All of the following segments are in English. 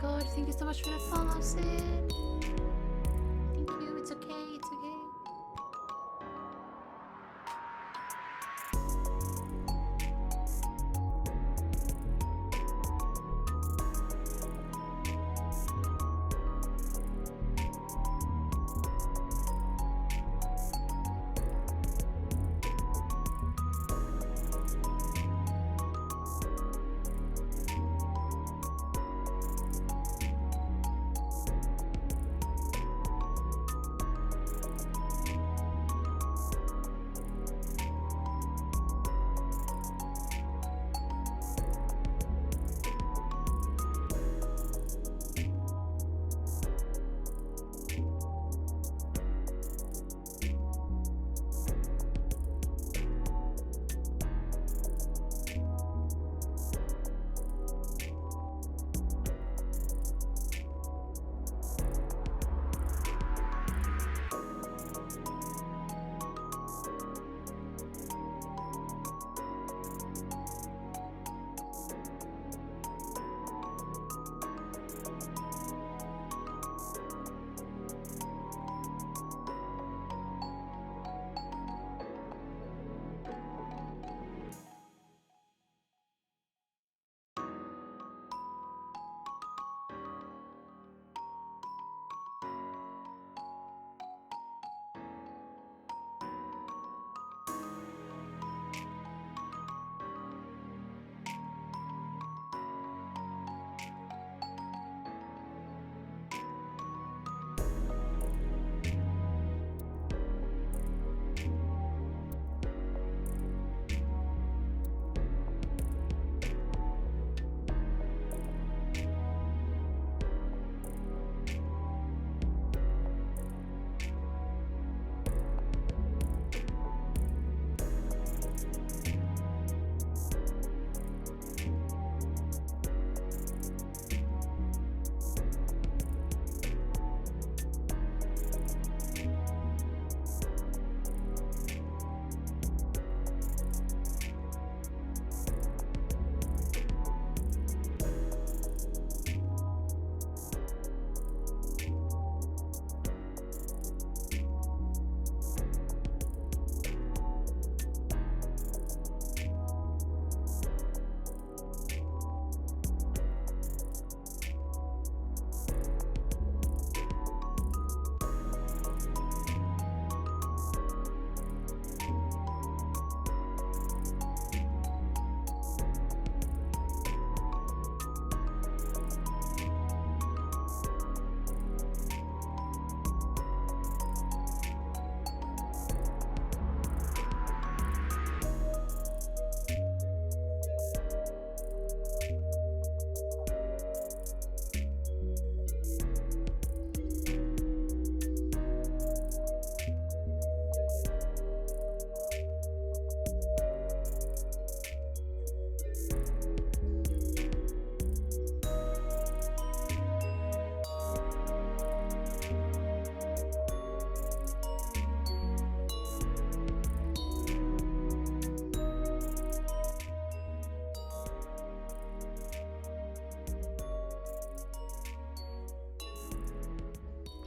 god, thank you so much for the follow, Sid. Thank you, it's okay, it's okay.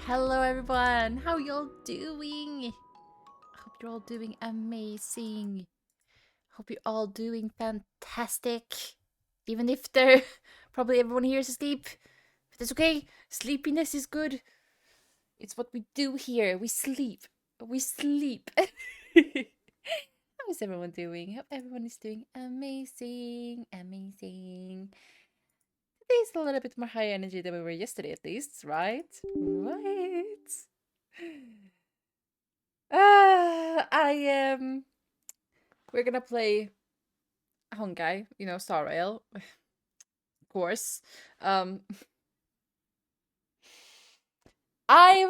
Hello everyone, how y'all doing? I hope you're all doing amazing. Hope you're all doing fantastic. Even if they're probably everyone here is asleep. But that's okay. Sleepiness is good. It's what we do here. We sleep. We sleep. How is everyone doing? Hope everyone is doing amazing. Amazing. Today's a little bit more high energy than we were yesterday at least, right? Right. We're gonna play Honkai, you know, Star Rail, of course. I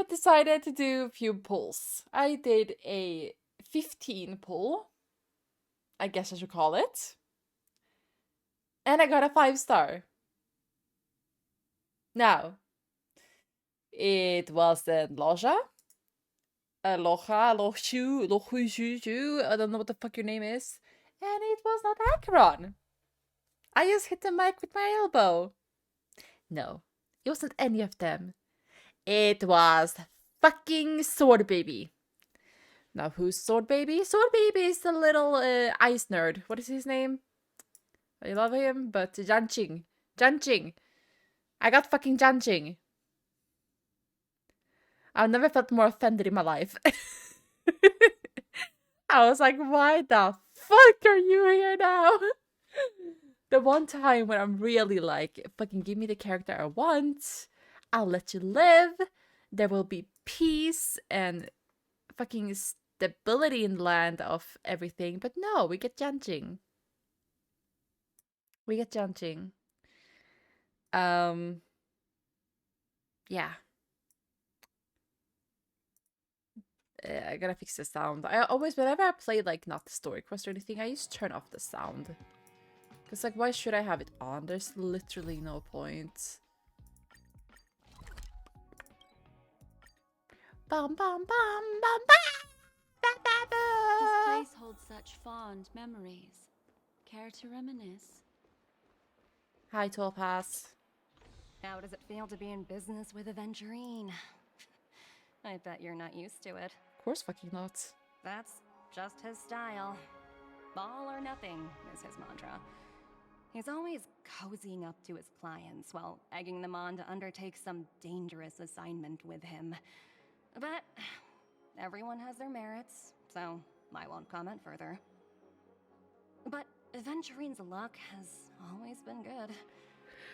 decided to do a few pulls. I did a 15 pull, I guess I should call it. And I got a 5-star. Now, it was the Loja. Lochu, I don't know what the fuck your name is. And it was not Acheron. I just hit the mic with my elbow. No, It wasn't any of them. It was fucking Sword Baby. Now, who's Sword Baby? Sword Baby is the little ice nerd. What is his name? I love him, but Janqing. Janqing. I got fucking Janqing. I've never felt more offended in my life. I was like, why the fuck are you here now? The one time when I'm really like, fucking give me the character I want. I'll let you live. There will be peace and fucking stability in the land of everything. But no, we get Janqing. We get Janqing. Yeah. I gotta fix the sound. I always, whenever I play like not the story quest or anything, I just turn off the sound. Cause like, why should I have it on? There's literally no point. Bum bum bum bum bum. This place holds such fond memories. Care to reminisce? Hi, Topaz. How does it feel to be in business with Aventurine? I bet you're not used to it. Of course fucking not. That's just his style. All or nothing is his mantra. He's always cozying up to his clients while egging them on to undertake some dangerous assignment with him. But everyone has their merits, so I won't comment further. But Aventurine's luck has always been good.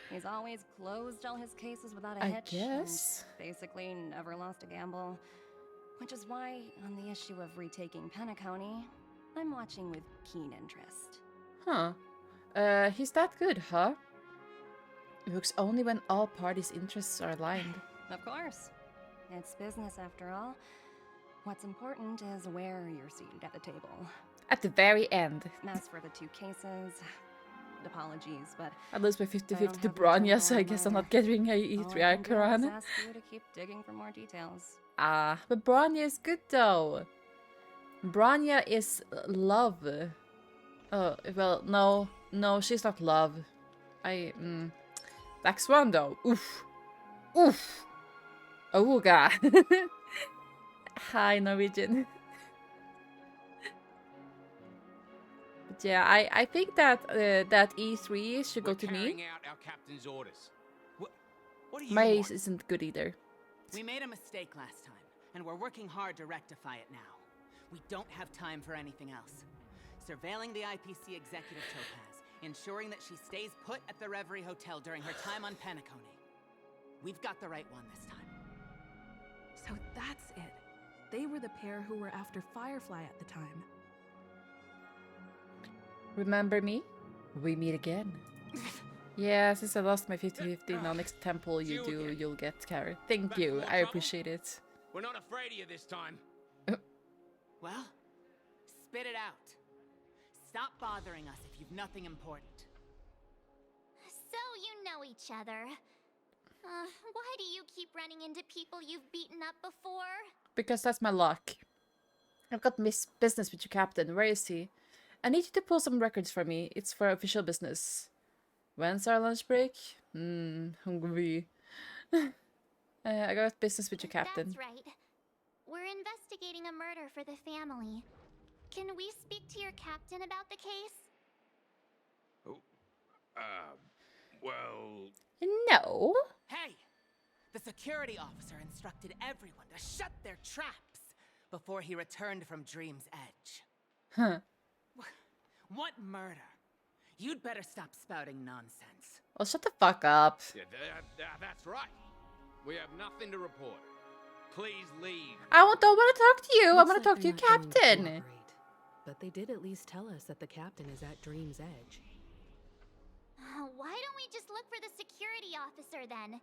He's always closed all his cases without a hitch. I guess. And basically never lost a gamble. Which is why, on the issue of retaking Penacony, I'm watching with keen interest. Huh. He's that good, huh? It works only when all parties' interests are aligned. Of course. It's business after all. What's important is where you're seated at the table. At the very end. As for the two cases, apologies, but I lose by 50-50 to Bronya, so I guess I'm not getting a E3 icon. ask you to keep digging for more details. Ah, but Bronya is good though. Bronya is love. Oh, well, no, she's not love. Black Swan though. Oof. Oof. Oh god. Hi, Norwegian. But yeah, I think that that E3 should go to me. Out our captain's orders. What do you My want? ace isn't good either. We made a mistake last time, and we're working hard to rectify it now. We don't have time for anything else. Surveilling the IPC executive Topaz, ensuring that she stays put at the Reverie Hotel during her time on Penacony. We've got the right one this time. So that's it. They were the pair who were after Firefly at the time. Remember me? We meet again. Yeah, since I lost my 50-50, now next temple you do, you'll get carried. Thank you, I appreciate it. We're not afraid of you this time. Well, spit it out. Stop bothering us if you've nothing important. So you know each other. Why do you keep running into people you've beaten up before? Because that's my luck. I've got business with your captain. Where is he? I need you to pull some records for me. It's for official business. When's our lunch break? Hungry. I got business with your captain. That's right. We're investigating a murder for the family. Can we speak to your captain about the case? Well... No. Hey! The security officer instructed everyone to shut their traps before he returned from Dream's Edge. Huh. What murder? You'd better stop spouting nonsense. Well, shut the fuck up. Yeah, that's right. We have nothing to report. Please leave. I don't want to talk to you. I Looks want to like talk to they're your not going to captain. cooperate. But they did at least tell us that the captain is at Dream's Edge. Why don't we just look for the security officer then?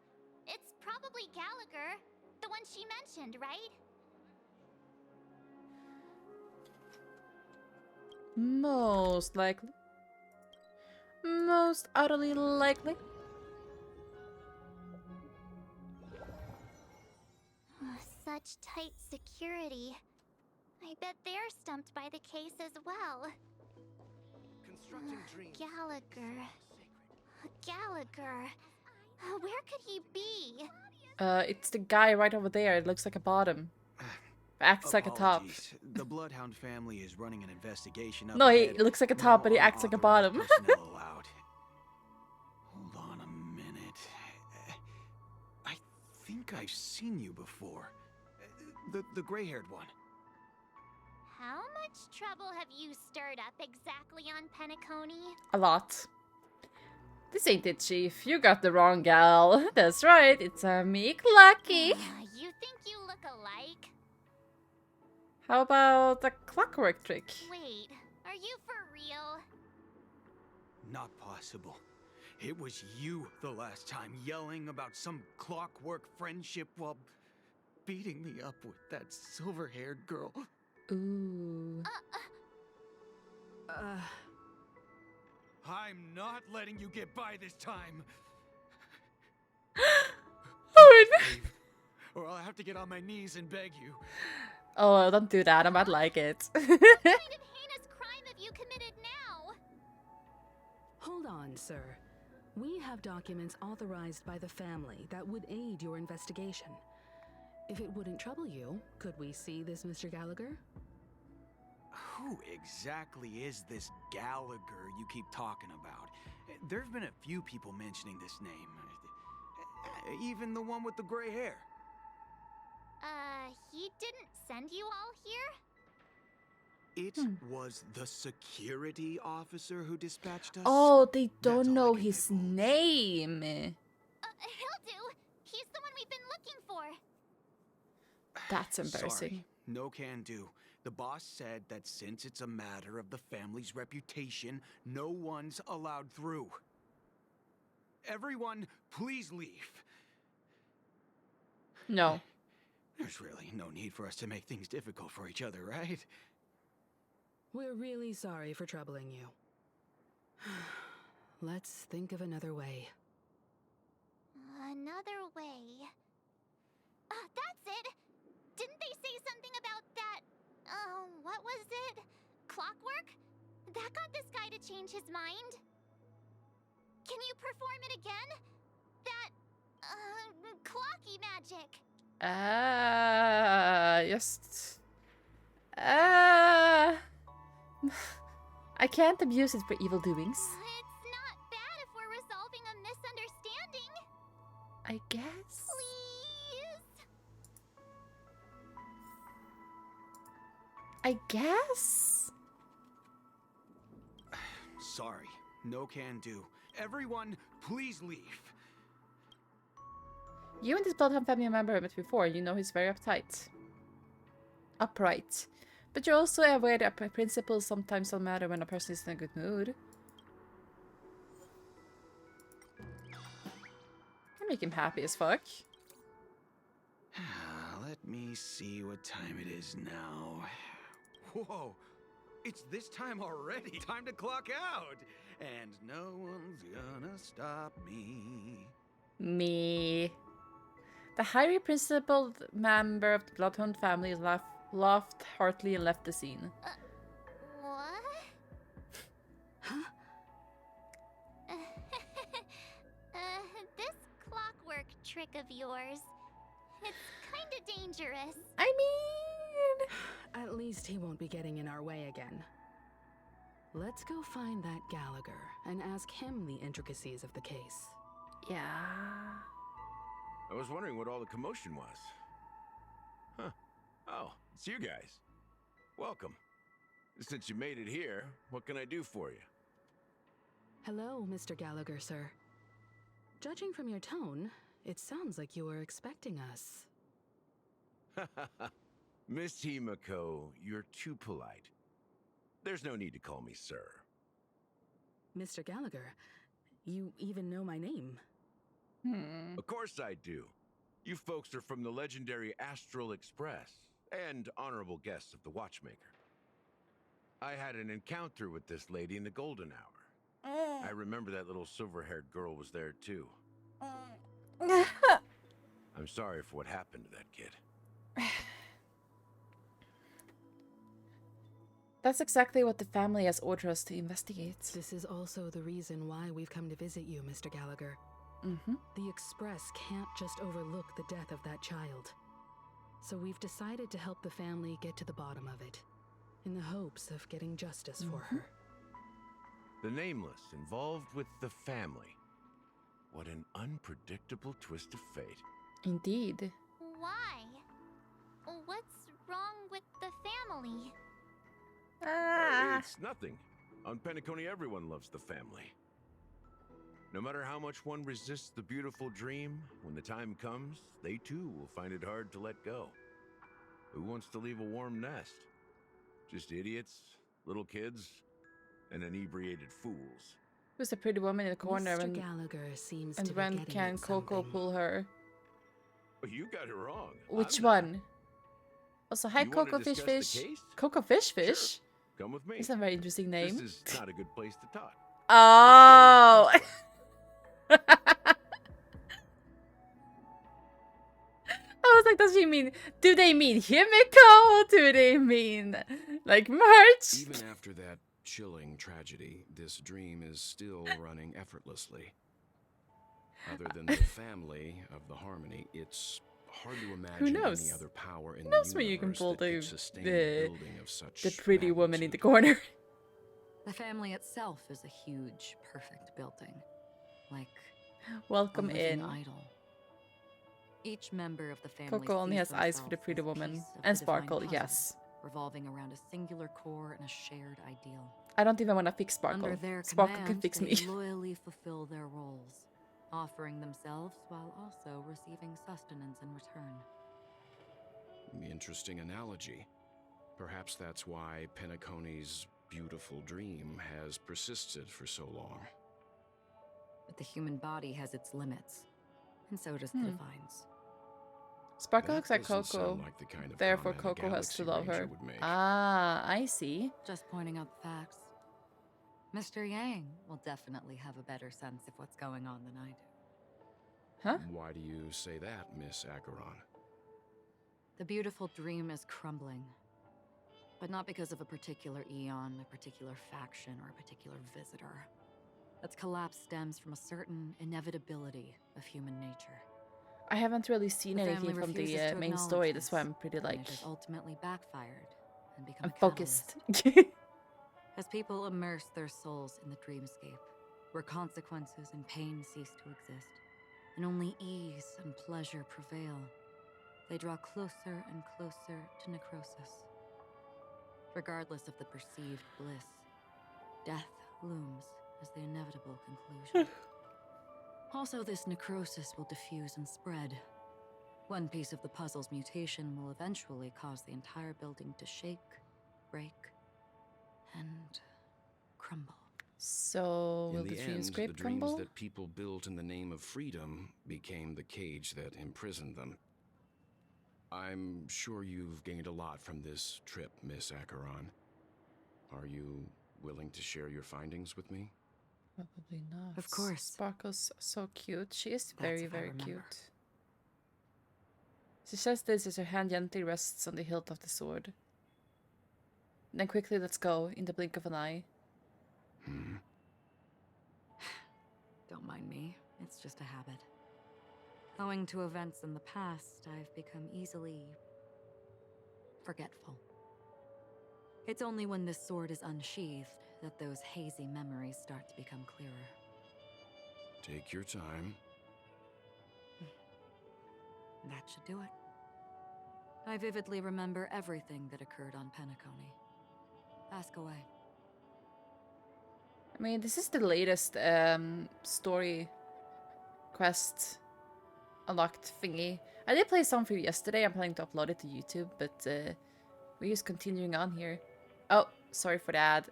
It's probably Gallagher, the one she mentioned, right? Most likely. Most utterly likely. Such tight security. I bet they're stumped by the case as well. Constructing dreams. Gallagher. Gallagher. Where could he be? It's the guy right over there. It looks like a bottom. Acts like a top. Apologies. The Bloodhound family is running an investigation up No, he ahead. looks like a No top, but he acts like a unauthorized bottom. personnel allowed. Hold on a minute. I think I've seen you before. The gray-haired one. How much trouble have you stirred up exactly on Penacony? A lot. This ain't it, Chief. You got the wrong gal. That's right, it's me, Clucky. You think you look alike? How about a clockwork trick? Wait, are you for real? Not possible. It was you the last time yelling about some clockwork friendship while beating me up with that silver-haired girl. Ooh. I'm not letting you get by this time. Oh, Leave, or I'll have to get on my knees and beg you. oh, don't do that. I might like it. What kind of heinous crime have you committed now? Hold on, sir. We have documents authorized by the family that would aid your investigation. If it wouldn't trouble you, could we see this Mr. Gallagher? Who exactly is this Gallagher you keep talking about? There've been a few people mentioning this name. Even the one with the gray hair. He didn't send you all here? It was the security officer who dispatched us. Oh, they That's don't all know I can his divulge. name. He'll do. He's the one we've been looking for. That's embarrassing. Sorry, no can do. The boss said that since it's a matter of the family's reputation, no one's allowed through. Everyone, please leave. No. There's really no need for us to make things difficult for each other, right? We're really sorry for troubling you. Let's think of another way. Another way. That's it! Didn't they say something about that? What was it? Clockwork? That got this guy to change his mind? Can you perform it again? That, clocky magic. Just... I can't abuse it for evil doings. It's not bad if we're resolving a misunderstanding. I guess. Please? I guess? Sorry, no can do. Everyone, please leave. You and this Bloodhound family member have met before. You know he's very uptight. Upright. But you're also aware that principles sometimes don't matter when a person is in a good mood. I make him happy as fuck. Let me see what time it is now. Whoa, it's this time already. Time to clock out. And no one's gonna stop me. Me. The highly principled member of the Bloodhound family laughed heartily and left the scene. What? Huh? This clockwork trick of yours, it's kinda dangerous. I mean... At least he won't be getting in our way again. Let's go find that Gallagher and ask him the intricacies of the case. Yeah... I was wondering what all the commotion was. Huh. Oh, it's you guys. Welcome. Since you made it here, what can I do for you? Hello, Mr. Gallagher, sir. Judging from your tone, it sounds like you were expecting us. Miss Himiko, you're too polite. There's no need to call me sir. Mr. Gallagher, you even know my name. Of course I do. You folks are from the legendary Astral Express and honorable guests of the Watchmaker. I had an encounter with this lady in the golden hour. I remember that little silver-haired girl was there too. I'm sorry for what happened to that kid. That's exactly what the family has ordered us to investigate. This is also the reason why we've come to visit you, Mr. Gallagher. Mm-hmm. The Express can't just overlook the death of that child. So we've decided to help the family get to the bottom of it, in the hopes of getting justice for her. The Nameless involved with the family. What an unpredictable twist of fate. Indeed. Why? What's wrong with the family? It's nothing. On Penacony, everyone loves the family. No matter how much one resists the beautiful dream, when the time comes, they too will find it hard to let go. Who wants to leave a warm nest? Just idiots, little kids, and inebriated fools. Who's the pretty woman in the corner? Mr. And, Gallagher seems and to be when getting can at Coco something. pull her? But you got it wrong. Which I'm not. one? Also, hi You wanna Coco Fish discuss the Fish. case? Coco Fish Fish? Sure. Come with me. It's a very interesting name. This is not a good place to talk. Oh! I was like, does she mean, do they mean Himiko? Do they mean, like, merch? Even after that chilling tragedy, this dream is still running effortlessly. Other than the family of the Harmony, it's hard to imagine knows? any other power in Who the knows when you can universe pull that could the- sustain the- building of such The pretty woman in the magnitude. corner. The family itself is a huge, perfect building. Like Welcome a living in. idol. Each member of the family Coco only sees has eyes for the themselves pretty as woman. piece of And the divine Sparkle, puzzle, yes. revolving around a singular core and a shared ideal. I don't even want to fix Sparkle. Under their Sparkle command, can fix they me. loyally fulfill their roles, offering themselves while also receiving sustenance in return. Interesting analogy. Perhaps that's why Penacony's beautiful dream has persisted for so long. But the human body has its limits, and so does the divines. Sparkle That looks like doesn't Coco. sound like the kind of Therefore, comment a Coco has to Galaxy love Ranger her. would make. Ah, I see. Just pointing out the facts. Mr. Yang will definitely have a better sense of what's going on than I do. Huh? Why do you say that, Miss Acheron? The beautiful dream is crumbling. But not because of a particular eon, a particular faction, or a particular visitor. Its collapse stems from a certain inevitability of human nature. I haven't really seen The anything family from the refuses to main acknowledge story. That's why this, I'm pretty and like, it has ultimately backfired and become I'm a catalyst. focused. As people immerse their souls in the dreamscape, where consequences and pain cease to exist, and only ease and pleasure prevail, they draw closer and closer to necrosis. Regardless of the perceived bliss, death looms as the inevitable conclusion. Also, this necrosis will diffuse and spread. One piece of the puzzle's mutation will eventually cause the entire building to shake, break, and crumble. So, will In the the end, dreamscape the dreams crumble? that people built in the name of freedom became the cage that imprisoned them. I'm sure you've gained a lot from this trip, Miss Acheron. Are you willing to share your findings with me? Probably not. Of course. Sparkle's so cute. She is That's very, if I very remember. cute. She says this as her hand gently rests on the hilt of the sword. Then quickly lets go in the blink of an eye. Don't mind me, it's just a habit. Owing to events in the past, I've become easily forgetful. It's only when this sword is unsheathed that those hazy memories start to become clearer. Take your time. That should do it. I vividly remember everything that occurred on Penacony. Ask away. I mean, this is the latest story quest unlocked thingy. I did play some for you yesterday. I'm planning to upload it to YouTube, but we're just continuing on here. Oh, sorry for the ad.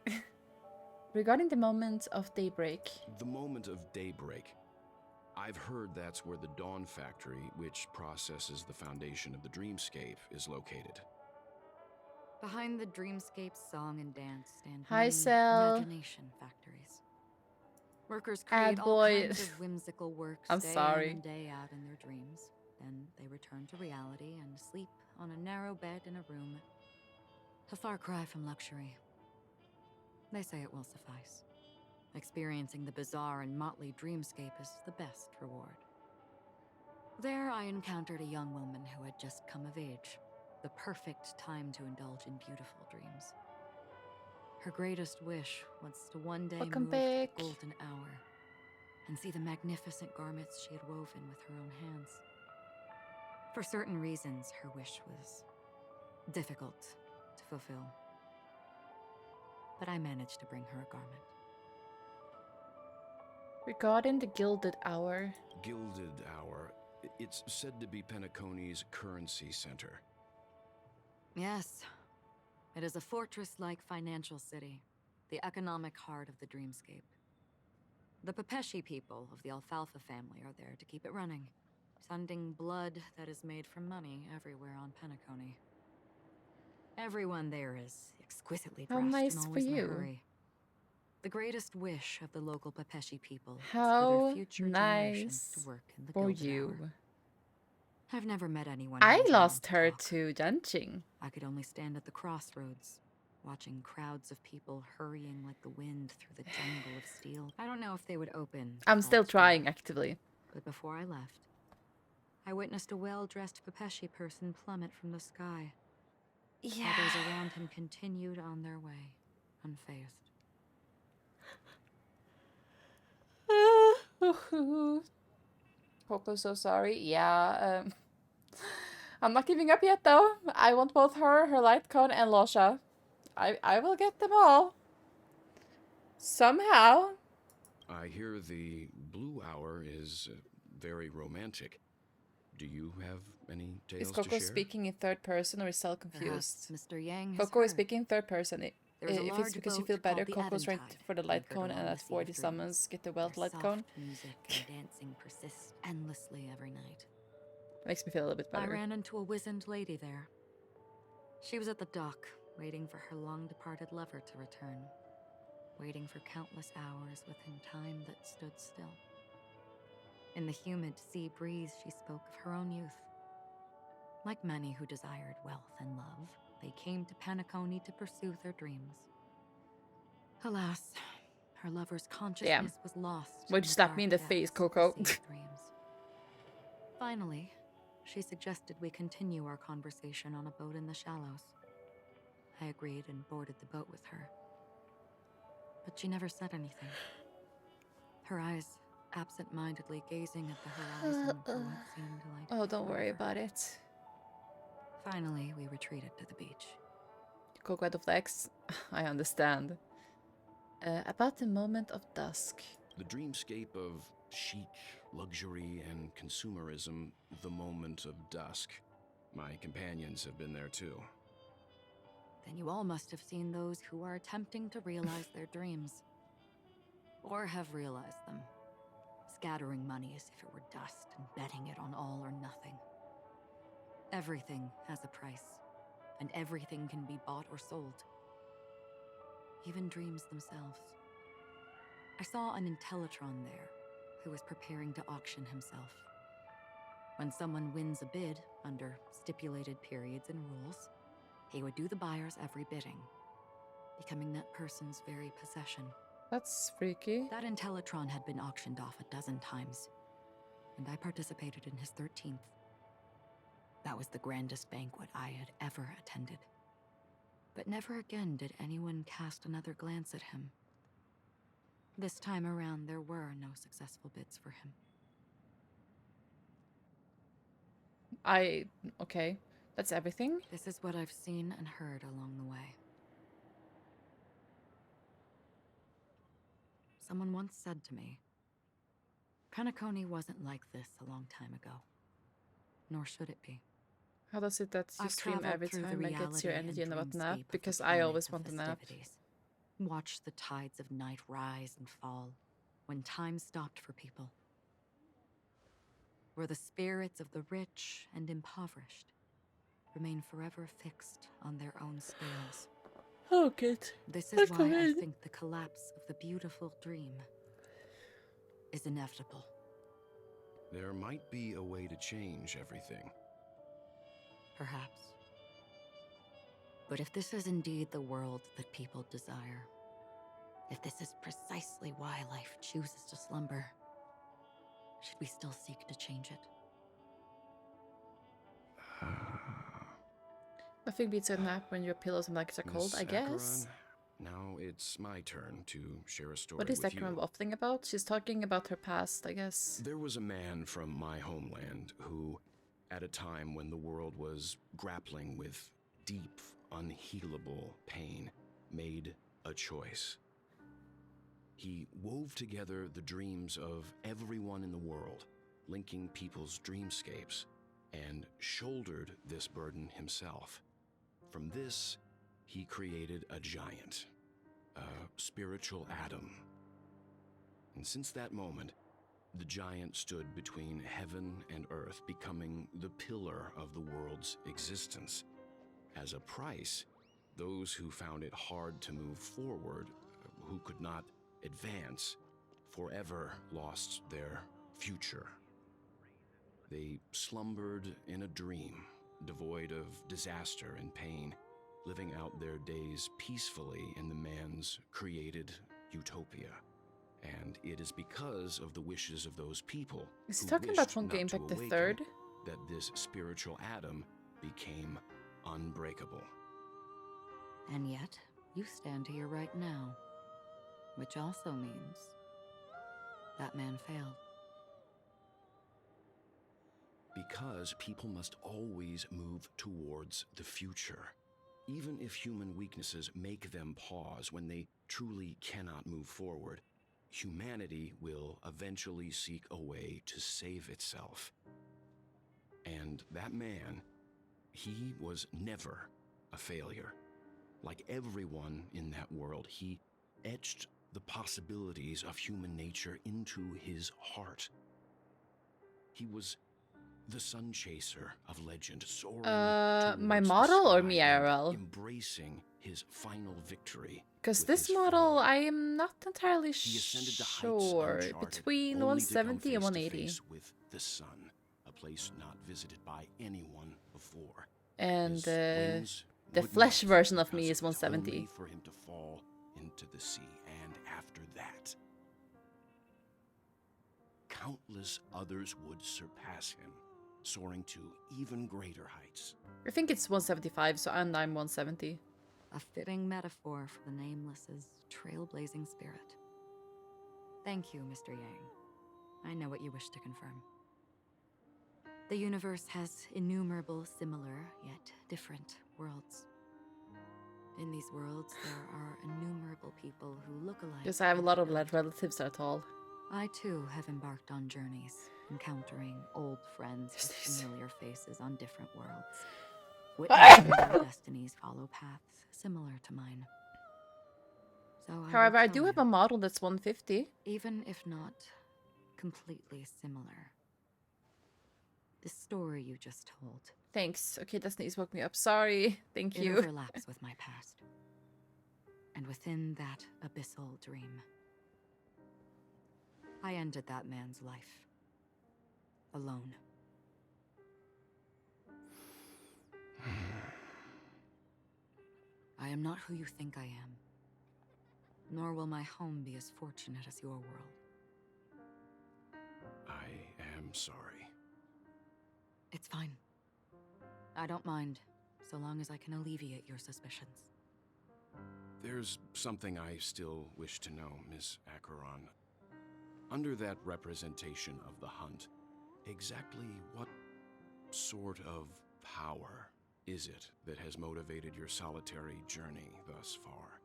Regarding the moment of daybreak. The moment of daybreak. I've heard that's where the Dawn Factory, which processes the foundation of the dreamscape, is located. Behind the Dreamscape song and dance stand Hi, many Sel. imagination factories. Workers Ad create all boy. kinds of whimsical works I'm day sorry. in and day out in their dreams. Then they return to reality and sleep on a narrow bed in a room. A far cry from luxury. They say it will suffice. Experiencing the bizarre and motley dreamscape is the best reward. There, I encountered a young woman who had just come of age, the perfect time to indulge in beautiful dreams. Her greatest wish was to one day Welcome move to back. the golden hour and see the magnificent garments she had woven with her own hands. For certain reasons, her wish was difficult to fulfill. But I managed to bring her a garment. Regarding the Gilded Hour. Gilded Hour. It's said to be Penacony's currency center. Yes, it is a fortress-like financial city, the economic heart of the dreamscape. The Pepeshi people of the Alfalfa family are there to keep it running, sending blood that is made from money everywhere on Penacony. Everyone there is exquisitely How dressed nice and for always in a you. hurry. The greatest wish of the local Pepeshi people is for How their future generations nice to work in the for Gilded you. Hour. I've never met anyone I who enjoys lost to her talk. to Danching. I could only stand at the crossroads, watching crowds of people hurrying like the wind through the jungle of steel. I don't know if they would open. I'm still God's door, trying actively. but before I left, I witnessed a well-dressed Pepeshi person plummet from the sky. Yeah. While those around him continued on their way, unfazed. Coco's so sorry. Yeah, I'm not giving up yet though. I want both her light cone, and Losha. I will get them all. Somehow. I hear the Blue Hour is very romantic. Do you have any tales Is to Coco share? speaking in third person or is Cell Perhaps confused? Mr. Yang has Coco is heard. speaking third person. There was a If it's large because you boat feel better, called the Coco's right Eventide, for the light anchored cone, and along at the Sea of 40 Dreams, summons, get the where wealth light soft cone. music and dancing persist endlessly every night. Makes me feel a little bit I better. ran into a wizened lady there. She was at the dock, waiting for her long-departed lover to return. Waiting for countless hours within time that stood still. In the humid sea breeze, she spoke of her own youth. Like many who desired wealth and love, they came to Penacony to pursue their dreams. Alas, her lover's consciousness was lost. Would you slap me in the dark face, depths of the Coco? Sea of Dreams. Finally, she suggested we continue our conversation on a boat in the shallows. I agreed and boarded the boat with her. But she never said anything. Her eyes absent-mindedly gazing at the horizon for what seemed like Oh, don't worry forever. about it. Finally, we retreated to the beach. Coco had the flex. I understand. About the moment of dusk. The dreamscape of chic, luxury, and consumerism, the moment of dusk. My companions have been there too. Then you all must have seen those who are attempting to realize their dreams. Or have realized them. Scattering money as if it were dust and betting it on all or nothing. Everything has a price, and everything can be bought or sold. Even dreams themselves. I saw an Intellitron there, who was preparing to auction himself. When someone wins a bid, under stipulated periods and rules, he would do the buyer's every bidding, becoming that person's very possession. That's freaky. That Intellitron had been auctioned off 12 times, and I participated in his 13th. That was the grandest banquet I had ever attended. But never again did anyone cast another glance at him. This time around, there were no successful bids for him. Okay. That's everything? This is what I've seen and heard along the way. Someone once said to me, Penacony wasn't like this a long time ago. Nor should it be. How does it that you I've stream traveled every through the time and gets your reality energy and what dreamscape nap? of the Because I planet always of want a nap. festivities. Watched the tides of night rise and fall when time stopped for people. Where the spirits of the rich and impoverished remain forever fixed on their own scales. Oh, good. This Let's is go why I ahead. think the collapse of the beautiful dream is inevitable. There might be a way to change everything. Perhaps. But if this is indeed the world that people desire, If this is precisely why life chooses to slumber, should we still seek to change it? Nothing beats a nap when your pillows and blankets are cold, Miss I guess. Acheron, now it's my turn to share a story What is with that kind you. of waffling about? She's talking about her past, I guess. There was a man from my homeland who, at a time when the world was grappling with deep, unhealable pain, made a choice. He wove together the dreams of everyone in the world, linking people's dreamscapes, and shouldered this burden himself. From this, he created a giant, a spiritual Adam. And since that moment, the giant stood between heaven and earth, becoming the pillar of the world's existence. As a price, those who found it hard to move forward, who could not advance, forever lost their future. They slumbered in a dream, devoid of disaster and pain, living out their days peacefully in the man's created utopia. And it is because of the wishes of those people Is he who talking about wished Honkai not to Impact the awaken Third? that this spiritual Adam became unbreakable. And yet, you stand here right now. Which also means that man failed. Because people must always move towards the future. Even if human weaknesses make them pause when they truly cannot move forward, humanity will eventually seek a way to save itself. And that man, he was never a failure. Like everyone in that world, he etched the possibilities of human nature into his heart. He was the sun chaser of legend, soaring My towards the model or sky me and IRL? embracing his final victory. Because with this his model, fall. I am not entirely He ascended to heights sure. uncharted, Between only to come 170 and face to 180. face with the sun, a place not visited by anyone before. And His wings the would flesh melt version of because me is it was 170. only for him to fall into the sea, and after that, countless others would surpass him, soaring to even greater heights. I think it's 175, so I'm 170. A fitting metaphor for the Nameless's trailblazing spirit. Thank you, Mr. Yang. I know what you wish to confirm. The universe has innumerable similar, yet different worlds. In these worlds, there are innumerable people who look alike. Because I have a yet lot of don't. relatives that are tall. I too have embarked on journeys, encountering old friends with familiar faces on different worlds. Witnessing their destinies follow paths similar to mine. So However, I will do tell have you, a model that's 150. even if not completely similar. The story you just told, Thanks. Okay, Destiny's woke me up. Sorry. Thank it you. overlaps with my past. And within that abyssal dream, I ended that man's life. Alone. I am not who you think I am. Nor will my home be as fortunate as your world. I am sorry. It's fine. I don't mind, so long as I can alleviate your suspicions. There's something I still wish to know, Miss Acheron. Under that representation of the hunt, exactly what sort of power is it that has motivated your solitary journey thus far?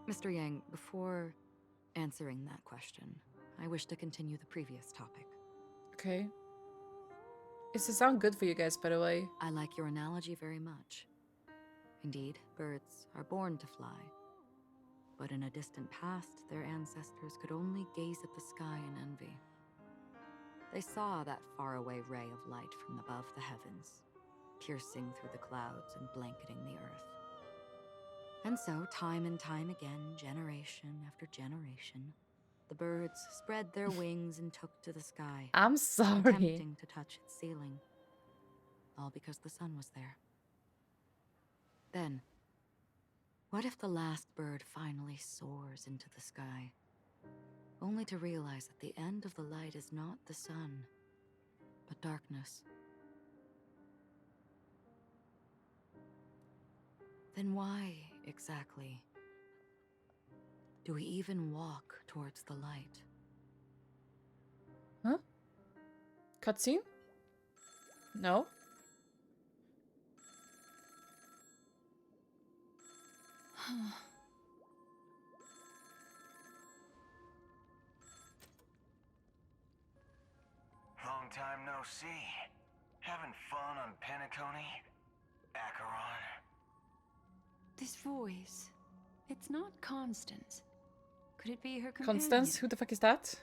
Mr. Yang, before answering that question, I wish to continue the previous topic. Okay. Does it sound good for you guys, by the way? I like your analogy very much. Indeed, birds are born to fly. But in a distant past, their ancestors could only gaze at the sky in envy. They saw that faraway ray of light from above the heavens, piercing through the clouds and blanketing the earth. And so, time and time again, generation after generation, the birds spread their wings and took to the sky, I'm sorry. attempting to touch its ceiling, all because the sun was there. Then, What if the last bird finally soars into the sky, only to realize that the end of the light is not the sun, but darkness? Then why, exactly, do we even walk towards the light? Huh? Cutscene? No? Long time no see. Having fun on Penacony? Acheron? This voice. It's not Constance. Could it be her companion? Constance? Who the fuck is that?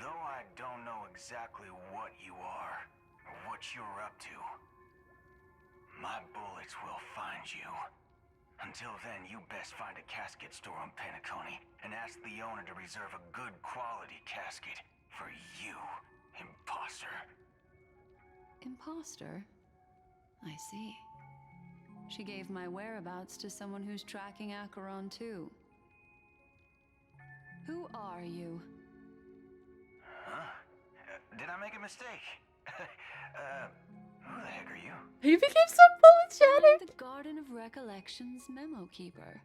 Though I don't know exactly what you are, or what you're up to, my bullets will find you. Until then, you best find a casket store on Penacony and ask the owner to reserve a good quality casket for you, imposter. Imposter? I see. She gave my whereabouts to someone who's tracking Acheron too. Who are you? Huh? Did I make a mistake? Who the heck are you? He became so apologetic. I'm the Garden of Recollections memo keeper.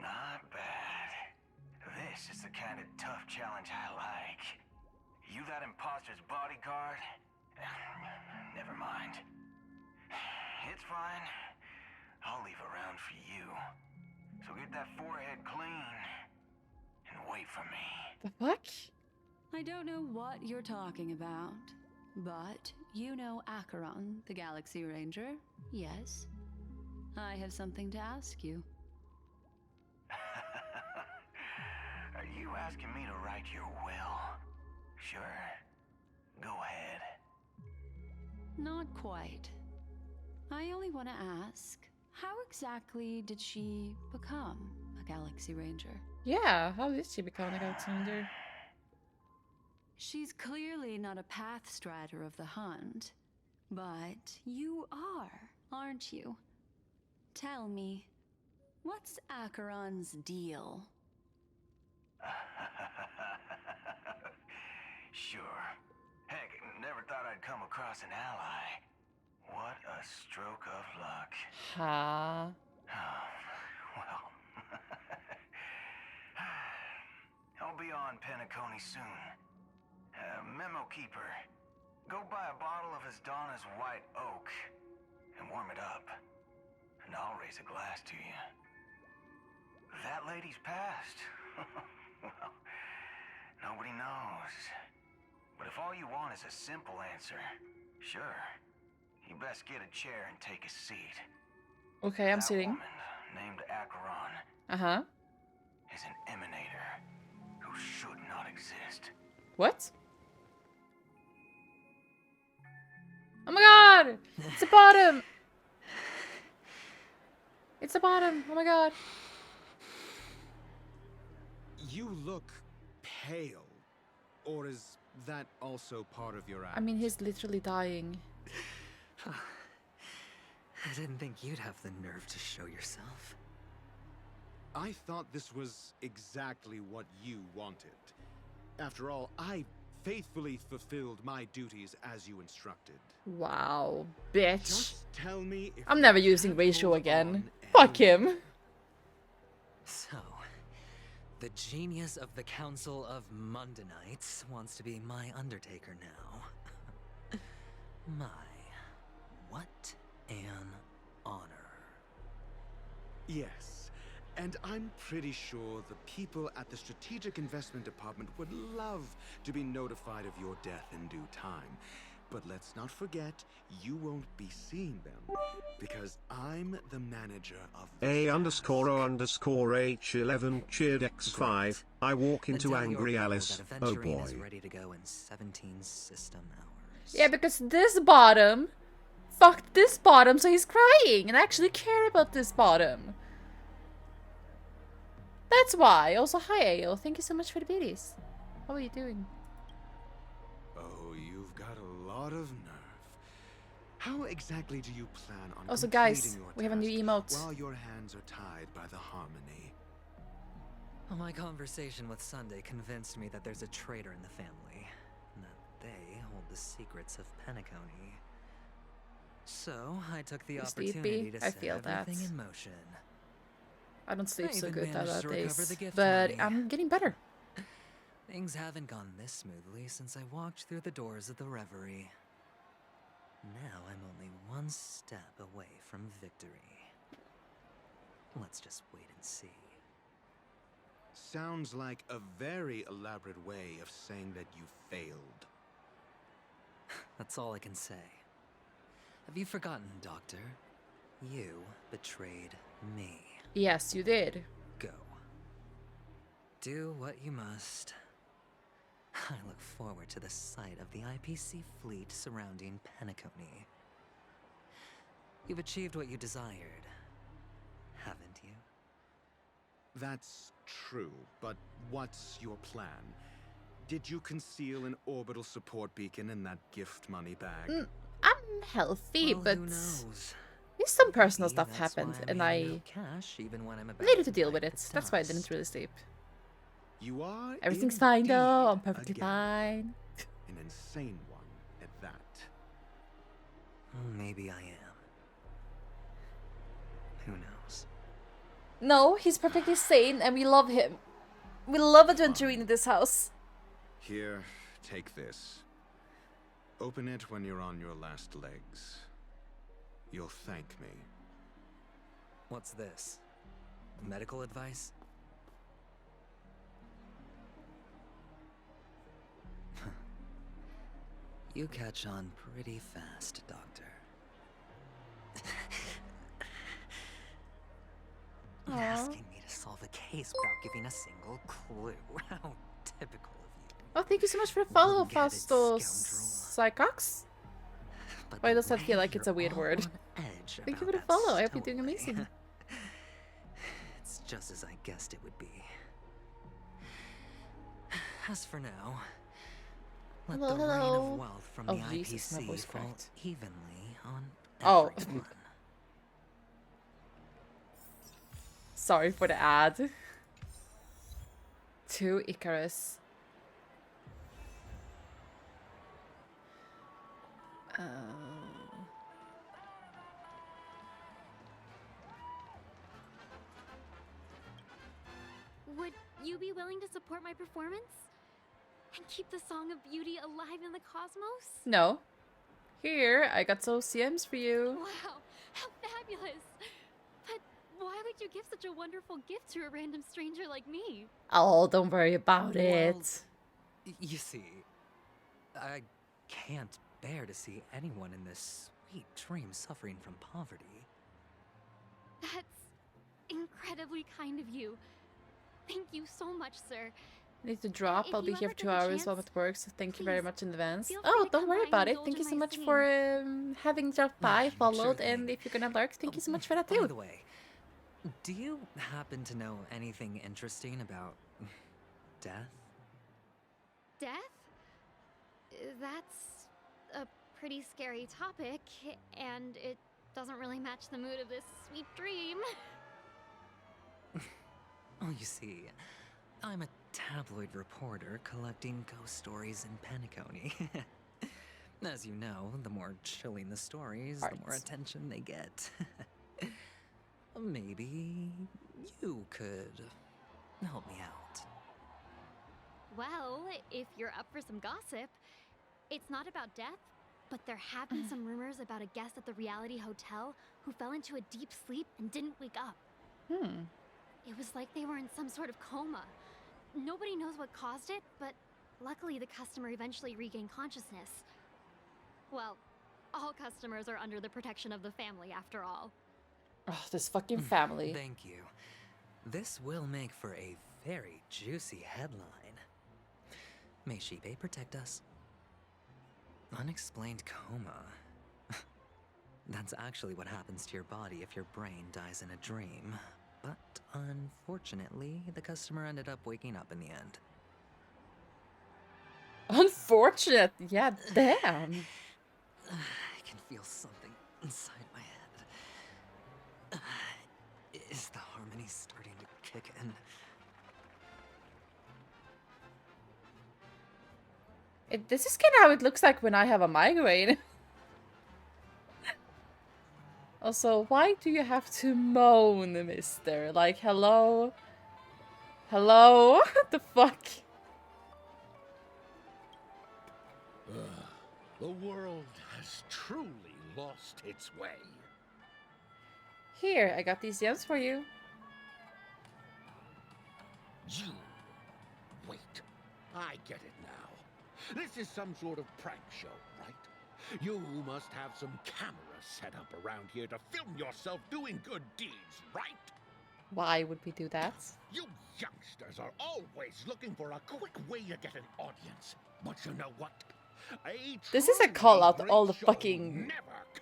Not bad. This is the kind of tough challenge I like. You that imposter's bodyguard? Never mind. It's fine. I'll leave a round for you. So get that forehead clean and wait for me. The fuck? I don't know what you're talking about, but you know Acheron, the Galaxy Ranger, yes? I have something to ask you. Are you asking me to write your will? Sure. Go ahead. Not quite. I only want to ask, how exactly did she become a Galaxy Ranger? Yeah, how did she become a Galaxy Ranger? She's clearly not a path strider of the hunt, but you are, aren't you? Tell me, what's Acheron's deal? Sure. Heck, never thought I'd come across an ally. What a stroke of luck. Ha. Well. I'll be on Penacony soon. Memo keeper, go buy a bottle of his Donna's White Oak and warm it up. And I'll raise a glass to you. That lady's passed. Well, nobody knows. But if all you want is a simple answer, sure. You best get a chair and take a seat. Okay, I'm That sitting. woman, named Acheron, Uh-huh. is an emanator who should not exist. What? Oh my god! It's a bottom! It's a bottom! Oh my god. You look pale. Or is that also part of your act? I mean, he's literally dying. I didn't think you'd have the nerve to show yourself. I thought this was exactly what you wanted. After all, I faithfully fulfilled my duties as you instructed. Wow, bitch. Just tell me if I'm never you using can't ratio hold again. on Fuck any- him. So, the genius of the Council of Mundanites wants to be my Undertaker now. My, what an honor. Yes, and I'm pretty sure the people at the Strategic Investment Department would love to be notified of your death in due time. But let's not forget, you won't be seeing them, because I'm the manager of the A_O_H11 cheered X5. I walk And into tell your Angry people Alice. that Oh Aventurine is boy. ready to go in 17 system hours. Yeah, because this bottom fucked this bottom, so he's crying, and I actually care about this bottom. That's why. Also, hi Ayo. Thank you so much for the biddies. How are you doing? Oh, you've got a lot of nerve. How exactly do you plan on Also, completing guys, your we have a new task emote. while your hands are tied by the harmony? My conversation with Sunday convinced me that there's a traitor in the family, and that they hold the secrets of Penacony. So I took the You opportunity sleepy? to I set feel everything that. in motion. I don't sleep I so even good managed to recover the nowadays, gift but money. I'm getting better. Things haven't gone this smoothly since I walked through the doors of the Reverie. Now I'm only one step away from victory. Let's just wait and see. Sounds like a very elaborate way of saying that you failed. That's all I can say. Have you forgotten, Doctor? You betrayed me. Yes, you did. Go. Do what you must. I look forward to the sight of the IPC fleet surrounding Penacony. You've achieved what you desired, haven't you? That's true, but what's your plan? Did you conceal an orbital support beacon in that gift money bag? I'm healthy, Well, but who knows? some personal Maybe stuff that's happened, why I'm and handing I out cash even when I'm about needed to deal bite with it. the That's why I didn't dust. really sleep. You are Everything's fine though. I'm indeed perfectly a fine. An insane one at that. Maybe I am. Who knows? No, he's perfectly sane, and we love him. We love adventuring in this house. Here, take this. Open it when you're on your last legs. You'll thank me. What's this? Medical advice? You catch on pretty fast, Doctor. Asking me to solve a case without giving a single clue. How typical of you. Oh, thank you so much for the follow, Wouldn't get it, Fastos Psychox. But Why the does that feel way like it's a you're weird all word? on edge Thank you about for the that follow. I hope you're doing stowaway. amazing. It's just as I guessed it would be. As for now, let Hello, the rain hello. of wealth from Oh, the Jesus, my IPC voice fall cracked. evenly on Oh. everyone. Sorry for the ad. To Icarus. Would you be willing to support my performance? And keep the Song of Beauty alive in the cosmos? No. Here, I got those CMs for you. Wow, how fabulous! But why would you give such a wonderful gift to a random stranger like me? Oh, don't worry about it. You see, I can't bear to see anyone in this sweet dream suffering from poverty. That's incredibly kind of you. Thank you so much, sir. I need to drop. If I'll be you here ever for 2 get the hours while I'm chance, at work, so thank you very please, much in advance. feel free Oh, to don't come worry by and about it. indulge Thank you in so my much singing. for having dropped by, followed, Sure and thing. if you're gonna lurk, thank you so much for that By too. the way, do you happen to know anything interesting about death? Death? That's a pretty scary topic, and it doesn't really match the mood of this sweet dream. Oh, you see, I'm a tabloid reporter collecting ghost stories in Penacony. As you know, the more chilling the stories, the more Arts. attention they get. Maybe you could help me out. Well, if you're up for some gossip, it's not about death, but there have been some rumors about a guest at the reality hotel who fell into a deep sleep and didn't wake up. It was like they were in some sort of coma. Nobody knows what caused it, but luckily the customer eventually regained consciousness. Well, all customers are under the protection of the family after all. Oh, this fucking family. Thank you. This will make for a very juicy headline. May Shibe protect us. Unexplained coma. That's actually what happens to your body if your brain dies in a dream. But unfortunately, the customer ended up waking up in the end. Unfortunate. Yeah, damn. I can feel something inside my head. Is the harmony starting to kick in? This is kind of how it looks like when I have a migraine. Also, why do you have to moan, mister? Like, hello? Hello? What the fuck? The world has truly lost its way. Here, I got these gems for you. You... Wait. I get it now. This is some sort of prank show, right? You must have some cameras set up around here to film yourself doing good deeds, right? Why would we do that? You youngsters are always looking for a quick way to get an audience. But you know what? This is a call out to all the fucking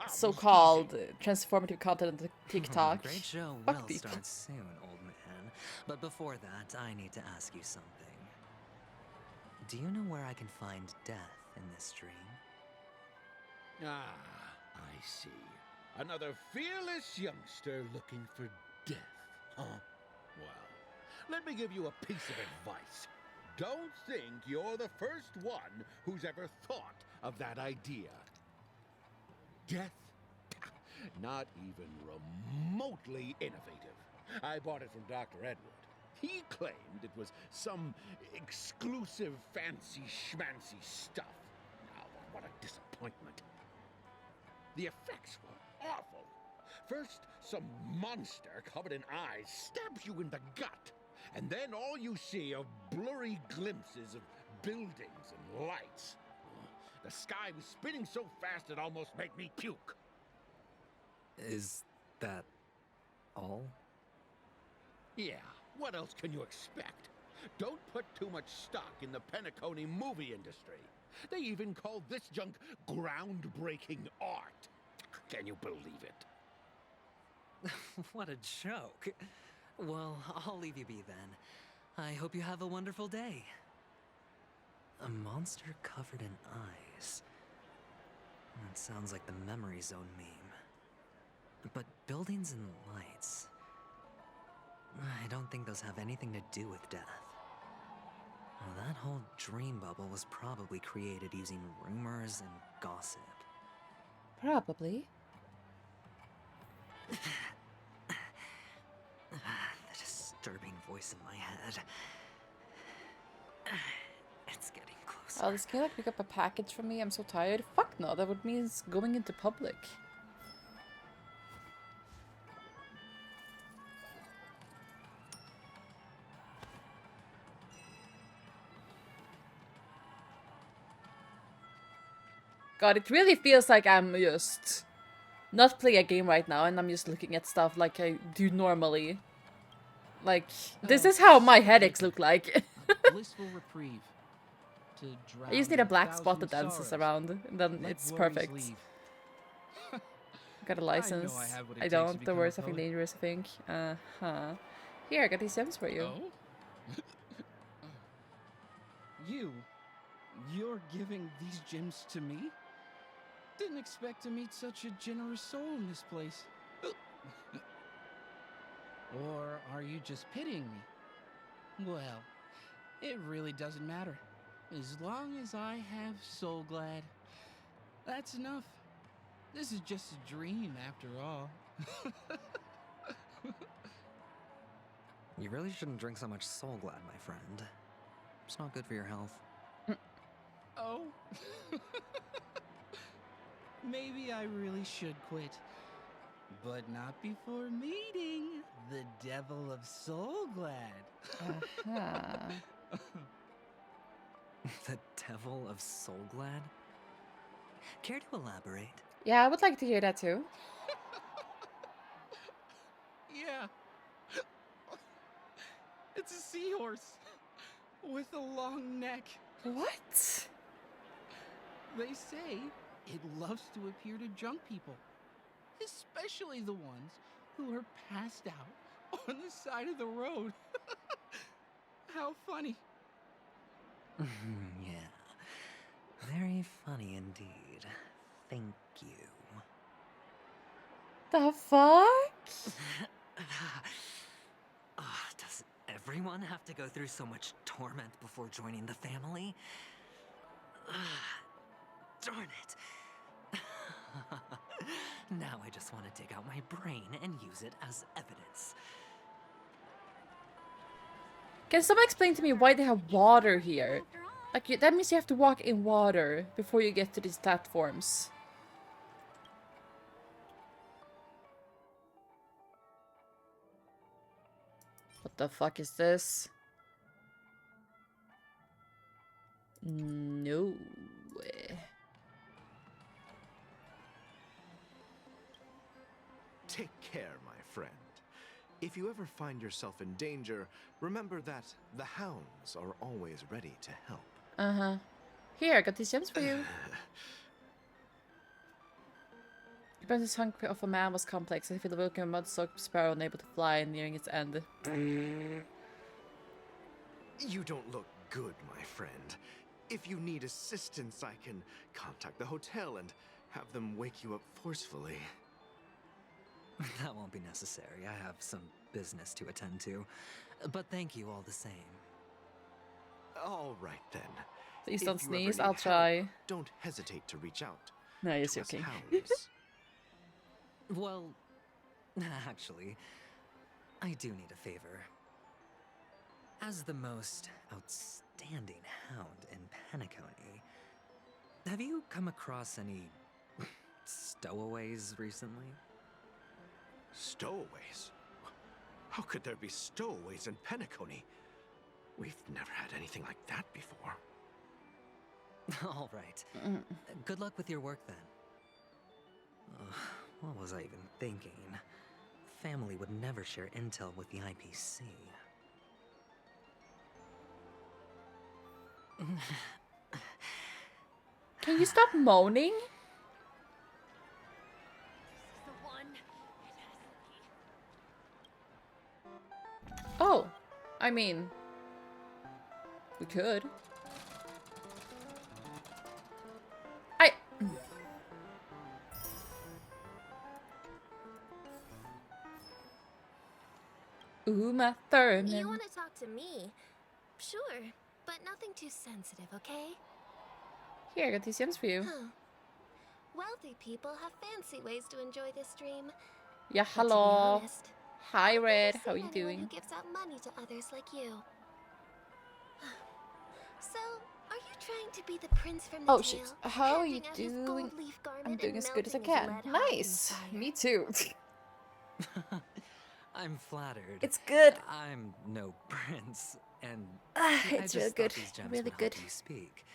so-called transformative content on TikTok. Great show Fuck will people. start soon, old man. But before that, I need to ask you something. Do you know where I can find death in this dream? Ah, I see. Another fearless youngster looking for death, huh? Well, let me give you a piece of advice. Don't think you're the first one who's ever thought of that idea. Death? Not even remotely innovative. I bought it from Dr. Edward. He claimed it was some exclusive fancy schmancy stuff. Now, what a disappointment. The effects were awful. First, some monster covered in eyes stabs you in the gut. And then all you see are blurry glimpses of buildings and lights. The sky was spinning so fast it almost made me puke. Is that all? Yeah, what else can you expect? Don't put too much stock in the Penacony movie industry. They even call this junk groundbreaking art. Can you believe it? What a joke. Well, I'll leave you be then. I hope you have a wonderful day. A monster covered in eyes. That sounds like the memory zone meme. But buildings and lights... I don't think those have anything to do with death. Well, that whole dream bubble was probably created using rumors and gossip. Probably. The disturbing voice in my head. It's getting closer. Alice, can you like pick up a package for me? I'm so tired. Fuck no, that would mean going into public. God, it really feels like I'm just not playing a game right now and I'm just looking at stuff like I do normally. Like, this is how my headaches look like. Blissful reprieve. To I just need a black spot that dances around, and then it's perfect. Got a license. I don't. The word something dangerous, I think. Uh-huh. Here, I got these gems for you. Oh? You're giving these gems to me? Didn't expect to meet such a generous soul in this place. Or are you just pitying me? Well, it really doesn't matter. As long as I have Soul Glad, that's enough. This is just a dream after all. You really shouldn't drink so much Soul Glad, my friend. It's not good for your health. Oh? Maybe I really should quit. But not before meeting the Devil of Soul Glad. Uh-huh. The Devil of Soul Glad? Care to elaborate? Yeah, I would like to hear that too. Yeah. It's a seahorse with a long neck. What? They say it loves to appear to drunk people, especially the ones who are passed out on the side of the road. How funny. Yeah. Very funny indeed. Thank you. The fuck? Does everyone have to go through so much torment before joining the family? Darn it. Now I just want to dig out my brain and use it as evidence. Can someone explain to me why they have water here? Like, that means you have to walk in water before you get to these platforms. What the fuck is this? No. Take care, my friend. If you ever find yourself in danger, remember that the hounds are always ready to help. Uh-huh. Here, I got these gems for you. The Princess Hunger of a Man was complex. I feel the welcome mud-soaked sparrow unable to fly and nearing its end. You don't look good, my friend. If you need assistance, I can contact the hotel and have them wake you up forcefully. That won't be necessary. I have some business to attend to. But thank you all the same. All right, then. Please If don't you ever sneeze, need I'll try. help, don't hesitate to reach out. No, you're to us joking. hounds. Well, actually, I do need a favor. As the most outstanding hound in Penacony, have you come across any stowaways recently? Stowaways? How could there be stowaways in Penacony? We've never had anything like that before. All right. Good luck with your work then. What was I even thinking? Family would never share intel with the IPC. Can you stop moaning? Oh, I mean, we could. Uma Thurman. You want to talk to me? Sure, but nothing too sensitive, okay? Here, I got these gems for you. Huh. Wealthy people have fancy ways to enjoy this dream. Yeah, But to be hello. honest, Hi, I've Red. never How are seen you anyone doing? Who gives out money to others like you? So, are you trying to be the prince from the Oh tale? shit. How are you handing out his doing? gold leaf garment I'm doing and as good as I melting his can. lead heart in Nice. fire? Me too. I'm flattered. It's good. I'm no prince, and It's I really just good. thought these gems Really would good. help you speak.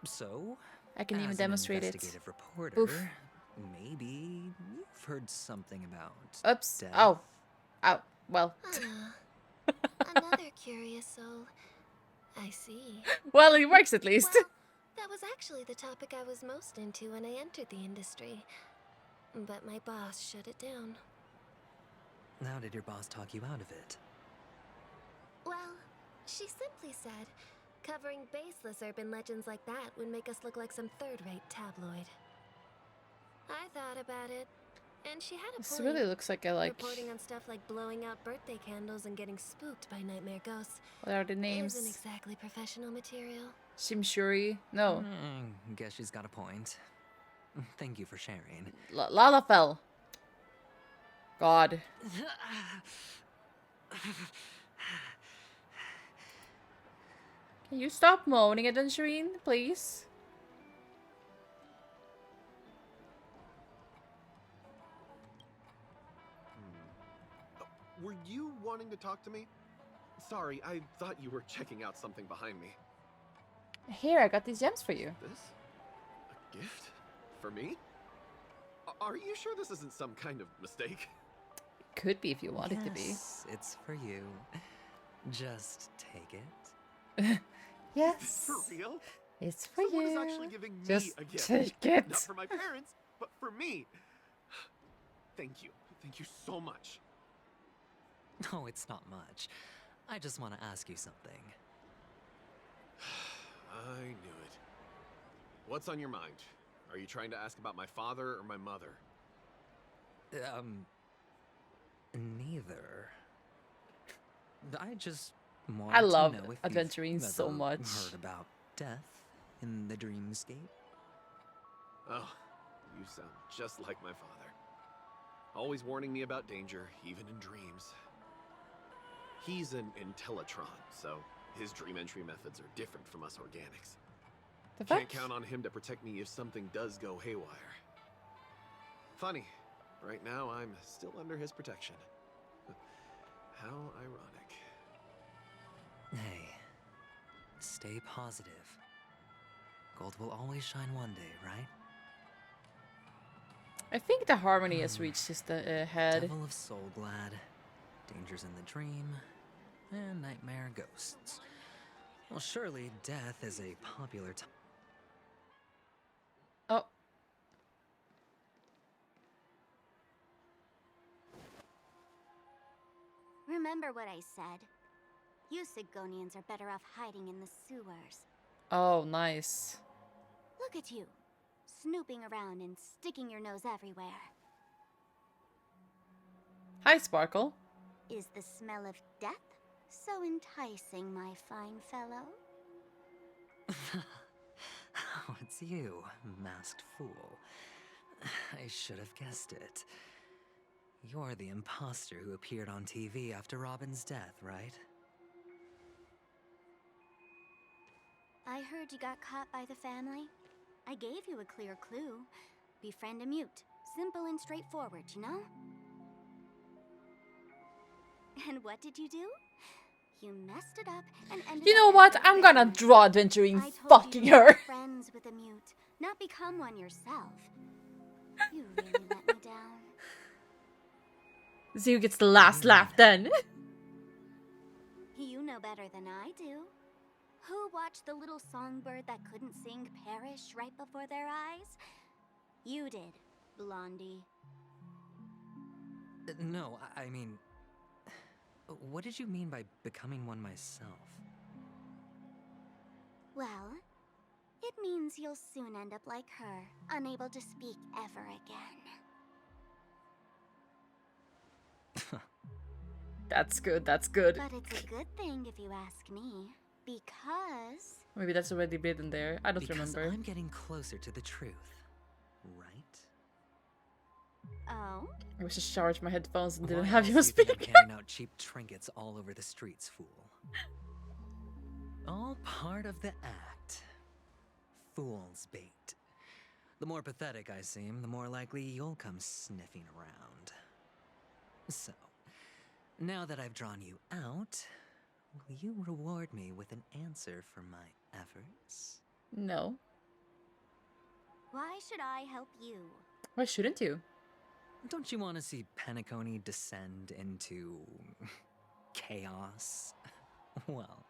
So, I can even as an demonstrate it. investigative reporter, Oof. maybe you've heard something about Oops. death. Oh. Oh. Well. Another curious soul. I see. Well, it works at least. Well, that was actually the topic I was most into when I entered the industry. But my boss shut it down. How did your boss talk you out of it? Well, she simply said, covering baseless urban legends like that would make us look like some third-rate tabloid. I thought about it, and she had a This point. really looks like a Reporting on stuff like blowing out birthday candles and getting spooked by nightmare ghosts What are the isn't names? exactly professional material. Shimshuri? No. Guess she's got a point. Thank you for sharing. Lalafell. God. Can you stop moaning, Adventurine, please? Were you wanting to talk to me? Sorry, I thought you were checking out something behind me. Here, I got these gems for you. This? A gift? For me? Are you sure this isn't some kind of mistake? Could be if you want it to be. Yes, it's for you. Just take it. Yes. For real? It's for Someone you. is actually giving me Just a gift. take it. Not for my parents, but for me. Thank you. Thank you so much. Oh, it's not much. I just want to ask you something. I knew it. What's on your mind? Are you trying to ask about my father or my mother? Neither. I just I wanted love to know if adventuring you've so ever much. heard about death in the dreamscape. Oh, you sound just like my father. Always warning me about danger, even in dreams. He's an Intellitron, so his dream entry methods are different from us organics. Can't count on him to protect me if something does go haywire. Funny, right now I'm still under his protection. How ironic. Hey, stay positive. Gold will always shine one day, right? I think the harmony has reached his head. Devil of Soulglad, dangers in the dream, and nightmare ghosts. Well, surely death is a popular Oh. Remember what I said. You Sigonians are better off hiding in the sewers. Oh, nice. Look at you, snooping around and sticking your nose everywhere. Hi, Sparkle. Is the smell of death so enticing, my fine fellow? Oh, it's you, masked fool. I should have guessed it. You're the imposter who appeared on TV after Robin's death, right? I heard you got caught by the family. I gave you a clear clue. Befriend a mute. Simple and straightforward, you know? And what did you do? You messed it up and ended You know up what? as I'm gonna victim. draw adventuring I told fucking you to be her. friends with a mute, not become one yourself. You really let me down. See who gets the last laugh then. You know better than I do. Who watched the little songbird that couldn't sing perish right before their eyes? You did, Blondie. No, I mean... What did you mean by becoming one myself? Well, it means you'll soon end up like her, unable to speak ever again. That's good, that's good. But it's a good thing if you ask me, because... Maybe that's already written there. I don't Because remember. I'm getting closer to the truth, right? Oh? I wish I charged my headphones and didn't Why have else you do you think speak. I'm handing out cheap trinkets all over the streets, fool? All part of the act. Fool's bait. The more pathetic I seem, the more likely you'll come sniffing around. So, now that I've drawn you out, will you reward me with an answer for my efforts? No. Why should I help you? Why shouldn't you? Don't you want to see Penacony descend into... chaos? Well,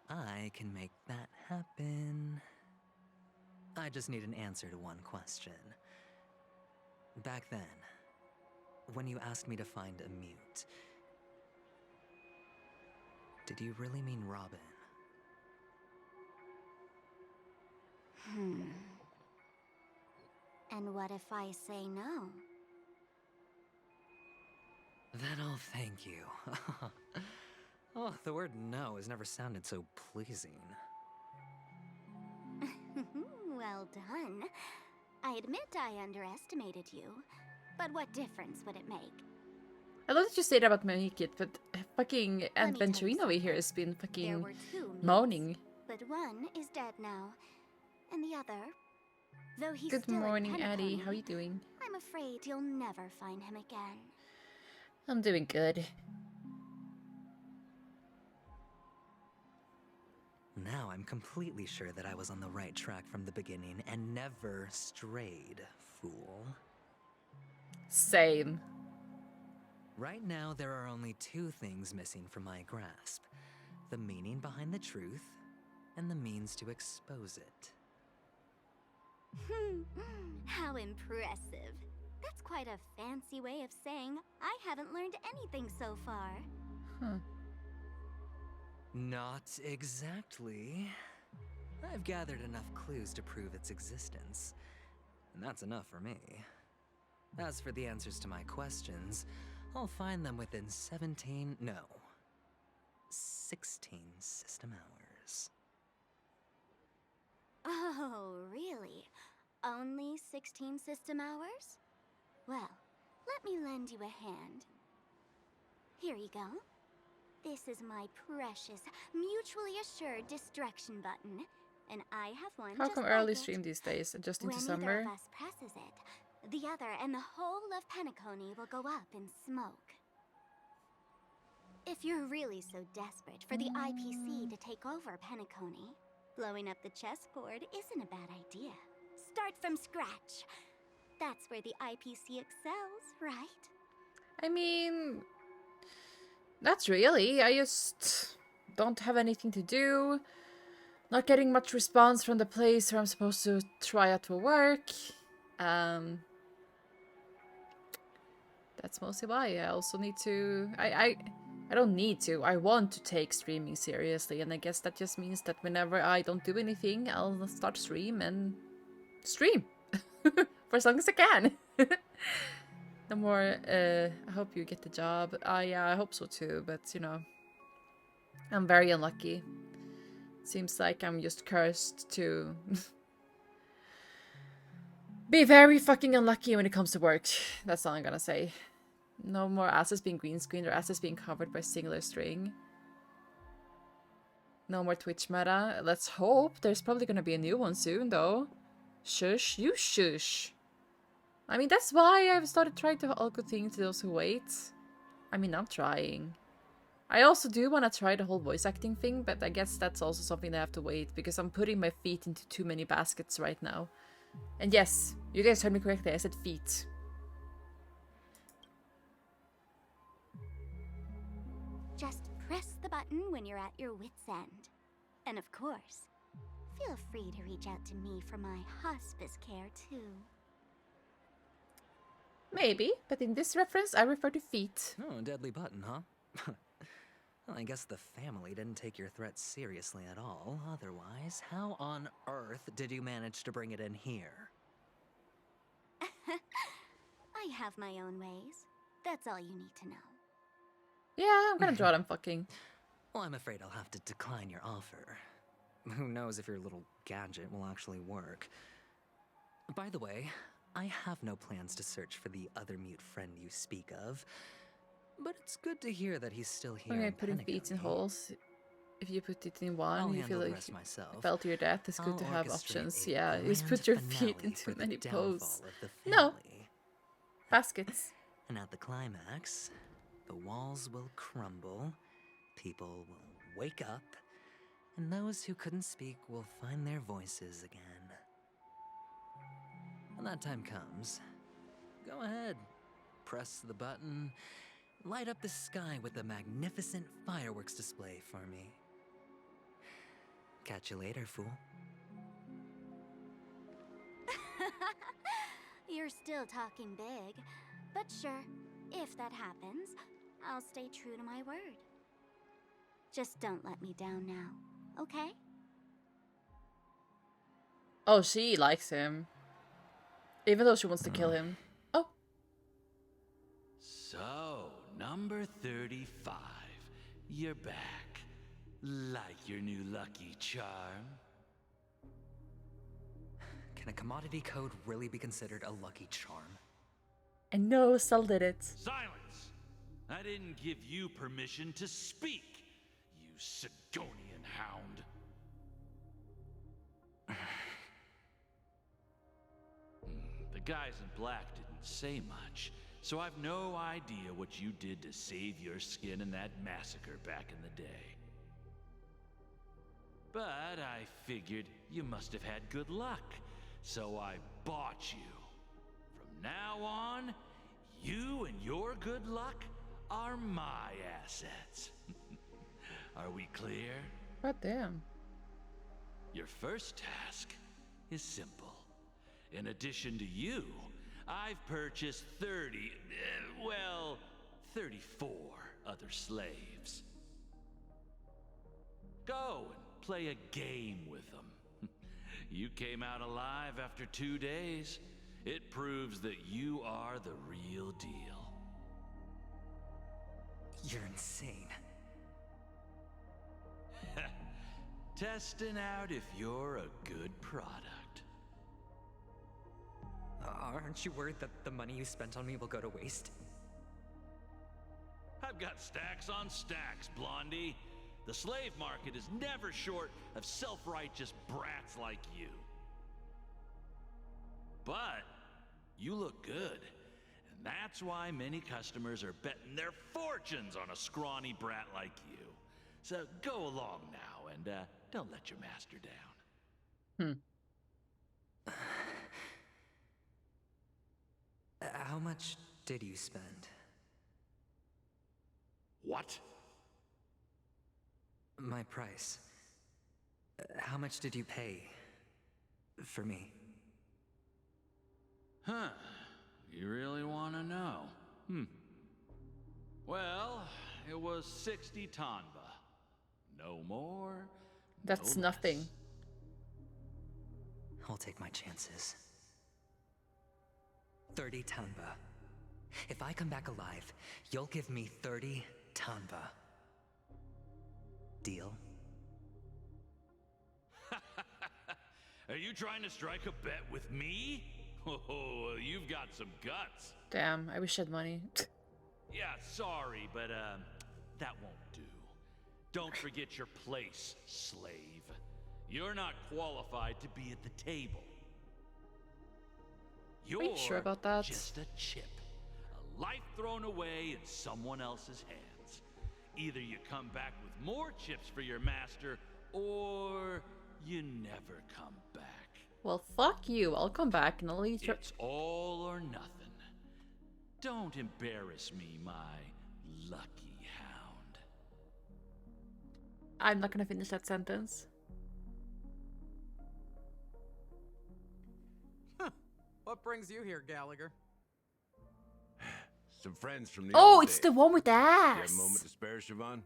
I can make that happen. I just need an answer to one question. Back then, when you asked me to find a mute, did you really mean Robin? And what if I say no? Then I'll thank you. Oh, the word no has never sounded so pleasing. Well done. I admit I underestimated you, but what difference would it make? I love that you say that about make it, but fucking Let me tell you Adventurine over here has been fucking moaning. But one is dead now, and the other, though he's Good still morning, at Addie. Penacony, How are you doing? I'm afraid you'll never find him again. I'm doing good. Now I'm completely sure that I was on the right track from the beginning and never strayed, fool. Same. Right now, there are only two things missing from my grasp. The meaning behind the truth, and the means to expose it. How impressive. That's quite a fancy way of saying I haven't learned anything so far. Huh. Not exactly. I've gathered enough clues to prove its existence, and that's enough for me. As for the answers to my questions, I'll find them within 16 system hours. Oh, really? Only 16 system hours? Well, let me lend you a hand. Here you go. This is my precious, mutually assured destruction button. And I have one How just come like early it. stream these days? Just into When summer? either of us presses it, the other and the whole of Penacony will go up in smoke. If you're really so desperate for the IPC to take over Penacony, blowing up the chessboard isn't a bad idea. Start from scratch. That's where the IPC excels, right? I mean, not really. I just don't have anything to do. Not getting much response from the place where I'm supposed to try out for work. That's mostly why. I also need to... I don't need to. I want to take streaming seriously, and I guess that just means that whenever I don't do anything, I'll start stream and stream for as long as I can. The more, I hope you get the job. Yeah, I hope so too, but you know, I'm very unlucky. Seems like I'm just cursed to be very fucking unlucky when it comes to work. That's all I'm gonna say. No more assets being green screened or assets being covered by singular string. No more Twitch meta. Let's hope. There's probably gonna be a new one soon though. Shush, you shush. I mean, that's why I've started trying to all good things to those who wait. I mean, I'm trying. I also do want to try the whole voice acting thing, but I guess that's also something that I have to wait because I'm putting my feet into too many baskets right now. And yes, you guys heard me correctly, I said feet. Just press the button when you're at your wit's end. And of course, feel free to reach out to me for my hospice care too. Maybe, but in this reference, I refer to feet. Oh, a deadly button, huh? Well, I guess the family didn't take your threat seriously at all. Otherwise, how on earth did you manage to bring it in here? I have my own ways. That's all you need to know. Yeah, I'm gonna draw them fucking. Well, I'm afraid I'll have to decline your offer. Who knows if your little gadget will actually work. By the way, I have no plans to search for the other mute friend you speak of, but it's good to hear that he's still here. Okay, putting feet in holes. If you put it in one, you feel like you fell to your death. It's good to have options. Yeah, you put your feet into many poses. No. Baskets. And at the climax, the walls will crumble, people will wake up, and those who couldn't speak will find their voices again. When that time comes, go ahead, press the button, light up the sky with a magnificent fireworks display for me. Catch you later, fool. You're still talking big, but sure, if that happens, I'll stay true to my word. Just don't let me down now, okay? Oh, she likes him. Even though she wants to kill him. Oh. So, number 35. You're back. Like your new lucky charm? Can a commodity code really be considered a lucky charm? And no, Cell did it. Silence! I didn't give you permission to speak, you Sidonian hound. The guys in black didn't say much, so I've no idea what you did to save your skin in that massacre back in the day. But I figured you must have had good luck, so I bought you. From now on, you and your good luck are my assets. Are we clear? God damn. Your first task is simple. In addition to you, I've purchased 34 other slaves. Go and play a game with them. You came out alive after 2 days. It proves that you are the real deal. You're insane. Testing out if you're a good product. Aren't you worried that the money you spent on me will go to waste? I've got stacks on stacks, Blondie. The slave market is never short of self-righteous brats like you. But you look good, and that's why many customers are betting their fortunes on a scrawny brat like you. So go along now and don't let your master down. How much did you spend? What? My price. How much did you pay for me? Huh. You really want to know? Well, it was 60 tanba. No more. That's no nothing. less. I'll take my chances. 30 tanba. If I come back alive, you'll give me 30 tanba. Deal? Are you trying to strike a bet with me? Oh, you've got some guts. Damn, I wish I had money. Yeah, sorry, but that won't do. Don't forget your place, slave. You're not qualified to be at the table. You're Are you sure about that? just a chip. A life thrown away in someone else's hands. Either you come back with more chips for your master, or you never come back. Well, fuck you. I'll come back and I'll eat your... It's all or nothing. Don't embarrass me, my lucky hound. I'm not gonna finish that sentence. What brings you here, Gallagher? Some friends from the Oh, old it's days. the one with the You have ass. a moment to spare, Siobhan?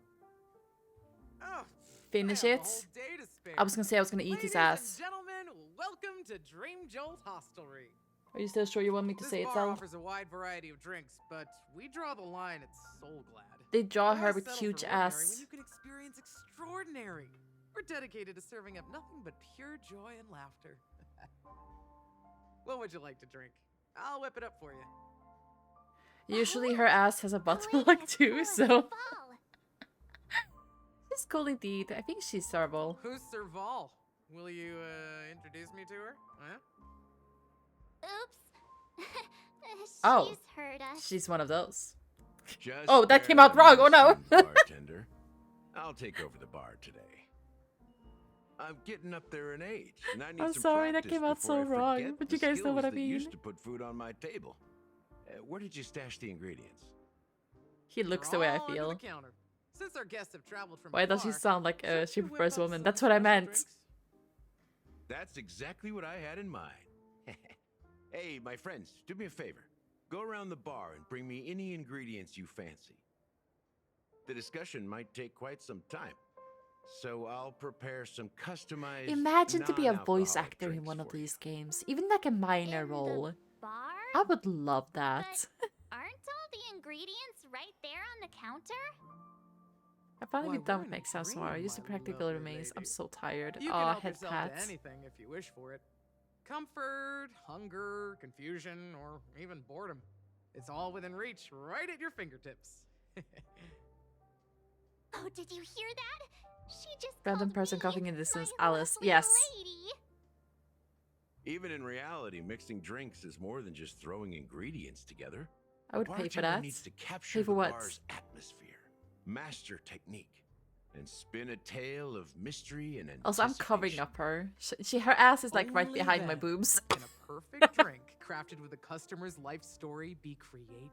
Oh, Finish I have it. a whole day to spare. I was gonna say I was gonna eat his Ladies ass. and gentlemen, welcome to Dream Jolt Hostelry. Are you still sure you want me to This say it, bar Sal? offers a wide variety of drinks, but we draw the line at Soul Glad. They draw Why her with settle huge for ordinary ass. when you can experience extraordinary. We're dedicated to serving up nothing but pure joy and laughter. What would you like to drink? I'll whip it up for you. Usually her ass has a butt plug too, so... She's cool indeed. I think she's Serval. Who's Serval? Will you introduce me to her? Huh? Oops. Oh. She's heard us. She's one of those. Just Oh, that came bear out wrong. Oh no. with me, bartender. I'll take over the bar today. I'm getting up there in age, and I need I'm some sorry, that practice came out before so I wrong, forget but the you guys know what I skills that mean. used to put food on my table. Where did you stash the ingredients? He looks the We're way I all under feel. the counter. Since our guests have traveled from Why does she afar, sound like shouldn't she you whip prefers up women? some That's what I special meant. drinks? That's exactly what I had in mind. Hey, my friends, do me a favor. Go around the bar and bring me any ingredients you fancy. The discussion might take quite some time, so I'll prepare some customized. Imagine to be a voice non-alcoholic actor in drinks one of for you. these games, even like a minor role. Bar? I would love that. Aren't all the ingredients right there on the counter? I finally Why, been done we're with in a exams dream, tomorrow. I used to my practical lovely remains. I'm lady. so tired. You can Aw, help head yourself pats. to anything if you wish for it. Comfort, hunger, confusion, or even boredom. It's all within reach, right at your fingertips. Oh, did you hear that? She just Random called person me coughing in the distance. my Alice. lovely Yes. lady. Even in reality, mixing drinks is more than just throwing ingredients together. I would A pay for bartender that. needs to capture Pay for the what? bar's atmosphere, master technique, and spin a tale of mystery and Also, I'm covering up her. Her ass is like right Only behind my then boobs. Can a perfect drink crafted with a customer's life story be created?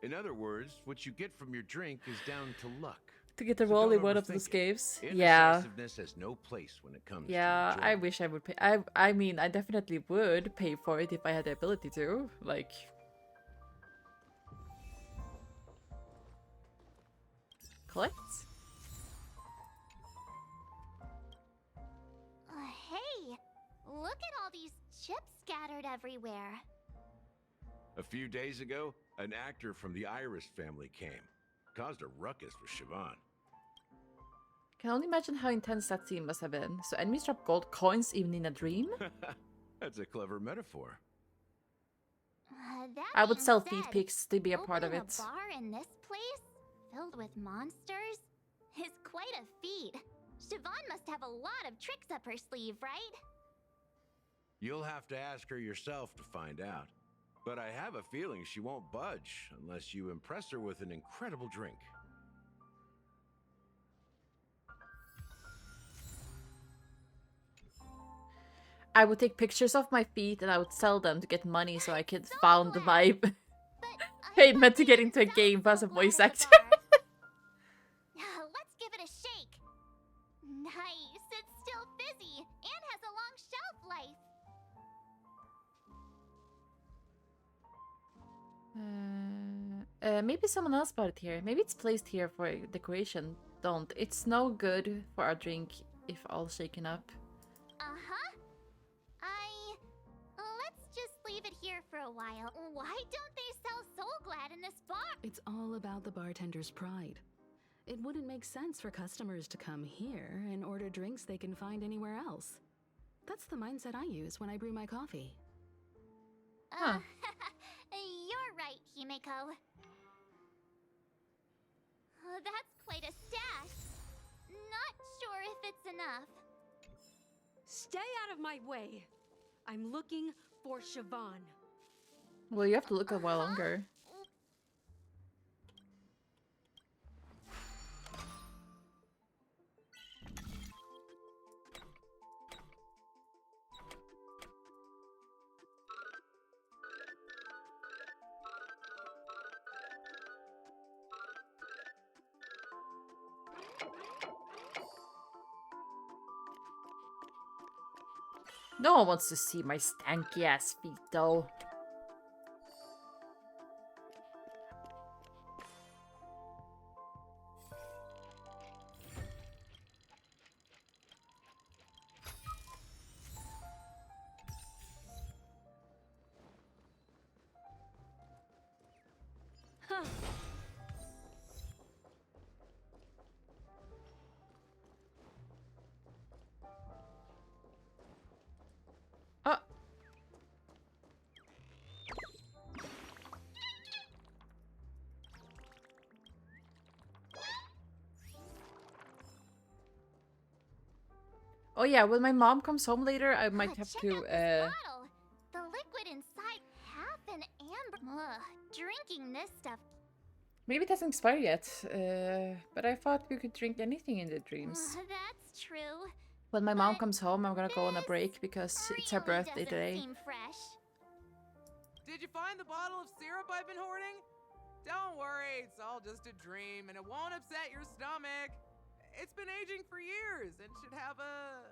In other words, what you get from your drink is down to luck. To get the So role in don't one of overthink those it. games. Yeah. Indecisiveness has no place when it comes Yeah, to I enjoyment. wish I would pay. I mean, I definitely would pay for it if I had the ability to. Like. Collect? Hey, look at all these chips scattered everywhere. A few days ago, an actor from the Iris family came. Caused a ruckus with Siobhan. Can only imagine how intense that scene must have been. So enemies drop gold coins even in a dream? That's a clever metaphor. That I would being sell said, feed pics to be a part of opening it. A bar in this place, filled with monsters, is quite a feat. Siobhan must have a lot of tricks up her sleeve, right? You'll have to ask her yourself to find out. But I have a feeling she won't budge unless you impress her with an incredible drink. I would take pictures of my feet and I would sell them to get money so I could found my payment to get into a game as a voice actor. Let's give it a shake. Nice, it's still fizzy and has a long shelf life. Maybe someone else bought it here. Maybe it's placed here for decoration. Don't. It's no good for our drink if all shaken up. Let's just leave it here for a while. Why don't they sell Soul Glad in this bar? It's all about the bartender's pride. It wouldn't make sense for customers to come here and order drinks they can find anywhere else. That's the mindset I use when I brew my coffee. Huh. You're right, Himeko. That's quite a stash. Not sure if it's enough. Stay out of my way. I'm looking for Siobhan. Well, you have to look a while longer. No one wants to see my stanky ass feet though. Huh. Oh yeah, when my mom comes home later, I might have Check to out this bottle. The liquid inside half an amber. Drinking this stuff. Maybe it hasn't expired yet, but I thought we could drink anything in the dreams. That's true. When my mom comes home, I'm gonna go on a break because it's her birthday Doesn't today. seem fresh. Did you find the bottle of syrup I've been hoarding? Don't worry, it's all just a dream and it won't upset your stomach. It's been aging for years and should have a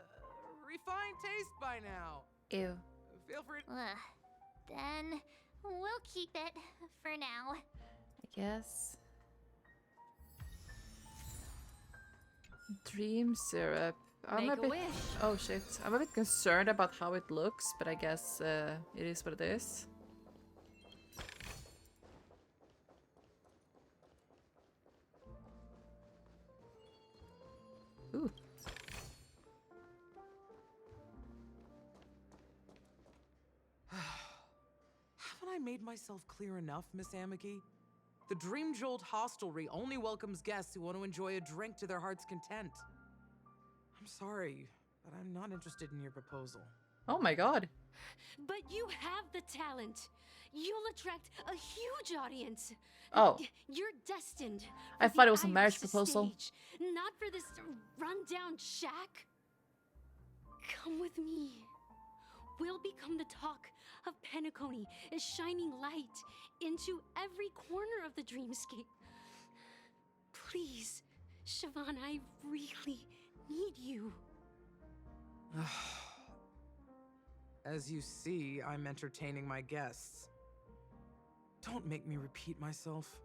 refined taste by now. Ew. Feel free. Then we'll keep it for now. I guess. Dream syrup. I'm Make a a bit. wish. Oh shit! I'm a bit concerned about how it looks, but I guess it is what it is. Ooh. Haven't I made myself clear enough, Miss Amiki? The Dream Jolt hostelry only welcomes guests who want to enjoy a drink to their heart's content. I'm sorry, but I'm not interested in your proposal. Oh my god. But you have the talent. You'll attract a huge audience. Oh. You're destined. I for thought the it was a marriage Iris proposal. stage, not for this rundown shack. Come with me. We'll become the talk of Penacony, a shining light into every corner of the dreamscape. Please, Siobhan, I really need you. As you see, I'm entertaining my guests. Don't make me repeat myself.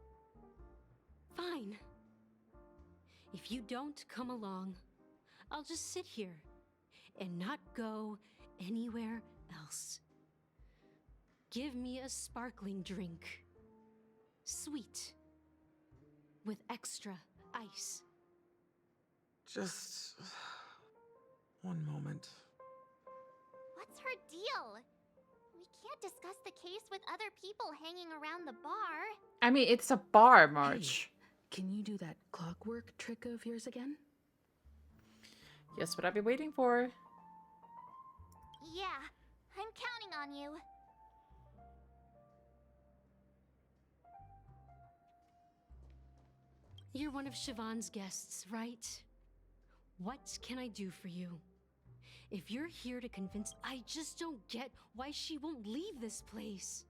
Fine. If you don't come along, I'll just sit here and not go anywhere else. Give me a sparkling drink. Sweet. With extra ice. Just one moment. What's her deal? We can't discuss the case with other people hanging around the bar. I mean, it's a bar, March. Hey, can you do that clockwork trick of yours again? Yes, what I've been waiting for. Yeah, I'm counting on you. You're one of Siobhan's guests, right? What can I do for you? If you're here to convince, I just don't get why she won't leave this place.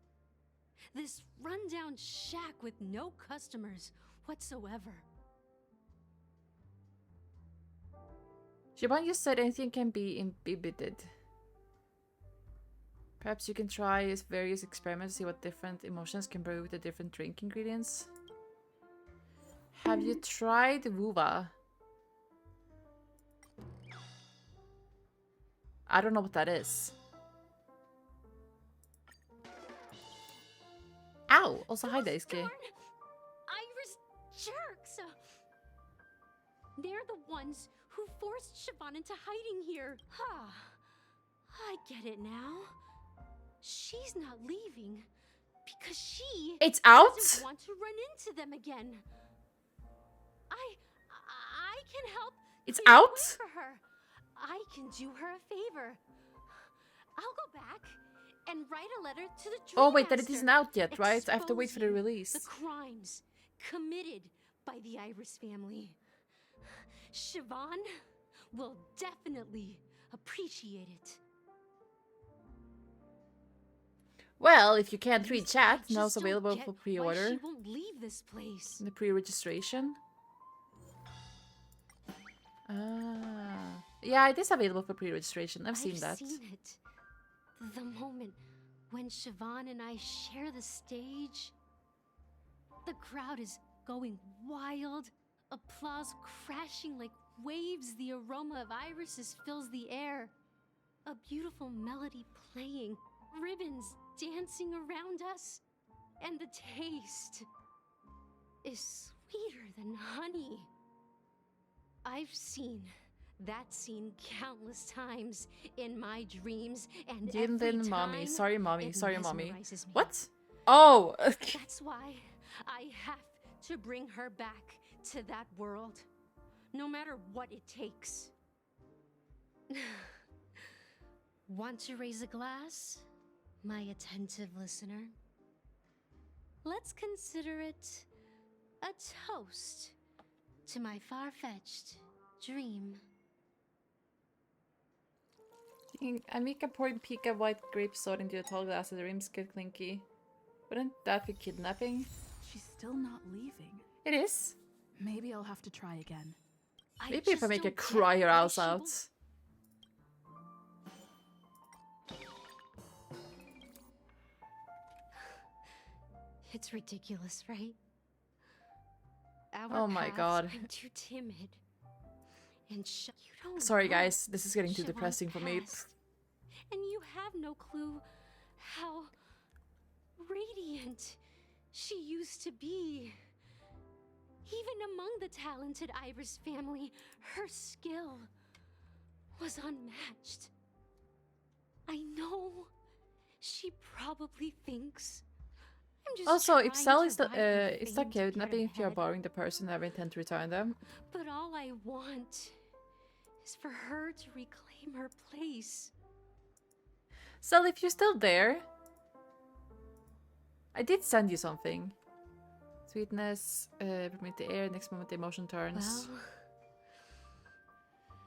This rundown shack with no customers whatsoever. Siobhan just said anything can be inhibited. Perhaps you can try various experiments to see what different emotions can brew with the different drink ingredients. Have you tried Wuva? I don't know what that is. Ow! Also, hi, Daisuke. Iris jerks! They're the ones who forced Siobhan into hiding here. Huh. I get it now. She's not leaving because she It's out? doesn't want to run into them again. I can help. It's clear the out? way for her. I can do her a favor. I'll go back and write a letter to the Dream Oh wait, that it Master, isn't out yet, right? I have to wait for the exposing release. the crimes committed by the Iris family. Siobhan will definitely appreciate it. Well, if you can't read chat, I now it's just don't available get for why pre-order. she won't leave this place. The pre-registration. Ah. Yeah, it is available for pre-registration. I've seen that. Seen it. The moment when Siobhan and I share the stage, the crowd is going wild, applause crashing like waves, the aroma of irises fills the air, a beautiful melody playing, ribbons dancing around us, and the taste is sweeter than honey. I've seen that scene countless times in my dreams, and every Dylan, mommy. time Sorry, mommy. it Sorry, mommy. mesmerizes me. What? Oh! That's why I have to bring her back to that world, no matter what it takes. Want to raise a glass, my attentive listener? Let's consider it a toast to my far-fetched dream. Amika poured Pika white grape soda into a tall glass as the rims get clinky. Wouldn't that be kidnapping? She's still not leaving. It is. Maybe I'll have to try again. Maybe if I make her cry her eyes out. It's ridiculous, right? Oh my god. I'm too timid. And you don't Sorry know guys, this is getting too Siobhan's depressing for me. past. And you have no clue how radiant she used to be. Even among the talented Iris family, her skill was unmatched. I know she probably thinks I'm just Also, if trying Sal to is the ride her it's the fame to get kidnapping if you're ahead. borrowing the person, I intend to return them. But all I want is for her to reclaim her place. Sal, if you're still there, I did send you something. Sweetness, permit the air, next moment the emotion turns. Well,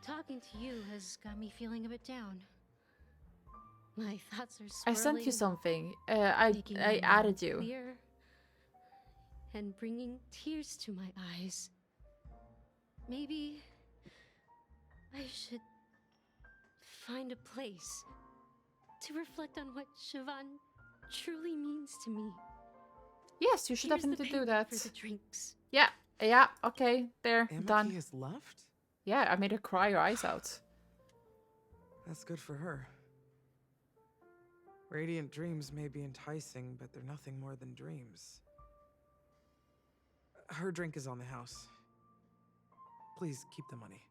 talking to you has got me feeling a bit down. My thoughts are I sent you swirling, something. making my I mind added you. clear, and bringing tears to my eyes. Maybe I should find a place to reflect on what Siobhan truly means to me. Yes, you should Here's the definitely do payment that. for the drinks. Yeah, yeah, okay, there, Amaki done. has left? Yeah, I made her cry her eyes out. That's good for her. Radiant dreams may be enticing, but they're nothing more than dreams. Her drink is on the house. Please keep the money.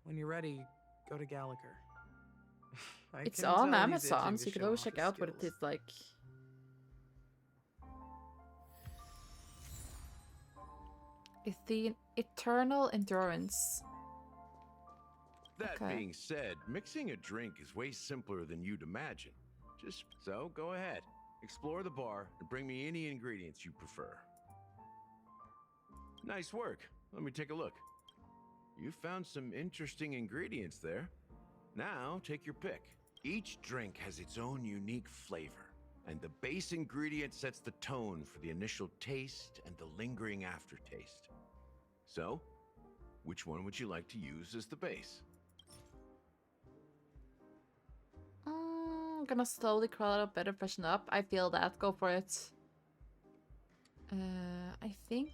When you're ready, go to Gallagher. It's on Amazon, so you can always check out what it is like. It's the Eternal Endurance. That being said, mixing a drink is way simpler than you'd imagine. So go ahead, explore the bar and bring me any ingredients you prefer. Nice work. Let me take a look. You found some interesting ingredients there. Now take your pick. Each drink has its own unique flavor, and the base ingredient sets the tone for the initial taste and the lingering aftertaste. So, which one would you like to use as the base? I'm gonna slowly crawl out of bed and freshen up. I feel that. Go for it. I think...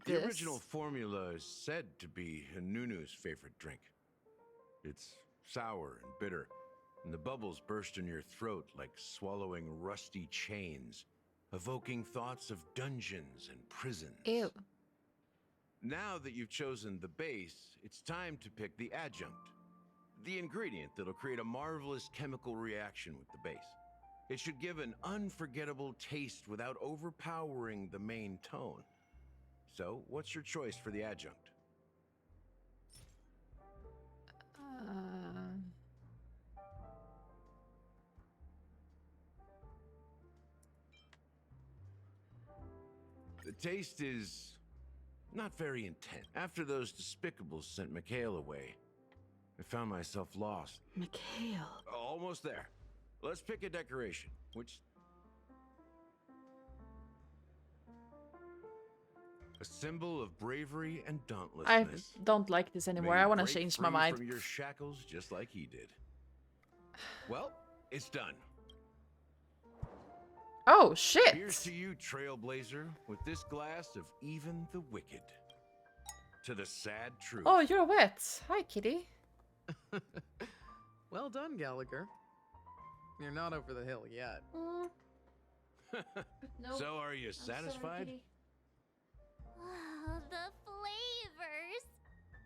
The original formula is said to be Nunu's favorite drink. It's sour and bitter, and the bubbles burst in your throat like swallowing rusty chains, evoking thoughts of dungeons and prisons. Ew. Now that you've chosen the base, it's time to pick the adjunct. The ingredient that'll create a marvelous chemical reaction with the base. It should give an unforgettable taste without overpowering the main tone. So, what's your choice for the adjunct? The taste is not very intense. After those despicables sent Mikhail away, I found myself lost. Mikhail. Almost there. Let's pick a decoration. Which... A symbol of bravery and dauntlessness. I don't like this anymore. May I want to break change my free mind. from your shackles just like he did. Well, it's done. Oh, shit! Here's to you, Trailblazer, with this glass of even the wicked. To the sad truth. Oh, you're wet. Hi, kitty. Well done, Gallagher. You're not over the hill yet. So are you satisfied? Oh, the flavors!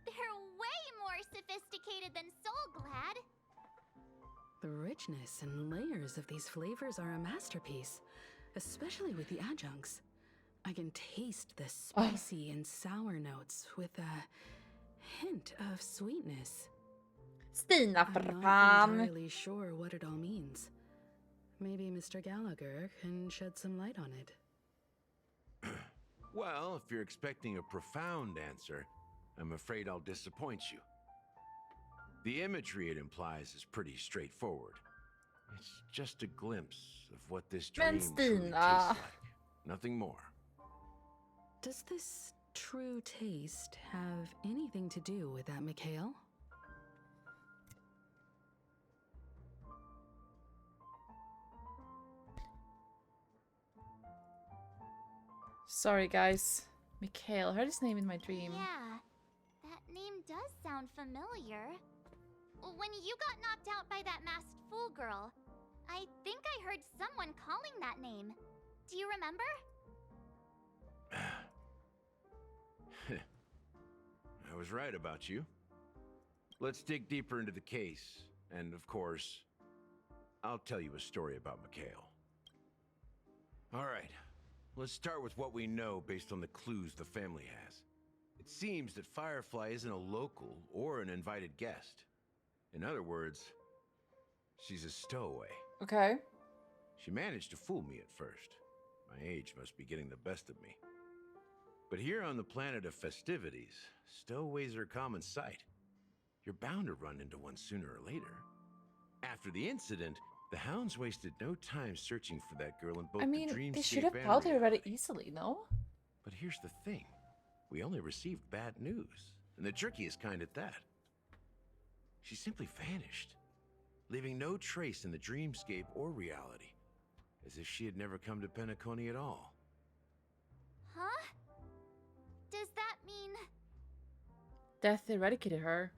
They're way more sophisticated than Soulglad. The richness and layers of these flavors are a masterpiece, especially with the adjuncts. I can taste the spicy and sour notes with a hint of sweetness. Stina, för I'm not fan. entirely sure what it all means. Maybe Mr. Gallagher can shed some light on it. Well, if you're expecting a profound answer, I'm afraid I'll disappoint you. The imagery it implies is pretty straightforward. It's just a glimpse of what this dream truly tastes like. Nothing more. Does this true taste have anything to do with that, Mikhail? Sorry, guys. Mikhail. I heard his name in my dream. Yeah, that name does sound familiar. When you got knocked out by that masked fool girl, I think I heard someone calling that name. Do you remember? I was right about you. Let's dig deeper into the case, and of course, I'll tell you a story about Mikhail. All right, let's start with what we know based on the clues the family has. It seems that Firefly isn't a local or an invited guest. In other words, she's a stowaway. Okay. She managed to fool me at first. My age must be getting the best of me. But here on the planet of festivities, stowaways are a common sight. You're bound to run into one sooner or later. After the incident, the hounds wasted no time searching for that girl in both I mean, the dreamscape they should have and found her reality. very easily, no? But here's the thing. We only received bad news, and the trickiest kind at that. She simply vanished, leaving no trace in the dreamscape or reality, as if she had never come to Penacony at all. Huh? Does that mean... Death eradicated her.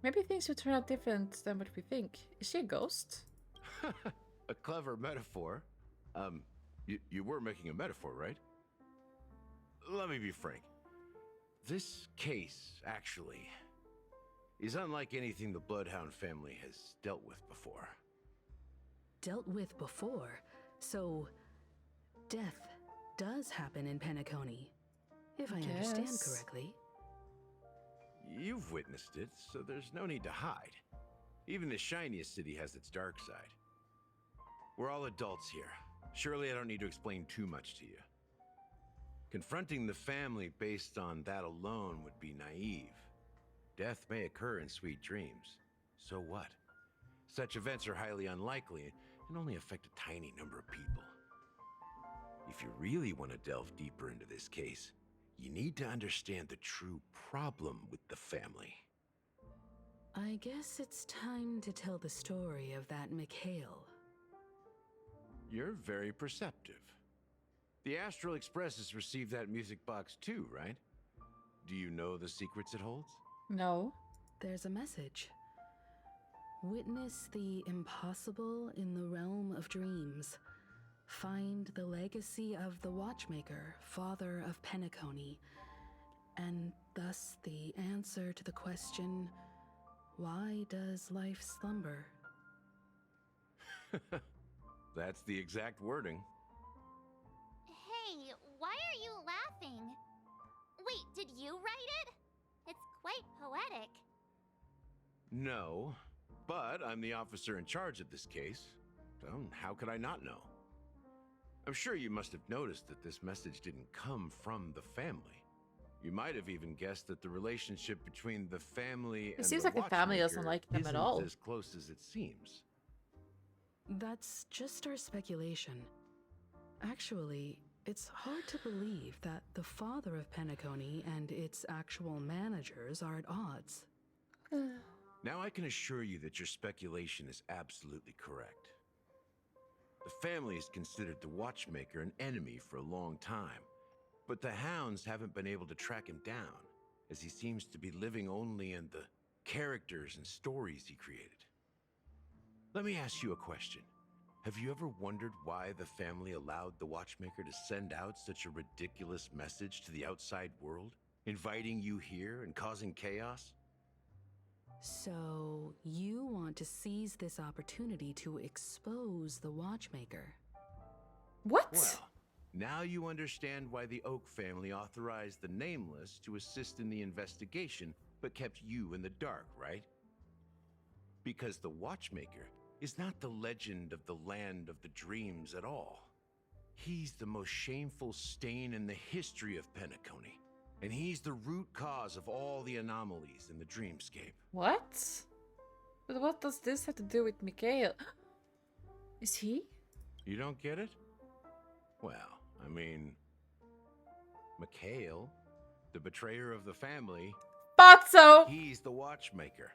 Maybe things will turn out different than what we think. Is she a ghost? A clever metaphor. You were making a metaphor, right? Let me be frank. This case, actually, is unlike anything the Bloodhound family has dealt with before. Dealt with before? So, death does happen in Penacony, if I understand correctly. You've witnessed it, so there's no need to hide. Even the shiniest city has its dark side. We're all adults here. Surely I don't need to explain too much to you. Confronting the family based on that alone would be naive. Death may occur in sweet dreams. So what? Such events are highly unlikely and only affect a tiny number of people. If you really want to delve deeper into this case, you need to understand the true problem with the family. I guess it's time to tell the story of that Mikhail. You're very perceptive. The Astral Express has received that music box too, right? Do you know the secrets it holds? No. There's a message. Witness the impossible in the realm of dreams. Find the legacy of the Watchmaker, father of Penacony, and thus the answer to the question, why does life slumber? That's the exact wording. Hey, why are you laughing? Wait, did you write it? It's quite poetic. No, but I'm the officer in charge of this case, so how could I not know? I'm sure you must have noticed that this message didn't come from the family. You might have even guessed that the relationship between the family and seems the like the family doesn't Watchmaker like them at isn't all. as close as it seems. That's just our speculation. Actually, it's hard to believe that the father of Penacony and its actual managers are at odds. Now I can assure you that your speculation is absolutely correct. The family has considered the Watchmaker an enemy for a long time, but the Hounds haven't been able to track him down, as he seems to be living only in the characters and stories he created. Let me ask you a question. Have you ever wondered why the family allowed the Watchmaker to send out such a ridiculous message to the outside world, inviting you here and causing chaos? So, you want to seize this opportunity to expose the Watchmaker? What? Well, now you understand why the Oak family authorized the Nameless to assist in the investigation, but kept you in the dark, right? Because the Watchmaker is not the legend of the land of the dreams at all. He's the most shameful stain in the history of Penacony, and he's the root cause of all the anomalies in the dreamscape. What? But what does this have to do with Mikhail? Is he? You don't get it? Well, I mean, Mikhail, the betrayer of the family, Thought so! he's the Watchmaker.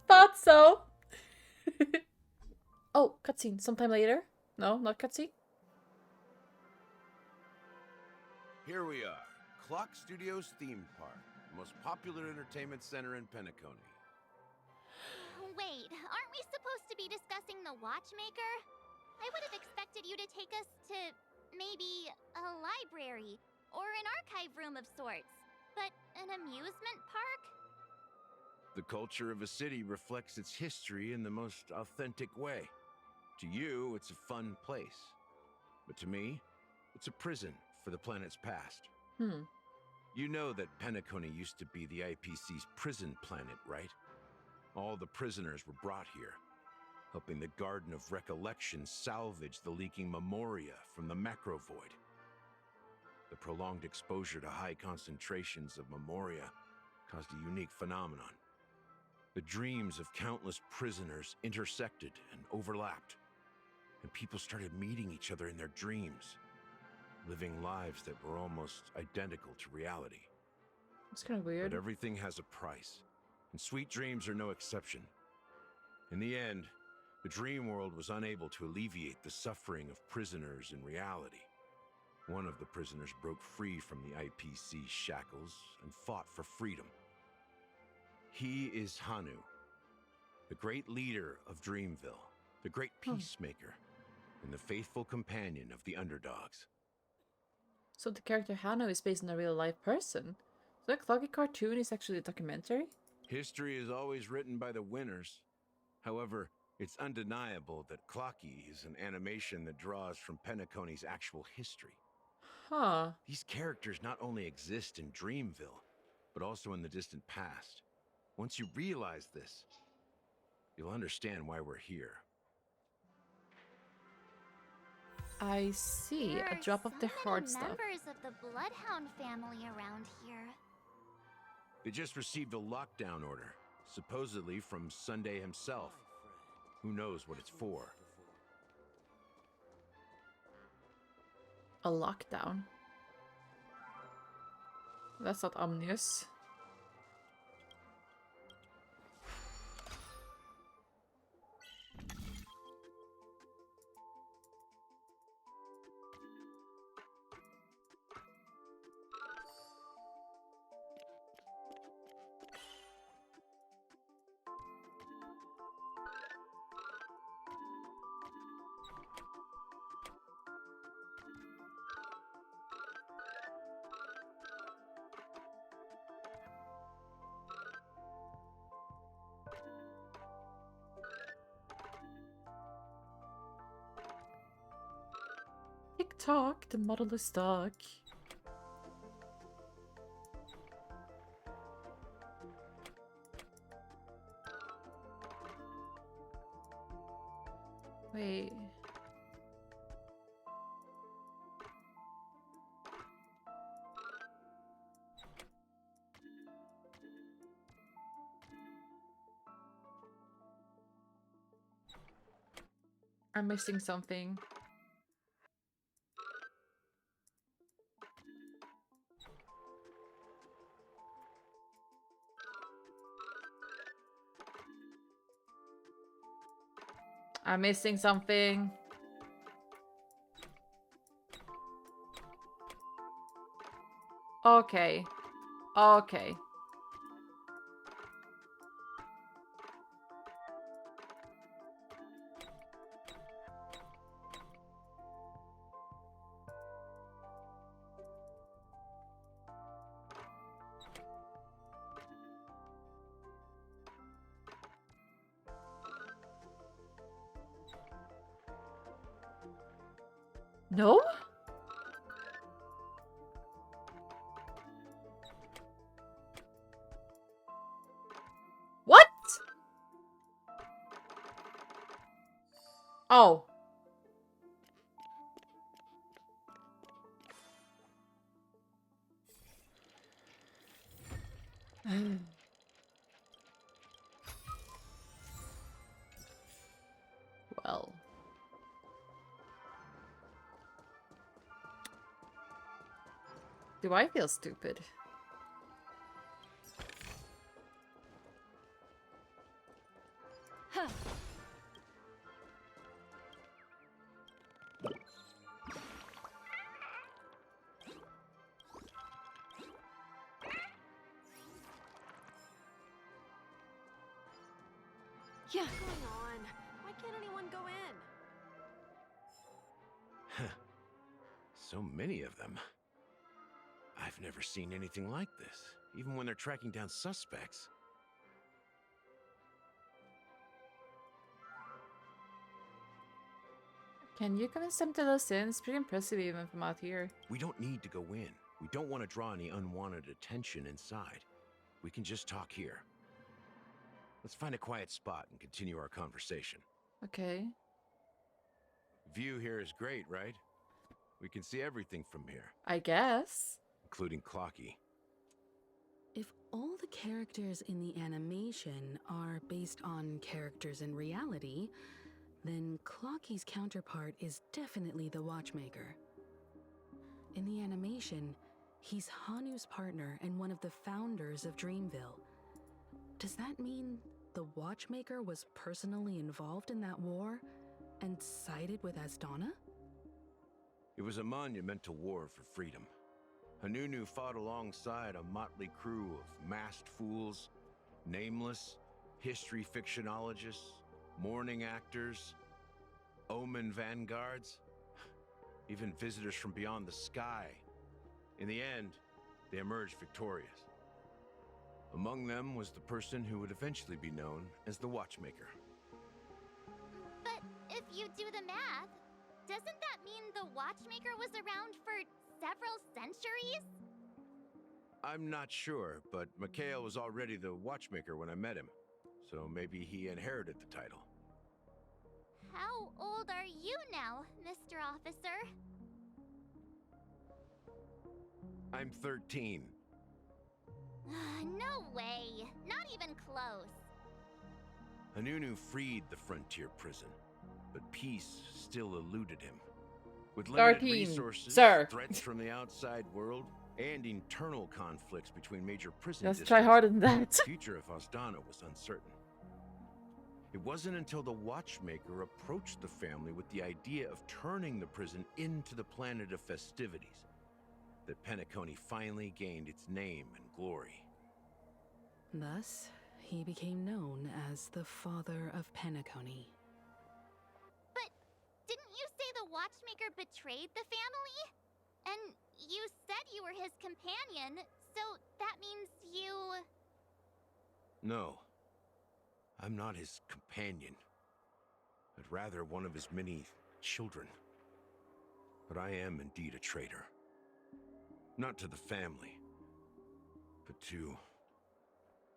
Thought so! Oh, cutscene. Sometime later? No, not cutscene? Here we are, Clock Studios theme park, the most popular entertainment center in Penacony. Wait, aren't we supposed to be discussing the Watchmaker? I would have expected you to take us to maybe a library or an archive room of sorts. But an amusement park? The culture of a city reflects its history in the most authentic way. To you, it's a fun place. But to me, it's a prison for the planet's past. You know that Penacony used to be the IPC's prison planet, right? All the prisoners were brought here, helping the Garden of Recollection salvage the leaking memoria from the macrovoid. The prolonged exposure to high concentrations of memoria caused a unique phenomenon. The dreams of countless prisoners intersected and overlapped, and people started meeting each other in their dreams, living lives that were almost identical to reality. It's kind of weird. But everything has a price, and sweet dreams are no exception. In the end, the dream world was unable to alleviate the suffering of prisoners in reality. One of the prisoners broke free from the IPC shackles and fought for freedom. He is Hanu, the great leader of Dreamville, the great peacemaker, and the faithful companion of the underdogs. So the character Hano is based on a real life person. So the Clocky cartoon is actually a documentary? History is always written by the winners. However, it's undeniable that Clocky is an animation that draws from Penacony's actual history. Huh. These characters not only exist in Dreamville, but also in the distant past. Once you realize this, you'll understand why we're here. I see. There A are drop of the so hard many stuff. members of the Bloodhound family around here. They just received a lockdown order, supposedly from Sunday himself. Who knows what it's for? A lockdown. That's not ominous. TikTok, the model is stuck. Wait. I'm missing something. I'm missing something. Okay. Okay. No? What? Oh. Well. Do I feel stupid? Huh. Yeah. What's going on? Why can't anyone go in? So many of them. I've never seen anything like this, even when they're tracking down suspects. Can you convince them to listen? It's pretty impressive even from out here. We don't need to go in. We don't want to draw any unwanted attention inside. We can just talk here. Let's find a quiet spot and continue our conversation. Okay. View here is great, right? We can see everything from here. I guess. Including Clocky. If all the characters in the animation are based on characters in reality, then Clocky's counterpart is definitely the Watchmaker. In the animation, he's Hanu's partner and one of the founders of Dreamville. Does that mean the Watchmaker was personally involved in that war and sided with Asdana? It was a monumental war for freedom. Hanunu fought alongside a motley crew of masked fools, Nameless, history fictionologists, mourning actors, omen vanguards, even visitors from beyond the sky. In the end, they emerged victorious. Among them was the person who would eventually be known as the Watchmaker. But if you do the math, doesn't that mean the Watchmaker was around for several centuries? I'm not sure, but Mikhail was already the Watchmaker when I met him, so maybe he inherited the title. How old are you now, Mr. Officer? I'm 13. No way. Not even close. Anunu freed the frontier prison, but peace still eluded him. With limited 13, resources, sir. threats from the outside world, and internal conflicts between major prison Let's districts, try harder than that. the future of Osdana was uncertain. It wasn't until the Watchmaker approached the family with the idea of turning the prison into the planet of festivities that Penacony finally gained its name and glory. Thus, he became known as the Father of Penacony. But didn't you say the Watchmaker betrayed the family? And you said you were his companion, so that means you... No, I'm not his companion, but rather one of his many children. But I am indeed a traitor. Not to the family, but to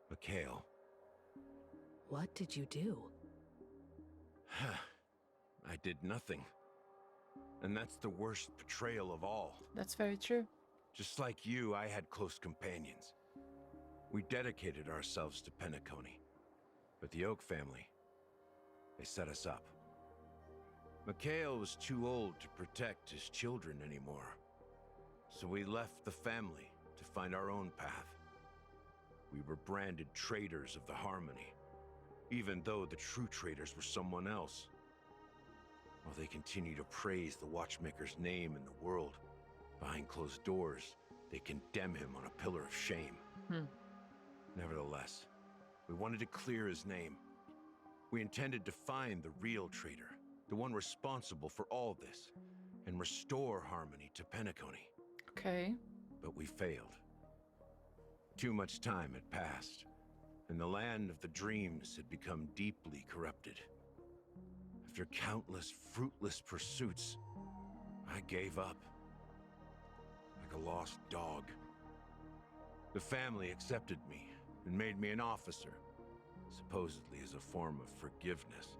Mikhail. What did you do? I did nothing. And that's the worst betrayal of all. That's very true. Just like you, I had close companions. We dedicated ourselves to Penacony. But the Oak family, they set us up. Mikhail was too old to protect his children anymore. So we left the family to find our own path. We were branded traitors of the Harmony, even though the true traitors were someone else. While they continue to praise the Watchmaker's name in the world, behind closed doors, they condemn him on a pillar of shame. Nevertheless, we wanted to clear his name. We intended to find the real traitor, the one responsible for all this, and restore harmony to Penacony. Okay. But we failed. Too much time had passed, and the land of the dreams had become deeply corrupted. After countless fruitless pursuits, I gave up. Like a lost dog. The family accepted me and made me an officer, supposedly as a form of forgiveness.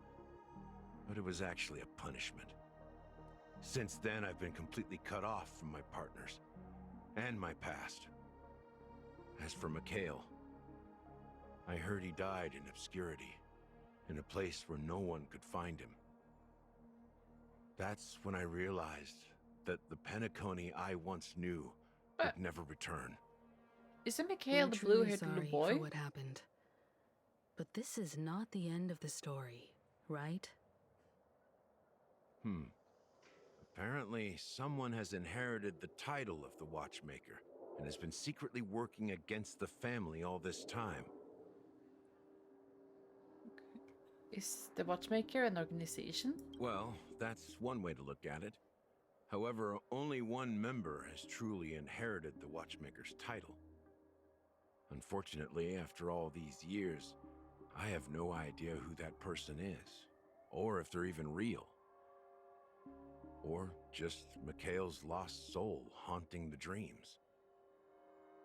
But it was actually a punishment. Since then, I've been completely cut off from my partners and my past. As for Mikhail, I heard he died in obscurity, in a place where no one could find him. That's when I realized that the Penacony I once knew would never return. Isn't Mikhail We're the truly blue-haired little sorry boy? for what happened. But this is not the end of the story, right? Apparently, someone has inherited the title of the Watchmaker and has been secretly working against the family all this time. Is the Watchmaker an organization? Well, that's one way to look at it. However, only one member has truly inherited the Watchmaker's title. Unfortunately, after all these years, I have no idea who that person is, or if they're even real. Or just Mikhail's lost soul haunting the dreams.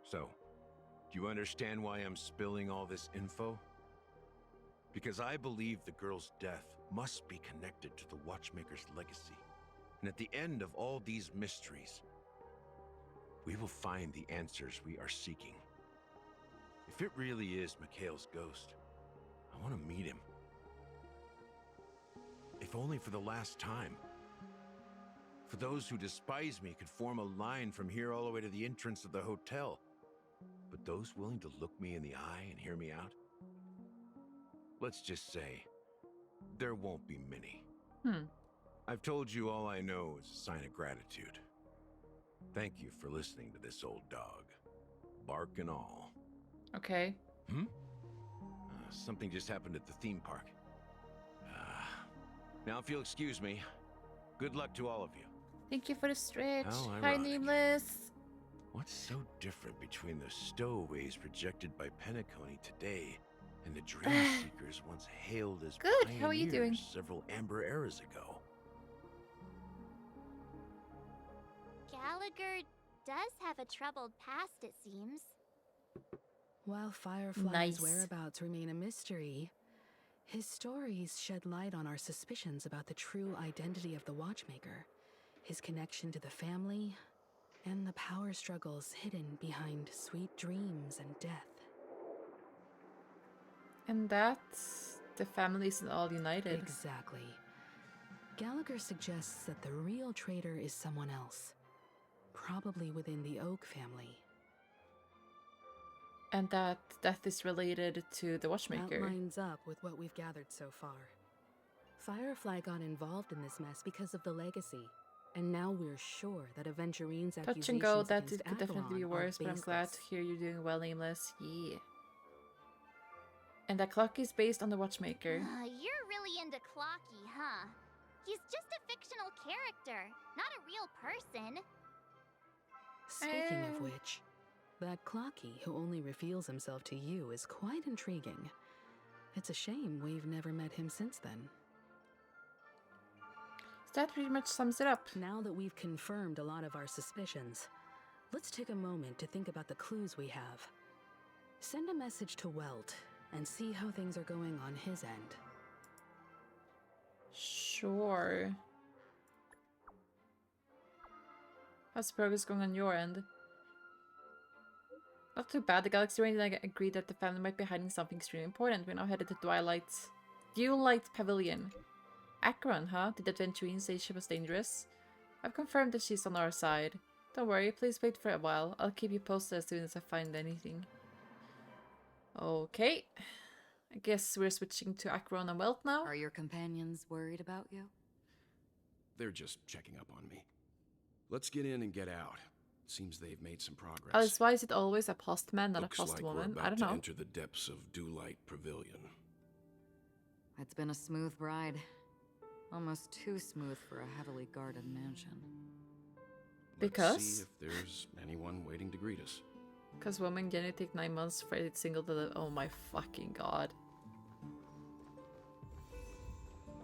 So, do you understand why I'm spilling all this info? Because I believe the girl's death must be connected to the Watchmaker's legacy. And at the end of all these mysteries, we will find the answers we are seeking. If it really is Mikhail's ghost, I want to meet him. If only for the last time. For those who despise me could form a line from here all the way to the entrance of the hotel. But those willing to look me in the eye and hear me out? Let's just say, there won't be many. I've told you all I know is a sign of gratitude. Thank you for listening to this old dog. Bark and all. Okay. Something just happened at the theme park. Now, if you'll excuse me, good luck to all of you. Thank you for the stretch. How Hi, ironic. Nameless. What's so different between the stowaways projected by Penacony today and the Dream Seekers once hailed as Good, how are you doing? pioneers several amber eras ago? Gallagher does have a troubled past, it seems. While Firefly's Nice. whereabouts remain a mystery, his stories shed light on our suspicions about the true identity of the Watchmaker, his connection to the family, and the power struggles hidden behind sweet dreams and death. And that the family isn't all united. Exactly. Gallagher suggests that the real traitor is someone else, probably within the Oak family. And that death is related to the Watchmaker. That lines up with what we've gathered so far. Firefly got involved in this mess because of the legacy, and now we're sure that Aventurine's Touch accusations and go, that against it could definitely be Acheron are worse, but I'm glad to baseless. hear you're doing well, Nameless. Yeah. And that clock is based on the Watchmaker. You're really into Clocky, huh? He's just a fictional character, not a real person. Speaking of which, that Clocky who only reveals himself to you is quite intriguing. It's a shame we've never met him since then. That pretty much sums it up. Now that we've confirmed a lot of our suspicions, let's take a moment to think about the clues we have. Send a message to Welt and see how things are going on his end. Sure. How's progress going on your end? Not too bad. The Galaxy Ranger and I agreed that the family might be hiding something extremely important. We're now headed to Dewlight Pavilion. Acheron, huh? Did Adventurine say she was dangerous? I've confirmed that she's on our side. Don't worry, please wait for a while. I'll keep you posted as soon as I find anything. Okay. I guess we're switching to Acheron and Welt now. Are your companions worried about you? They're just checking up on me. Let's get in and get out. Seems they've made some progress. Alice, why is it always a postman, not Looks a postwoman? like we're I don't about to know. enter the depths of Dewlight Pavilion. It's been a smooth ride. Almost too smooth for a heavily guarded mansion. Let's see if there's anyone waiting to greet us. Because women generally take 9 months for a single delivery. Oh my fucking god.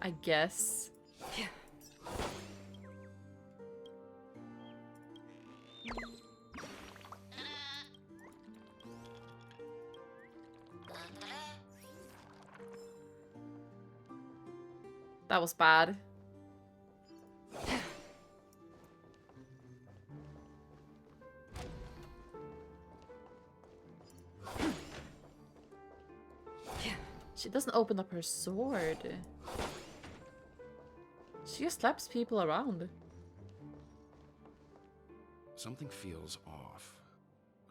I guess. That was bad. She doesn't open up her sword. She just slaps people around. Something feels off.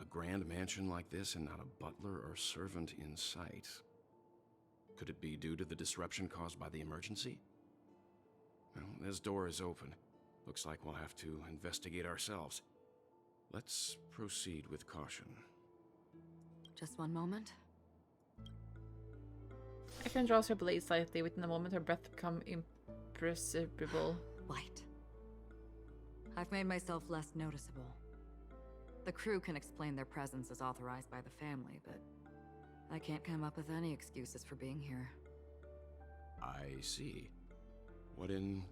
A grand mansion like this and not a butler or servant in sight. Could it be due to the disruption caused by the emergency? Well, this door is open. Looks like we'll have to investigate ourselves. Let's proceed with caution. Just one moment. Acheron draws her blade slightly. Within a moment, her breath becomes imperceptible. Light. I've made myself less noticeable. The crew can explain their presence as authorized by the family, but I can't come up with any excuses for being here. I see. What an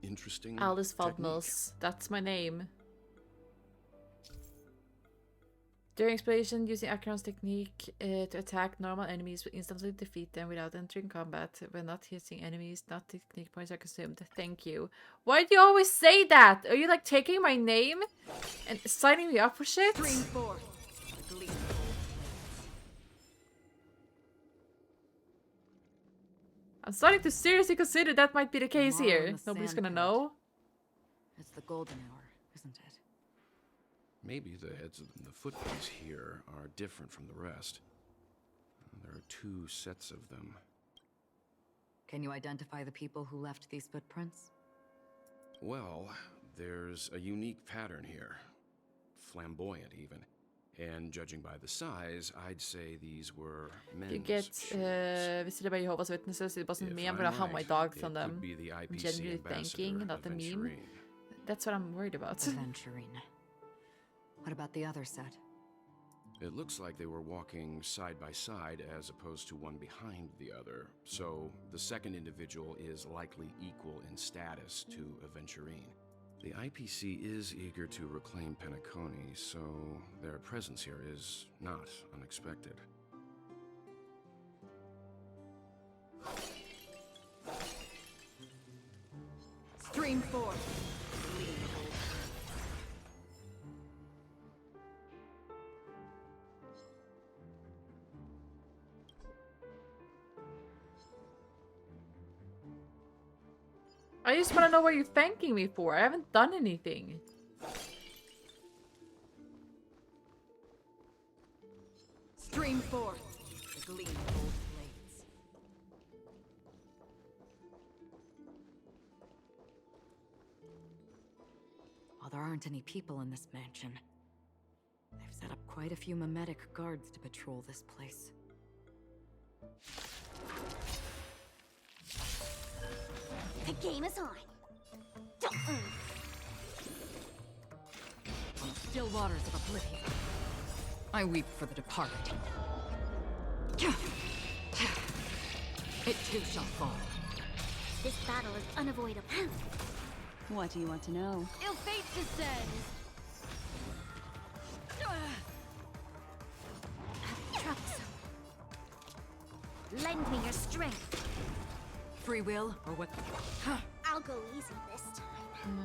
interesting Alice technique. Faldmills. That's my name. During exploration, using Acheron's technique to attack normal enemies will instantly defeat them without entering combat. When not hitting enemies, not technique points are consumed. Thank you. Why do you always say that? Are you like taking my name and signing me up for shit? Bring forth the gleam. I'm starting to seriously consider that might be the case Tomorrow here. in the Nobody's sand gonna pit. know. It's the golden hour, isn't it? Maybe the heads of the footprints here are different from the rest. There are 2 sets of them. Can you identify the people who left these footprints? Well, there's a unique pattern here. Flamboyant, even. And judging by the size, I'd say these were men's You get, shoes. visste det var Jehovah's Witnesses, it wasn't If me, I'm I'm gonna hum my right, dog it from could them. be the IPC Genuinely ambassador, thanking, not the meme. Aventurine. That's what I'm worried about. Aventurine. What about the other set? It looks like they were walking side by side as opposed to one behind the other, so the second individual is likely equal in status to Aventurine. The IPC is eager to reclaim Penacony, so their presence here is not unexpected. Stream 4. I just want to know what you're thanking me for. I haven't done anything. Stream 4. The gleam of old blades. While there aren't any people in this mansion, they've set up quite a few mimetic guards to patrol this place. The game is on. Don't move. On the still waters of oblivion, I weep for the departed. It too shall fall. This battle is unavoidable. What do you want to know? Ill fate descends. Troublesome. Lend me your strength. Free will, or what? I'll go easy this time.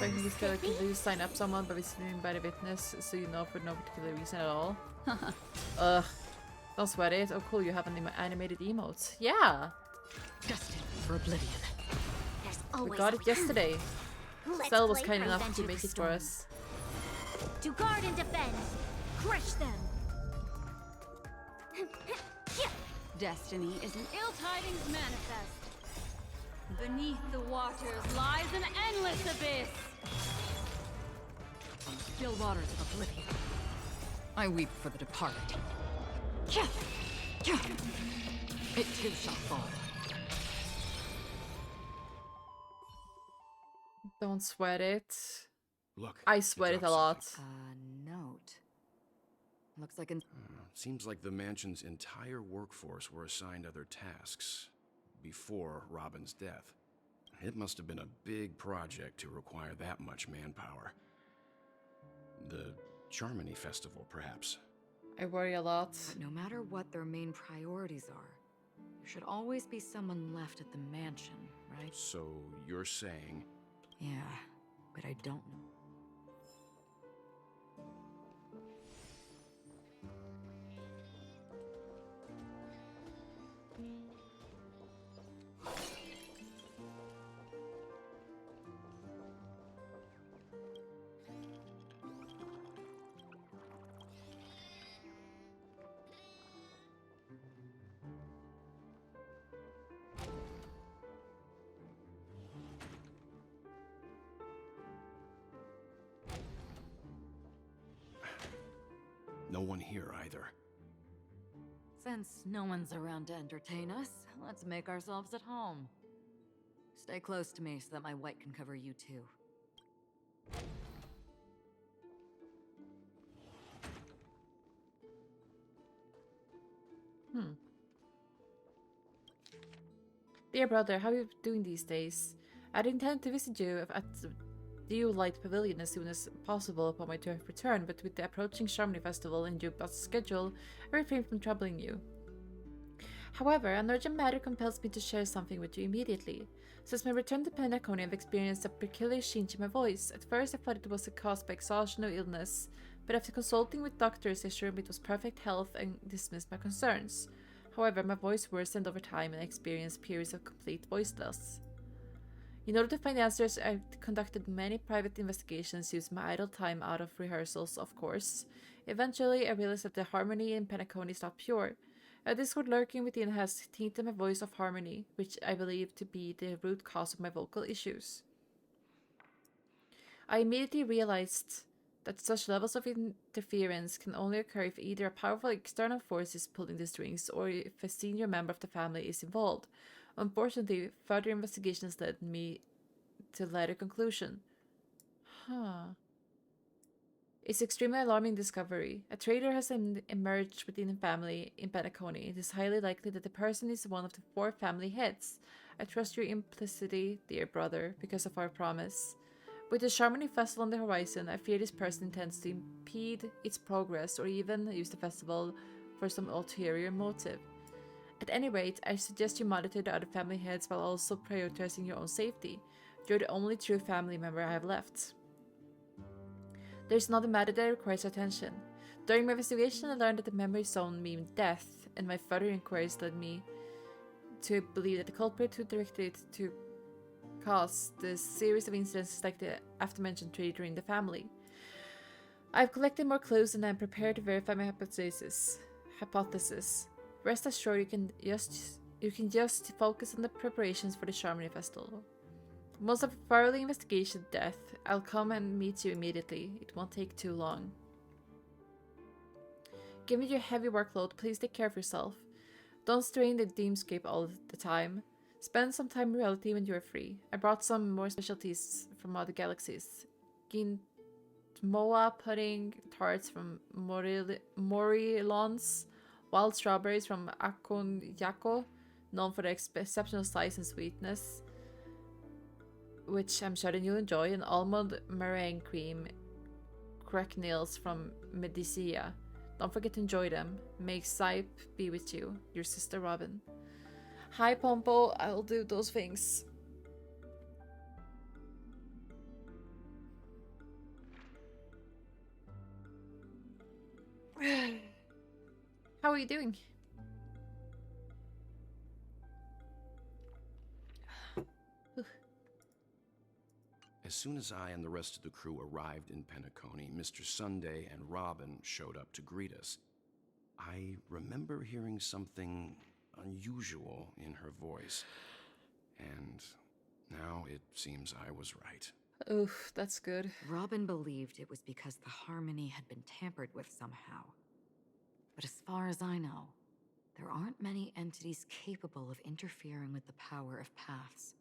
I think you still can do sign up someone by visiting by the witness, so you know for no particular reason at all. Ugh. Don't sweat it. Oh cool, you have an animated emotes. Yeah! Destined for oblivion. There's We always got it yesterday. Let's Sel was play kind enough Revenge to of make the it for Storm. us. To guard and defend. Crush them. Destiny is an ill tidings manifest. Beneath the waters lies an endless abyss. On the still waters of oblivion, I weep for the departed. It too shall fall. Don't sweat it. Look, I sweat it a lot. Note. Looks like Seems like the mansion's entire workforce were assigned other tasks before Robin's death. It must have been a big project to require that much manpower. The Charmony Festival, perhaps. I worry a lot. But no matter what their main priorities are, there should always be someone left at the mansion, right? So you're saying... Yeah, but I don't know. No one here either. Since no one's around to entertain us, let's make ourselves at home. Stay close to me so that my white can cover you too. Dear brother, how are you doing these days? I'd intend to visit you at the Light Pavilion as soon as possible upon my return, but with the approaching Charmony Festival and Jupat's schedule, I refrain from troubling you. However, an urgent matter compels me to share something with you immediately. Since my return to Penacony, I've experienced a peculiar change in my voice. At first, I thought it was caused by exhaustion or illness, but after consulting with doctors, they assured me it was perfect health and dismissed my concerns. However, my voice worsened over time and I experienced periods of complete voice loss. In order to find answers, I conducted many private investigations, used my idle time out of rehearsals, of course. Eventually, I realized that the harmony in Penacony is not pure. A discord lurking within has tainted my voice of harmony, which I believe to be the root cause of my vocal issues. I immediately realized that such levels of interference can only occur if either a powerful external force is pulling the strings or if a senior member of the family is involved. Unfortunately, further investigations led me to the latter conclusion. Huh. It's an extremely alarming discovery. A traitor has emerged within the family in Penacony. It is highly likely that the person is one of the 4 family heads. I trust your implicity, dear brother, because of our promise. With the Charmony Festival on the horizon, I fear this person intends to impede its progress or even use the festival for some ulterior motive. At any rate, I suggest you monitor the other family heads while also prioritizing your own safety. You're the only true family member I have left. There's another matter that requires attention. During my investigation, I learned that the memory zone meant death, and my further inquiries led me to believe that the culprit who directed it to cause the series of incidents like the aforementioned traitor in the family. I've collected more clues and I'm prepared to verify my hypothesis. Rest assured, you can just focus on the preparations for the Charmony Festival. Once I've thoroughly investigated death, I'll come and meet you immediately. It won't take too long. Given your heavy workload, please take care of yourself. Don't strain the dreamscape all the time. Spend some time in reality when you are free. I brought some more specialties from other galaxies. Moa pudding tarts from Morilons, wild strawberries from Akonyako, known for their exceptional size and sweetness, which I'm sure you'll enjoy, and almond meringue cream cracknails from Medicia. Don't forget to enjoy them. May Sipe be with you. Your sister Robin. Hi Pompo, I'll do those things. How are you doing? As soon as I and the rest of the crew arrived in Penacony, Mr. Sunday and Robin showed up to greet us. I remember hearing something unusual in her voice, and now it seems I was right. Oof, that's good. Robin believed it was because the harmony had been tampered with somehow. But as far as I know, there aren't many entities capable of interfering with the power of paths.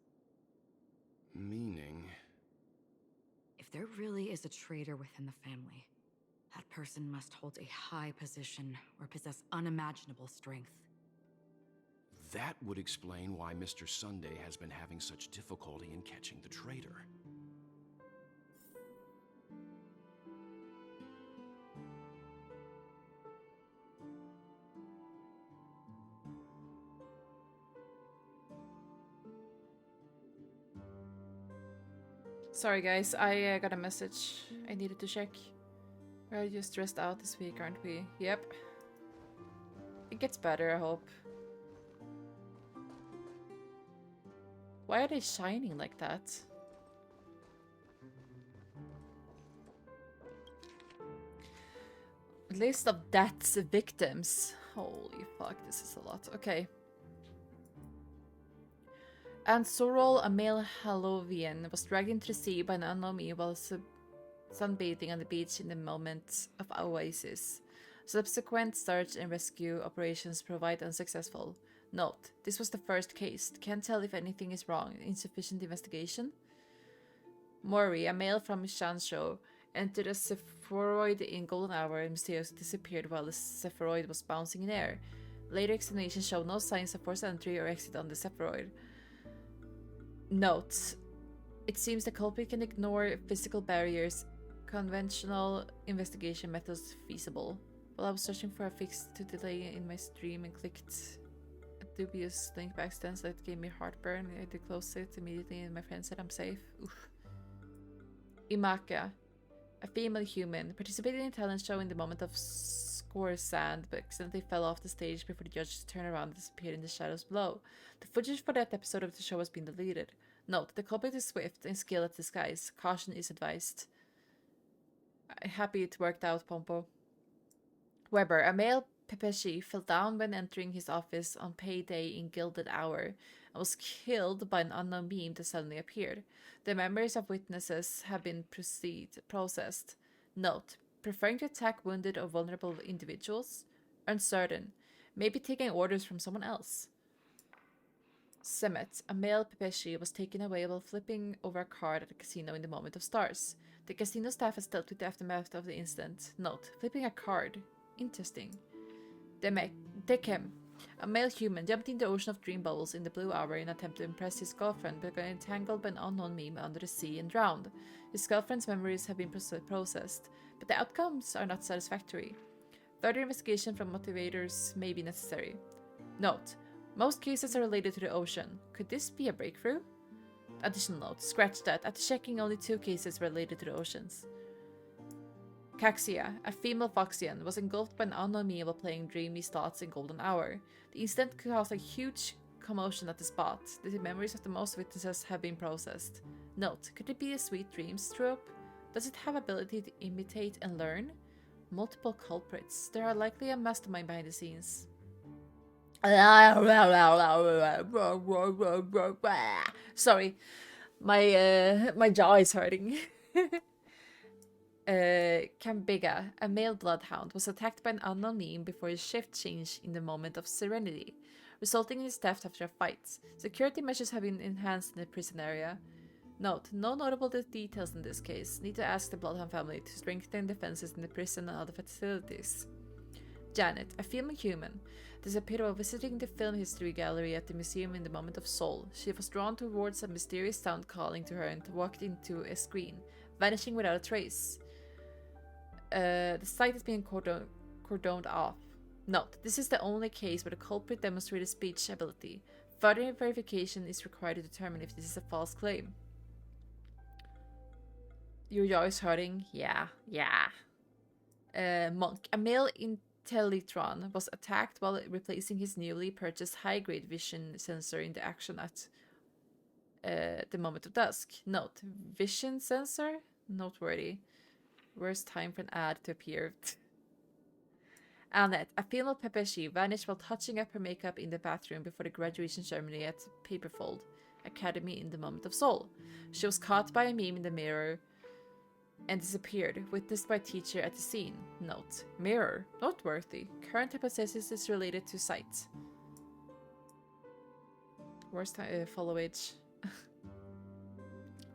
Meaning? If there really is a traitor within the family, that person must hold a high position or possess unimaginable strength. That would explain why Mr. Sunday has been having such difficulty in catching the traitor. Sorry guys, I got a message I needed to check. We're just stressed out this week, aren't we? Yep. It gets better, I hope. Why are they shining like that? List of deaths victims. Holy fuck, this is a lot. Okay. And Sorol, a male Halovian, was dragged into the sea by an unknown me while sunbathing on the beach in the moment of oasis. Subsequent search and rescue operations proved unsuccessful. Note, this was the first case. Can't tell if anything is wrong. Insufficient investigation? Mori, a male from Shansho, entered a Sephiroid in golden hour and mysteriously disappeared while the Sephiroid was bouncing in air. Later examinations show no signs of forced entry or exit on the Sephiroid. Note, it seems the culprit can ignore physical barriers. Conventional investigation methods feasible. While I was searching for a fix to delay in my stream and clicked a dubious link by accident that gave me heartburn, I had to close it immediately and my friend said I'm safe. Oof. Imaka, a female human, participated in a talent show in the moment of score sand, but accidentally fell off the stage before the judges turned around and disappeared in the shadows below. The footage for that episode of the show has been deleted. Note, the culprit is swift and skilled at disguise. Caution is advised. I'm happy it worked out, Pompo. Weber, a male Pepeshi, fell down when entering his office on payday in Gilded Hour and was killed by an unknown being that suddenly appeared. The memories of witnesses have been processed. Note, preferring to attack wounded or vulnerable individuals. Uncertain, maybe taking orders from someone else. Summit, a male Pepeshi, was taken away while flipping over a card at a casino in the moment of stars. The casino staff has dealt with the aftermath of the incident. Note, flipping a card. Interesting. Dekem, a male human, jumped in the ocean of dream bubbles in the blue hour in an attempt to impress his girlfriend, but got entangled by an unknown meme under the sea and drowned. His girlfriend's memories have been processed, but the outcomes are not satisfactory. Further investigation from motivators may be necessary. Note, most cases are related to the ocean. Could this be a breakthrough? Additional note, scratch that. After checking, only 2 cases were related to the oceans. Caxia, a female Foxian, was engulfed by an unknown meme while playing Dreamy Slots in Golden Hour. The incident caused a huge commotion at the spot. The memories of the most witnesses have been processed. Note, could it be a Sweet Dreams trope? Does it have ability to imitate and learn? Multiple culprits. There are likely a mastermind behind the scenes. Sorry, my jaw is hurting. Cambiga, a male bloodhound, was attacked by an unknown meme before his shift changed in the moment of serenity, resulting in his death after a fight. Security measures have been enhanced in the prison area. Note, no notable details in this case. Need to ask the Bloodhound family to strengthen defenses in the prison and other facilities. Janet, a female human, disappeared while visiting the film history gallery at the museum in the moment of Soul. She was drawn towards a mysterious sound calling to her and walked into a screen, vanishing without a trace. The site has been cordoned off. Note, this is the only case where the culprit demonstrated speech ability. Further verification is required to determine if this is a false claim. Your jaw is hurting? Yeah. Monk, a male Intellitron, was attacked while replacing his newly purchased high-grade vision sensor in the action at the moment of dusk. Note, vision sensor? Noteworthy. Worst time for an ad to appear. Annette, a female Pepeshi, vanished while touching up her makeup in the bathroom before the graduation ceremony at Paperfold Academy in the moment of Soul. She was caught by a meme in the mirror and disappeared, witnessed by a teacher at the scene. Note, mirror, noteworthy. Current hypothesis is related to sight. Worst follow age.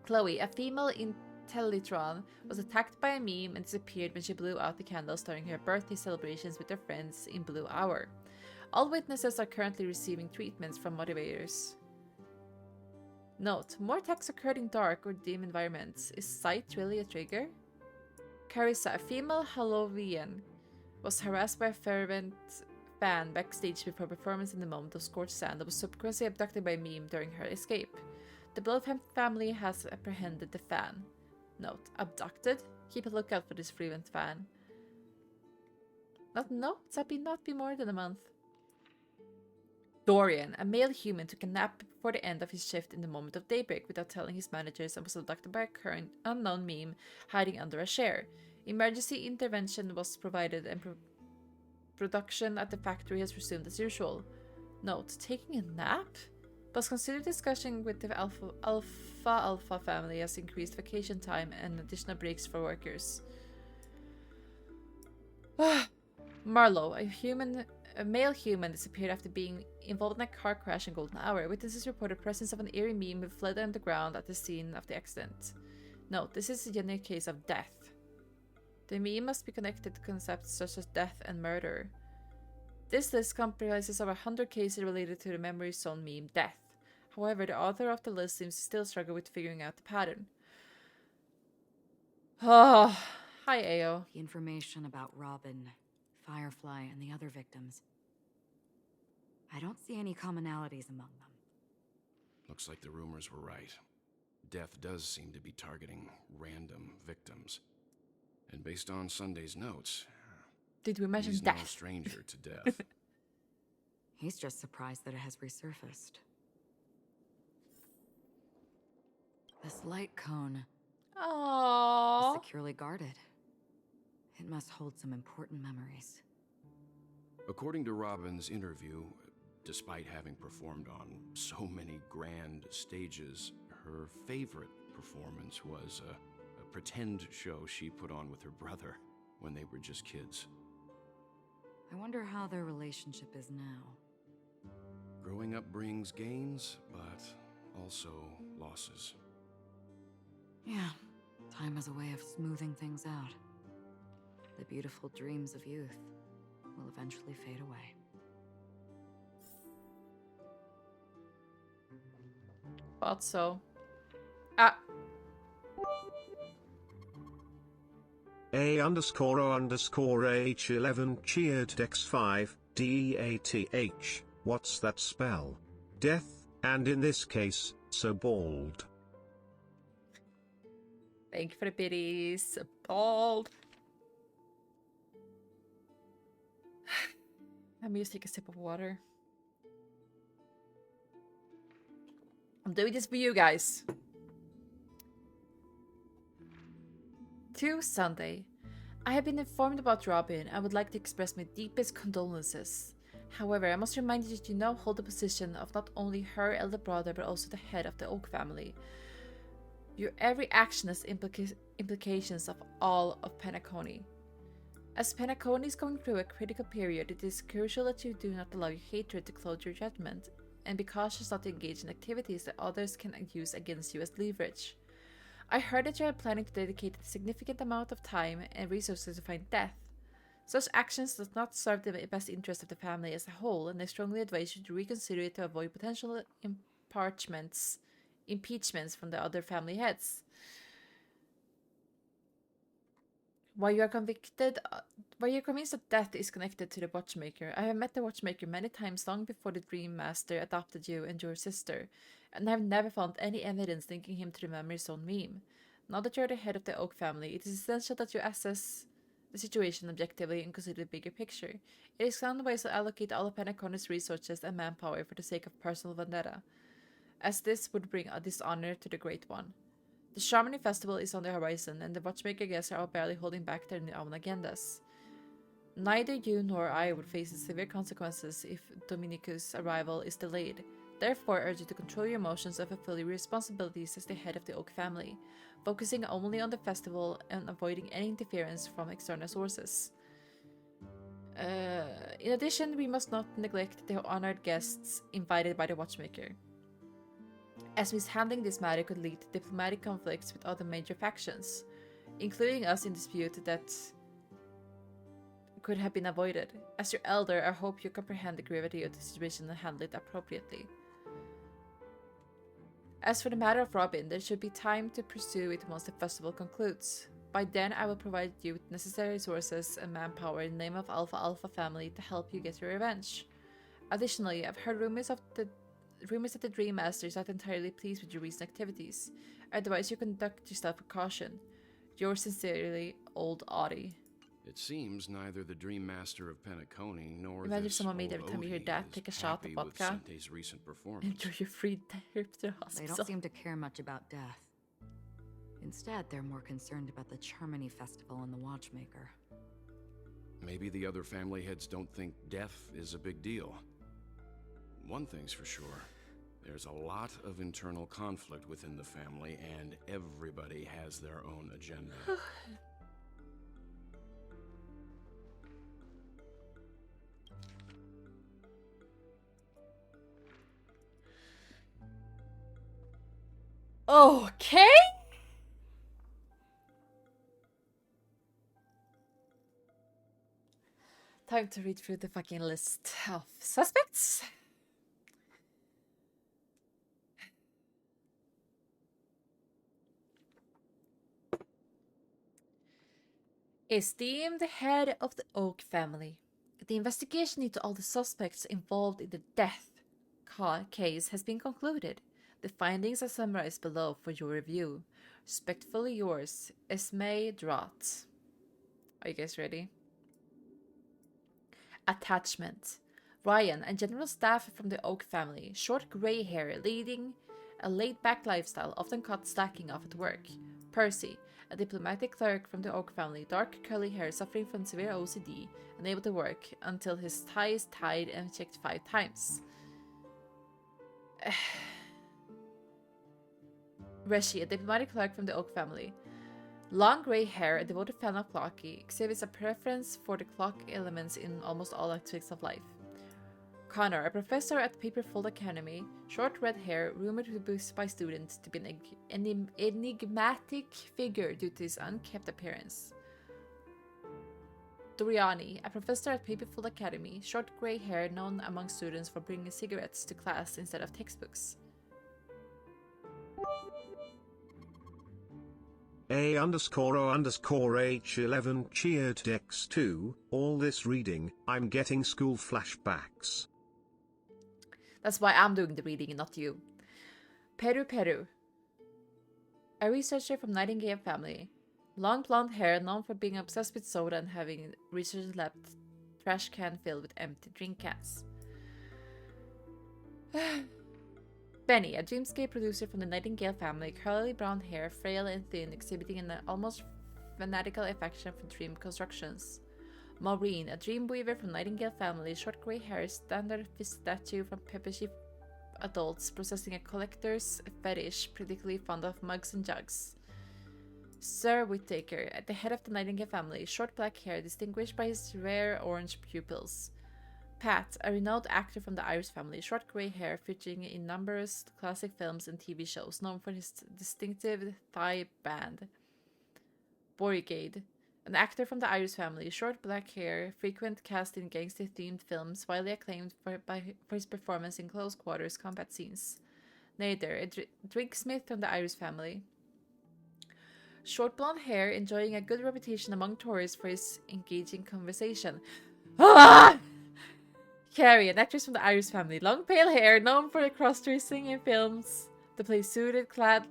Chloe, a female Intellitron, was attacked by a meme and disappeared when she blew out the candles during her birthday celebrations with her friends in Blue Hour. All witnesses are currently receiving treatments from motivators. Note, more attacks occurred in dark or dim environments. Is sight really a trigger? Carissa, a female Halloween, was harassed by a fervent fan backstage before a performance in the moment of scorched sand and was subsequently abducted by a meme during her escape. The Bloodhound family has apprehended the fan. Note, abducted? Keep a lookout for this frequent fan. Not be more than a month. Dorian, a male human, took a nap before the end of his shift in the moment of daybreak without telling his managers and was abducted by a current unknown meme hiding under a chair. Emergency intervention was provided and production at the factory has resumed as usual. Note, taking a nap? But consider discussion with the Alpha family has increased vacation time and additional breaks for workers. Marlowe, a male human, disappeared after being involved in a car crash in Golden Hour. Witnesses reported presence of an eerie meme who fled underground at the scene of the accident. Note, this is a unique case of death. The meme must be connected to concepts such as death and murder. This list comprises over 100 cases related to the memory zone meme death. However, the author of the list seems to still struggle with figuring out the pattern. Oh, hi Ao. The information about Robin, Firefly, and the other victims. I don't see any commonalities among them. Looks like the rumors were right. Death does seem to be targeting random victims. And based on Sunday's notes, did we mention he's death? No stranger to death. He's just surprised that it has resurfaced. This light cone Aww. is securely guarded. It must hold some important memories. According to Robin's interview, despite having performed on so many grand stages, her favorite performance was a pretend show she put on with her brother when they were just kids. I wonder how their relationship is now. Growing up brings gains, but also losses. Yeah, time has a way of smoothing things out. The beautiful dreams of youth will eventually fade away. Thought so. Ah. A_O_H11 cheered X5 DEATH. What's that spell? Death, and in this case, so bald. Thank you for the biddies. Bald. Let me just take a sip of water. I'm doing this for you guys. To Sunday. I have been informed about Robin and would like to express my deepest condolences. However, I must remind you that you now hold the position of not only her elder brother but also the head of the Oak family. Your every action has implications of all of Penacony. As Penacony is going through a critical period, it is crucial that you do not allow your hatred to cloud your judgment, and be cautious not to engage in activities that others can use against you as leverage. I heard that you are planning to dedicate a significant amount of time and resources to find Death. Such actions does not serve the best interest of the family as a whole, and I strongly advise you to reconsider it to avoid potential impeachments from the other family heads. While you are convinced that Death is connected to the Watchmaker, I have met the Watchmaker many times long before the Dream Master adopted you and your sister, and I have never found any evidence linking him to the Memory Stone meme. Now that you are the head of the Oak family, it is essential that you assess the situation objectively and consider the bigger picture. It is unwise to allocate all of Penacony's resources and manpower for the sake of personal vendetta, as this would bring a dishonor to the Great One. The Chamonix Festival is on the horizon, and the Watchmaker guests are all barely holding back their own agendas. Neither you nor I would face severe consequences if Dominicu's arrival is delayed. Therefore, I urge you to control your emotions and fulfill your responsibilities as the head of the Oak family, focusing only on the festival and avoiding any interference from external sources. In addition, we must not neglect the honored guests invited by the Watchmaker, as mishandling this matter could lead to diplomatic conflicts with other major factions, including us in dispute that could have been avoided. As your elder, I hope you comprehend the gravity of the situation and handle it appropriately. As for the matter of Robin, there should be time to pursue it once the festival concludes. By then, I will provide you with necessary resources and manpower in the name of Alpha family to help you get your revenge. Additionally, I've heard rumors that the Dream Master is not entirely pleased with your recent activities. I advise you conduct yourself with caution. Yours sincerely, Old Audie. It seems neither the Dream Master of Penacony nor Imagine if this someone made old every time you hear Odie that, take a is shot of happy with vodka. Sente's recent performance. Enjoy your free trip to the They hospital. don't seem to care much about Death. Instead, they're more concerned about the Charmony Festival and the Watchmaker. Maybe the other family heads don't think death is a big deal. One thing's for sure. There's a lot of internal conflict within the family, and everybody has their own agenda. Okay. Time to read through the fucking list of suspects. Esteemed head of the Oak family, the investigation into all the suspects involved in the death case has been concluded. The findings are summarized below for your review. Respectfully yours, Esme Drott. Are you guys ready? Attachment. Ryan, a general staff from the Oak family. Short grey hair, leading a laid-back lifestyle, often caught slacking off at work. Percy, a diplomatic clerk from the Oak family. Dark curly hair, suffering from severe OCD, unable to work until his tie is tied and checked 5 times. Reshi, a diplomatic clerk from the Oak family. Long gray hair, a devoted fan of clocky, exhibits a preference for the clock elements in almost all aspects of life. Connor, a professor at Paperfold Academy, short red hair, rumored by students to be an enigmatic figure due to his unkempt appearance. Doriani, a professor at Paperfold Academy, short gray hair known among students for bringing cigarettes to class instead of textbooks. A_O_H11 cheered Dex2, all this reading, I'm getting school flashbacks. That's why I'm doing the reading and not you. Peru Peru, a researcher from Nightingale family. Long blonde hair, known for being obsessed with soda and having research lab trash can filled with empty drink cans. Benny, a dreamscape producer from the Nightingale family, curly brown hair, frail and thin, exhibiting an almost fanatical affection for dream constructions. Maureen, a dream weaver from Nightingale family, short grey hair, standard statue from peppy adults possessing a collector's fetish, particularly fond of mugs and jugs. Sir Whittaker, at the head of the Nightingale family, short black hair distinguished by his rare orange pupils. Pat, a renowned actor from the Irish family, short grey hair featuring in numerous classic films and TV shows, known for his distinctive thigh band. Borigade, an actor from the Irish family, short black hair, frequent cast in gangster-themed films, widely acclaimed for his performance in close quarters combat scenes. Nader, a drinksmith from the Irish family. Short blonde hair, enjoying a good reputation among tourists for his engaging conversation. Ah! Carrie, an actress from the Irish family, long pale hair, known for cross-dressing in films to play suit-clad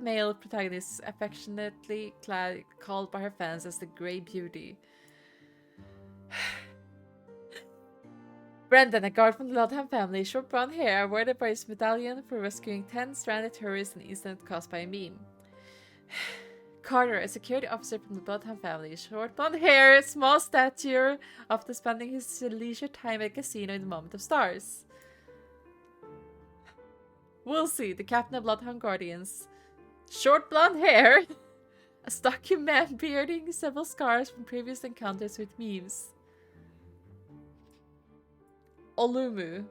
male protagonists, affectionately called by her fans as the Grey Beauty. Brendan, a guard from the Ludham family, short brown hair, awarded by his medallion for rescuing 10 stranded tourists in an incident caused by a meme. Carter, a security officer from the Bloodhound family, short blonde hair, small stature, often spending his leisure time at a casino in the Moment of Stars. Woolsey, the captain of Bloodhound Guardians, short blonde hair, a stocky man bearding several scars from previous encounters with memes. Olumu,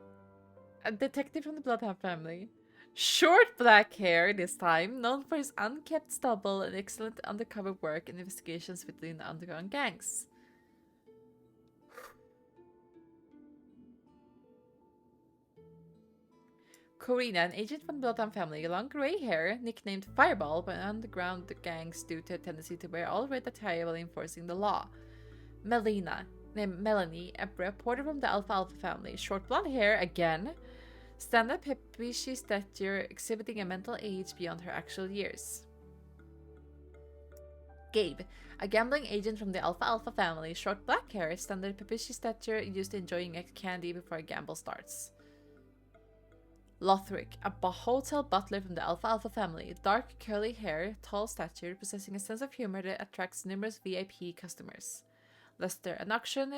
a detective from the Bloodhound family. Short black hair this time, known for his unkept stubble and excellent undercover work in investigations within the underground gangs. Corina, an agent from the Bloodhound family, long grey hair, nicknamed Fireball by underground gangs due to a tendency to wear all red attire while enforcing the law. Melanie, a reporter from the Alpha Alpha family, short blonde hair again, stand-up peppy stature, exhibiting a mental age beyond her actual years. Gabe, a gambling agent from the Alpha Alpha family, short black hair, standard peppy stature, used to enjoying a candy before a gamble starts. Lothric, a hotel butler from the Alpha Alpha family, dark curly hair, tall stature, possessing a sense of humor that attracts numerous VIP customers. Lester, an auction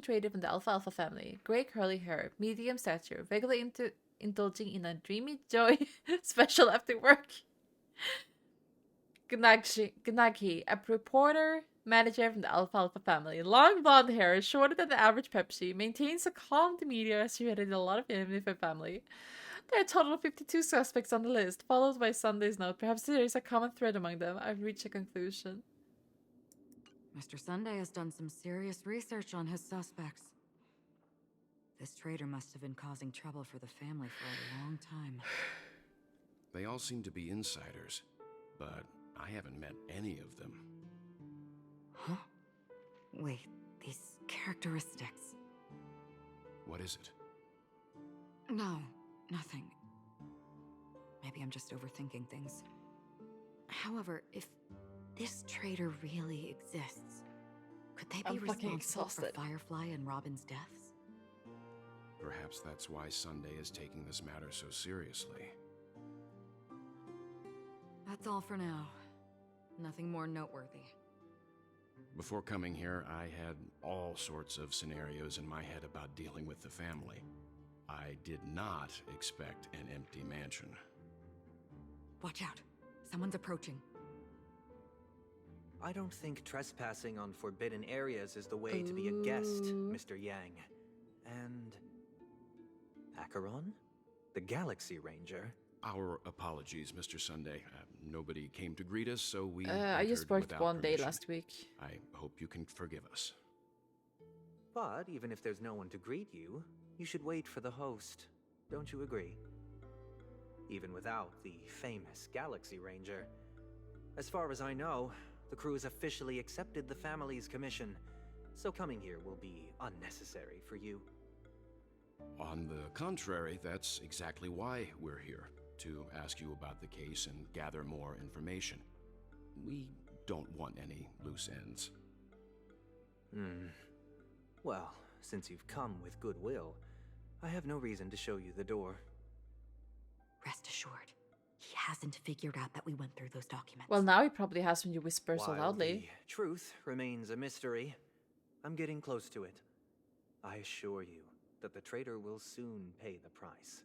trader from the Alpha Alpha family, grey curly hair, medium stature, regularly indulging in a dreamy joy special after work. Gnaghi, a reporter manager from the Alpha Alpha family, long blonde hair, shorter than the average Pepsi, maintains a calm demeanor as she headed a lot of enemy for family. There are a total of 52 suspects on the list, followed by Sunday's note. Perhaps there is a common thread among them. I've reached a conclusion. Mr. Sunday has done some serious research on his suspects. This traitor must have been causing trouble for the family for a long time. They all seem to be insiders, but I haven't met any of them. Huh? Wait, these characteristics. What is it? No, nothing. Maybe I'm just overthinking things. However, if this traitor really exists, could they be responsible for Firefly and Robin's deaths? Perhaps that's why Sunday is taking this matter so seriously. That's all for now. Nothing more noteworthy. Before coming here, I had all sorts of scenarios in my head about dealing with the family. I did not expect an empty mansion. Watch out. Someone's approaching. I don't think trespassing on forbidden areas is the way to be a guest, Mr. Yang. And Acheron? The Galaxy Ranger? Our apologies, Mr. Sunday. Nobody came to greet us, so we I just entered worked without one day permission. last week. I hope you can forgive us. But even if there's no one to greet you, you should wait for the host. Don't you agree? Even without the famous Galaxy Ranger. As far as I know, the crew has officially accepted the family's commission, so coming here will be unnecessary for you. On the contrary, that's exactly why we're here, to ask you about the case and gather more information. We don't want any loose ends. Well, since you've come with goodwill, I have no reason to show you the door. Rest assured, he hasn't figured out that we went through those documents. Well, now he probably has when you whisper so While loudly. the truth remains a mystery, I'm getting close to it. I assure you that the traitor will soon pay the price.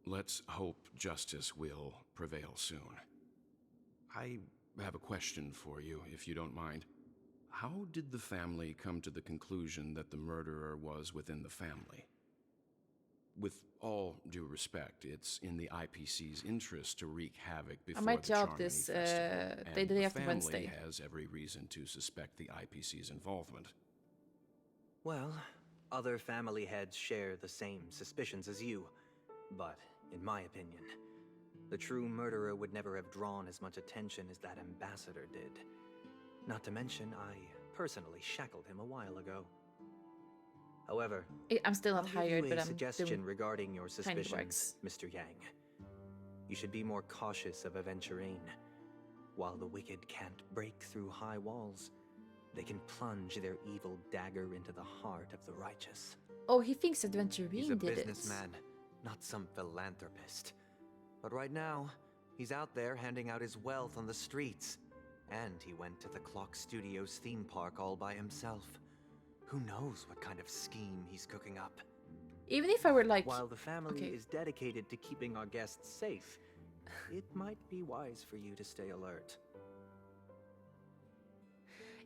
Let's hope justice will prevail soon. I have a question for you, if you don't mind. How did the family come to the conclusion that the murderer was within the family? With all due respect, it's in the IPC's interest to wreak havoc before might the job Charmony this, Festival, the and day the after family Wednesday. has every reason to suspect the IPC's involvement. Well, other family heads share the same suspicions as you, but in my opinion, the true murderer would never have drawn as much attention as that ambassador did. Not to mention, I personally shackled him a while ago. However, I'm still not I'll hired, give you but a I'm suggestion doing regarding your kind of suspicions, Mr. Yang. You should be more cautious of Aventurine. While the wicked can't break through high walls, they can plunge their evil dagger into the heart of the righteous. Oh, he thinks Aventurine He's a did businessman, not some philanthropist. But right now, he's out there handing out his wealth on the streets. And he went to the Clock Studios theme park all by himself. Who knows what kind of scheme he's cooking up? Even if I were like... While the family okay. is dedicated to keeping our guests safe, it might be wise for you to stay alert.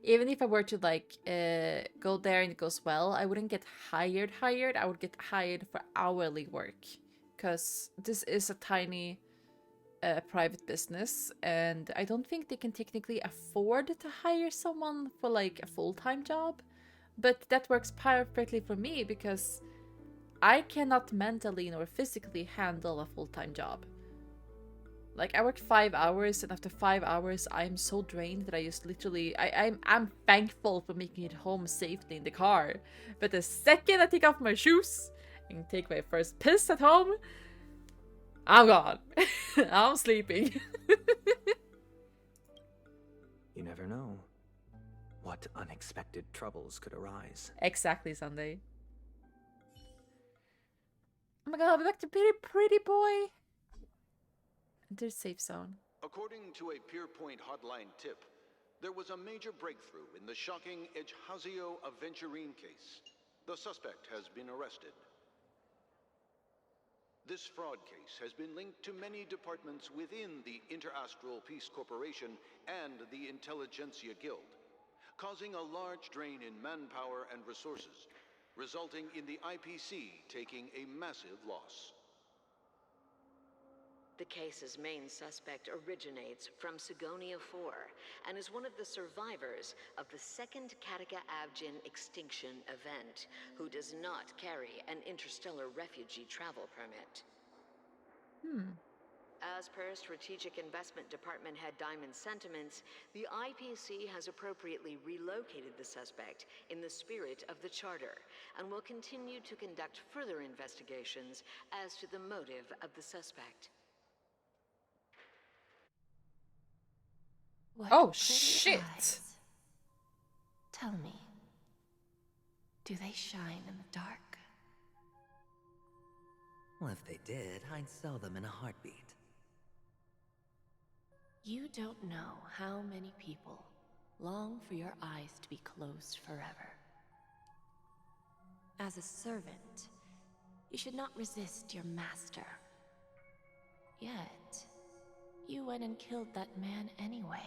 Even if I were to like go there and it goes well, I wouldn't get hired. I would get hired for hourly work, because this is a tiny private business, and I don't think they can technically afford to hire someone for like a full-time job. But that works perfectly for me because I cannot mentally nor physically handle a full-time job. Like, I work 5 hours, and after 5 hours, I'm so drained that I just literally... I'm thankful for making it home safely in the car. But the second I take off my shoes and take my first piss at home, I'm gone. I'm sleeping. You never know what unexpected troubles could arise. Exactly, Sunday. Oh my god, I'll be back to pretty boy. Enter safe zone. According to a Pierpoint hotline tip, there was a major breakthrough in the shocking Ejhazio Aventurine case. The suspect has been arrested. This fraud case has been linked to many departments within the Interastral Peace Corporation and the Intelligentsia Guild, causing a large drain in manpower and resources, resulting in the IPC taking a massive loss. The case's main suspect originates from Sigonia 4 and is one of the survivors of the second Kataka Abjin extinction event, who does not carry an interstellar refugee travel permit. As per Strategic Investment Department head Diamond sentiments, the IPC has appropriately relocated the suspect in the spirit of the Charter and will continue to conduct further investigations as to the motive of the suspect. What oh, shit! Eyes. Tell me, do they shine in the dark? Well, if they did, I'd sell them in a heartbeat. You don't know how many people long for your eyes to be closed forever. As a servant, you should not resist your master. Yet, you went and killed that man anyway.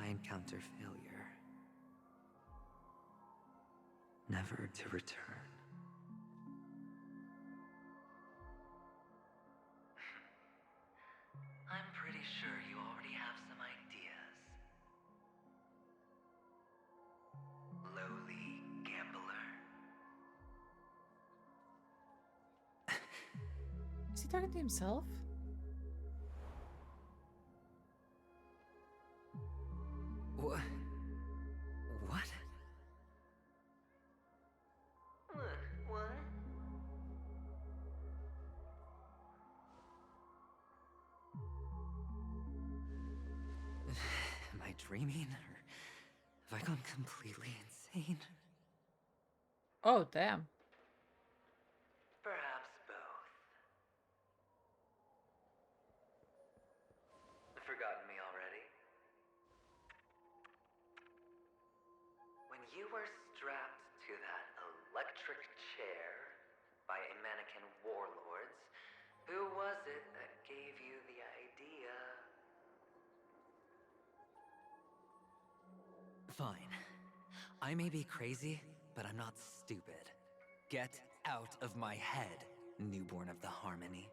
I encounter failure, never to return. I'm pretty sure you already have some ideas. Lowly gambler. Is he talking to himself? What? What? What? Am I dreaming, or have I gone completely insane? Oh, damn. Perhaps both. Forgotten me already? When you were strapped to that electric chair by a mannequin warlords, who was it that gave you the idea? Fine. I may be crazy, but I'm not stupid. Get out of my head, newborn of the Harmony.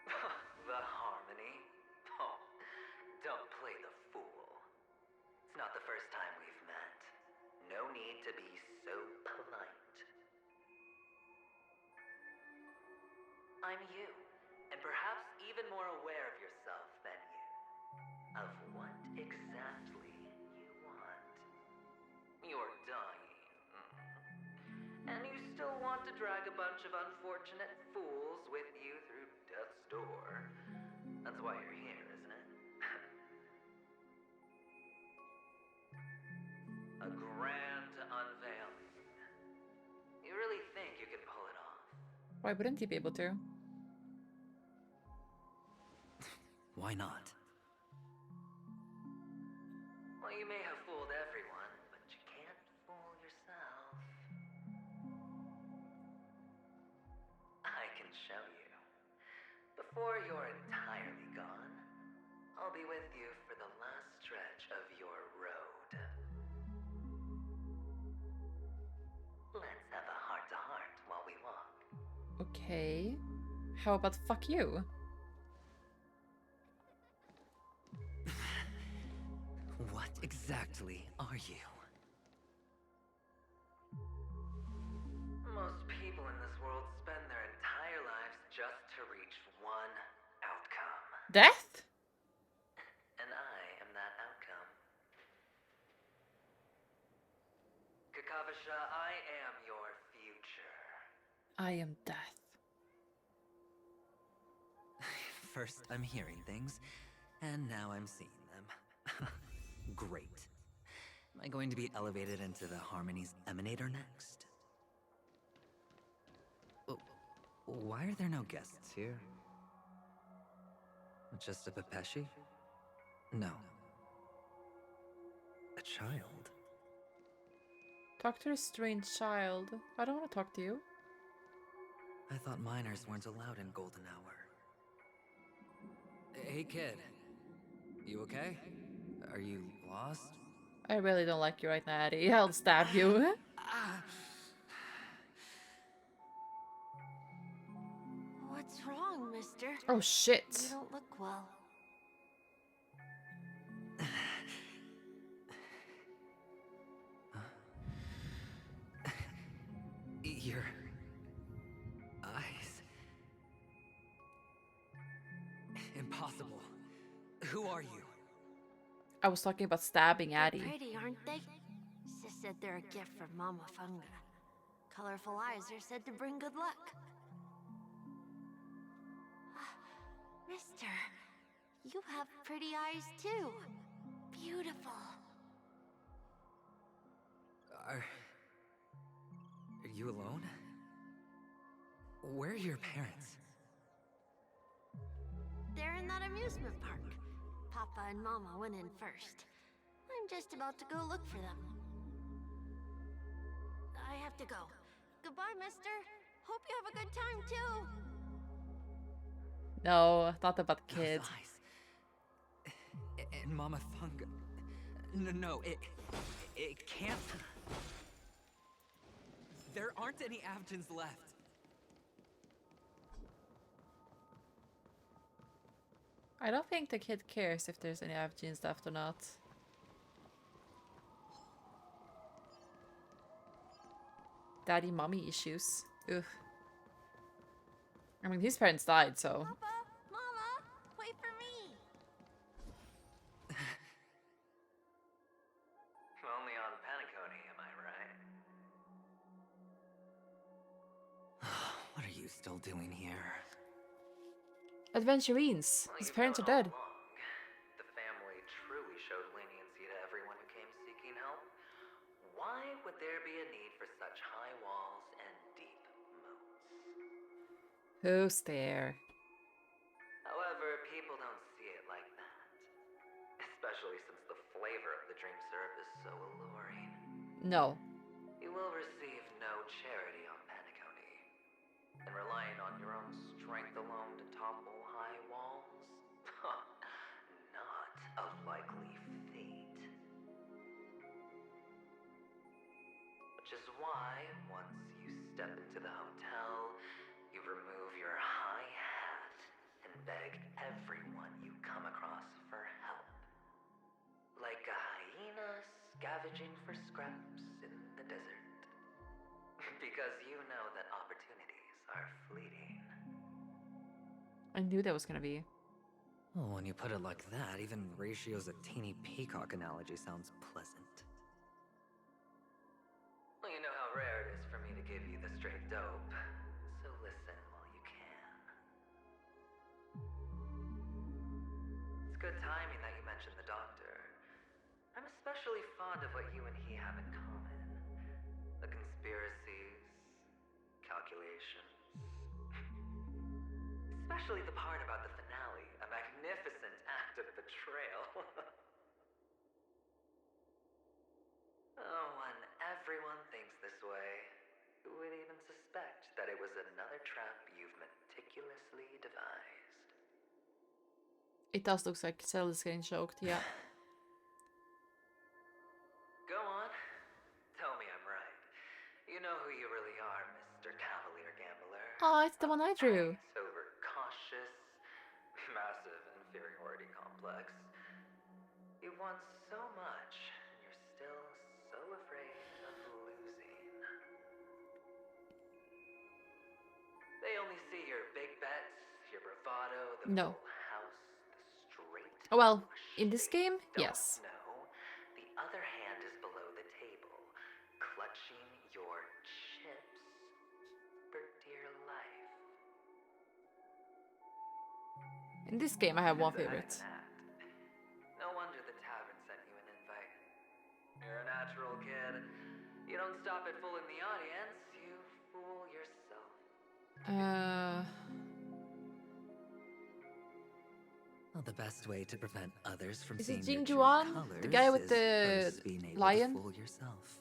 The Harmony? Oh, don't play the fool. It's not the first time we've met. No need to be so polite. I'm you, and perhaps even more aware of yourself than you. Of what exactly you want. You're dying. And you still want to drag a bunch of unfortunate fools with you through death's door. That's why you're here, isn't it? A grand unveiling. You really think you can pull it off? Why wouldn't he be able to? Why not? Well, you may have fooled everyone, but you can't fool yourself. I can show you. Before you're entirely gone, I'll be with you for the last stretch of your road. Let's have a heart-to-heart while we walk. Okay. How about fuck you? What exactly are you? Most people in this world spend their entire lives just to reach one outcome. Death? And I am that outcome. Kakavasha, I am your future. I am death. First, I'm hearing things, and now I'm seeing them. Great. Am I going to be elevated into the Harmony's Emanator next? Oh, why are there no guests here? Just a Pepeshi? No. A child? Talk to a strange child. I don't want to talk to you. I thought minors weren't allowed in Golden Hour. Hey kid, you okay? Are you lost? I really don't like you right now, Eddie. I'll stab you. What's wrong, mister? Oh shit. You don't look well. Your eyes. Impossible. Who are you? I was talking about stabbing Addie. Pretty, aren't they? Sis said they're a gift from Mama Funga. Colorful eyes are said to bring good luck. Mister, you have pretty eyes too. Beautiful. Are you alone? Where are your parents? They're in that amusement park. Papa and Mama went in first. I'm just about to go look for them. I have to go. Goodbye, mister. Hope you have a good time, too. No, not about the kids. and Mama Funga. No, it can't. There aren't any Avgens left. I don't think the kid cares if there's any Avgens left or not. Daddy mommy issues. Ugh. I mean, his parents died, so. Papa, Mama, wait for me. Only on Penacony, am I right? What are you still doing here? Adventurines. His parents are dead. The family truly showed leniency to everyone who came seeking help. Why would there be a need for such high walls and deep moats? Who's there? However, people don't see it like that. Especially since the flavor of the dream syrup is so alluring. No. You will receive no charity on Penacony. And relying on your own strength alone to topple high walls? Not a likely fate. Which is why, once you step into the hotel, you remove your high hat and beg everyone you come across for help. Like a hyena scavenging for scraps in the desert. Because you know that opportunities are fleeting. I knew that was gonna be. Well, when you put it like that, even Ratio's a teeny peacock analogy sounds pleasant. Well, you know how rare it is for me to give you the straight dope, so listen while you can. It's good timing that you mentioned the doctor. I'm especially fond of what you and he have in common. The conspiracies, calculations. Especially the part about the finale, a magnificent act of betrayal. Oh, when everyone thinks this way, who would even suspect that it was another trap you've meticulously devised? It does look like Cell is getting choked, yeah. Go on. Tell me I'm right. You know who you really are, Mr. Cavalier Gambler. Oh, it's the one I drew. Overcautious, massive inferiority complex. You want so much, and you're still so afraid of losing. They only see your big bets, your bravado, the No. full house, the straight. Oh, well, in this game, yes. No, the other hand is below the table, clutching your chips for dear life. In this game, I have one It's a favorite. hidden act. No wonder the tavern sent you an invite. You're a natural kid. You don't stop at fooling the audience, you fool yourself. Well, the best way to prevent others from Is seeing it your Jing true Juan? colors The guy with is the first being able lion? to fool yourself.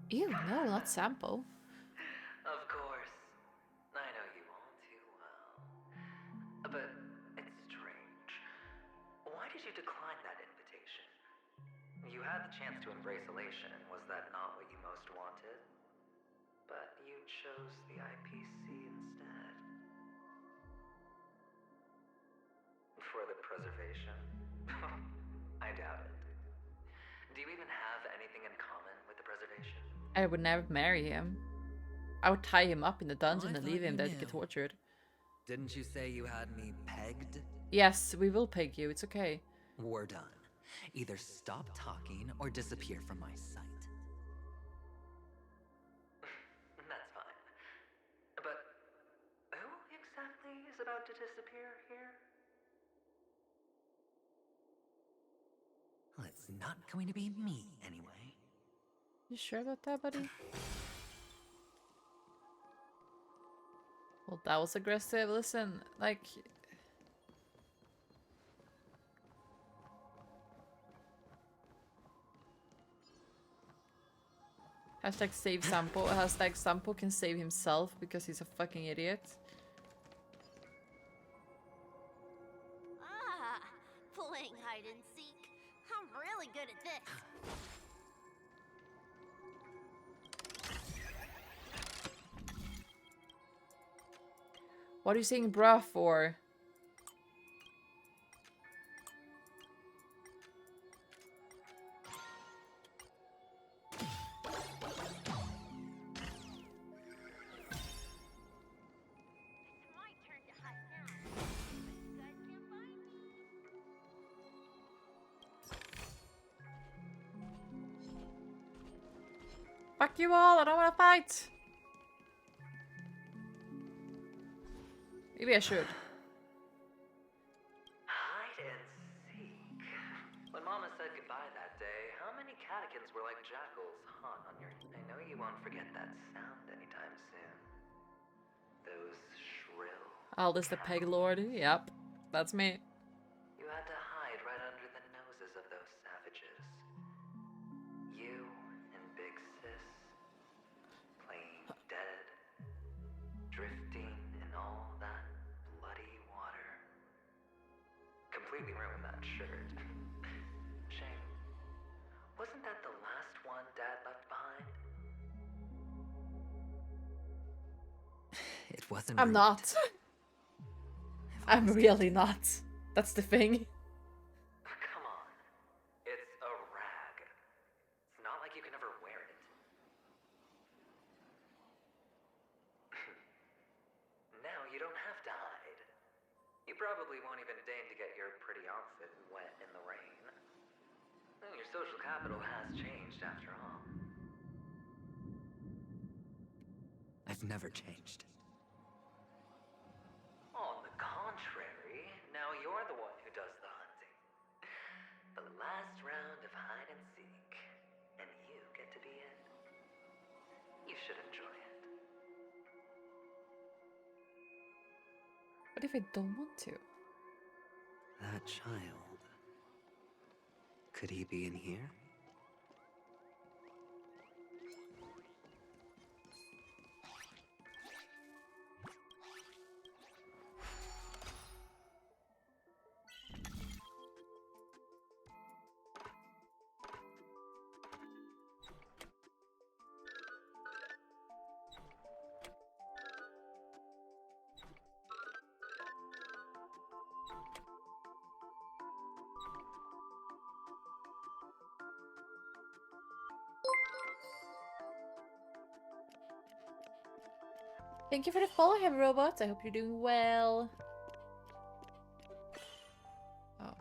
Ew, no, not Sampo. Of course. I know you all too well. But it's strange. Why did you decline that invitation? You had the chance to embrace elation. Was that not what you most wanted? But you chose the IPC instead. For the preservation? I doubt it. Do you even have anything in common with the preservation? I would never marry him. I would tie him up in the dungeon I and leave thought him you there to knew. get tortured. Didn't you say you had me pegged? Yes, we will peg you, it's okay. We're done. Either stop talking or disappear from my sight. That's fine. But who exactly is about to disappear here? Well, it's not going to be me, anyway. You sure about that, buddy? Well, that was aggressive. Listen, like... Hashtag save Sampo. Hashtag Sampo can save himself because he's a fucking idiot. Ah, hide and seek. I'm really good at this. What are you saying bruh for? Fuck you all, I don't wanna fight! Maybe I should. Hide and seek. When Mama said goodbye that day, how many catechins were like jackals hot on your... I know you won't forget that sound anytime soon. Those shrill... Aldous the Peg Lord. Yep, that's me. You had to hide right under the noses of those savages. You and Big Sis, playing dead, drifting in all that bloody water. Completely ruined that shirt. Shame. Wasn't that the last one Dad left behind? It wasn't I'm ruined. not. I'm really not. That's the thing. Come on. It's a rag. It's not like you can ever wear it. Now you don't have to hide. You probably won't even deign to get your pretty outfit wet in the rain. Well, your social capital has changed after all. I've never changed. On the contrary, now you're the one who does the hunting. The last round of hide and seek, and you get to be it. You should enjoy it. What if I don't want to? That child. Could he be in here? Thank you for the follow, Heavy Robots. I hope you're doing well. Oh.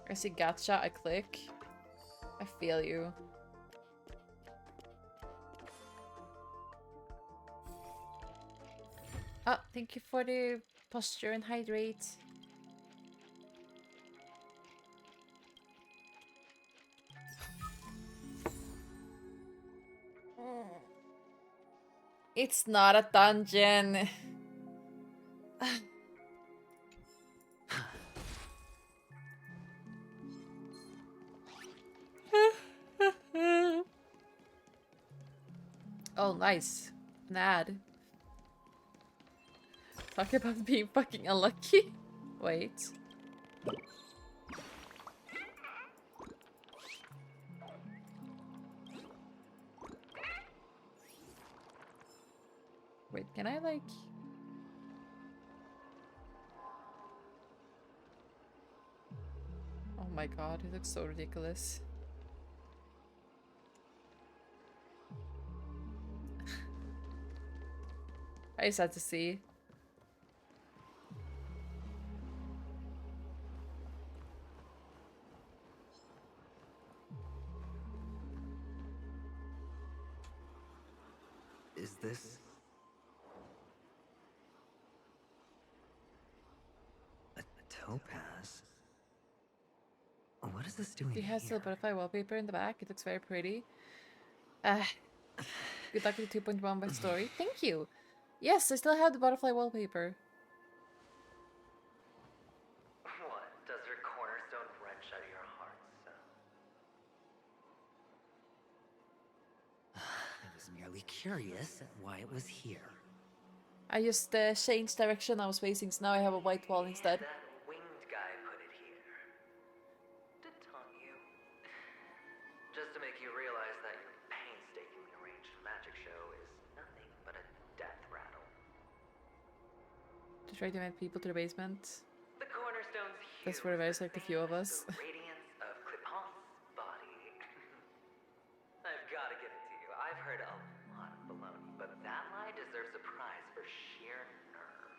I see gotcha, I click. I feel you. Oh, thank you for the posture and hydrate. It's not a dungeon. Oh, nice. An ad. Talk about being fucking unlucky. Wait. Wait, can I like... Oh my god, it looks so ridiculous. I just had to see. Is this... a topaz? What is this doing He has here? the butterfly wallpaper in the back. It looks very pretty. Good luck with the 2.1 by story. Thank you. Yes, I still have the butterfly wallpaper. What? Does your cornerstone wrench out your heart, son? I was merely curious at why it was here. I just changed direction I was facing, so now I have a white wall instead. That winged guy put it here. To taunt you. Just to make you realize that your painstakingly arranged magic show is nothing but a death rattle. To try to invite people to the basement. The cornerstone's That's where there's like a few of us. the radiance of CLIFFHANGERS' body. I've got to give it to you. I've heard a lot of baloney, but that lie deserves a prize for sheer nerve.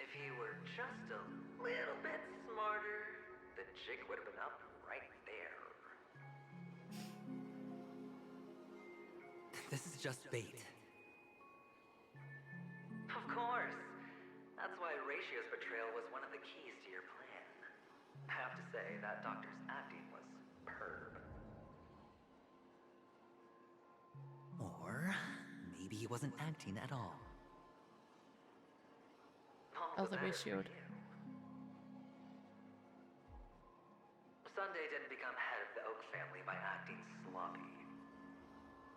If he were just a little bit smarter, the jig would have been up right there. This is just bait. Of course. That's why Ratio's betrayal was one of the keys to your plan. I have to say, that doctor's acting was superb. Or maybe he wasn't acting at all. Other ratioed. Sunday didn't become head of the Oak family by acting sloppy.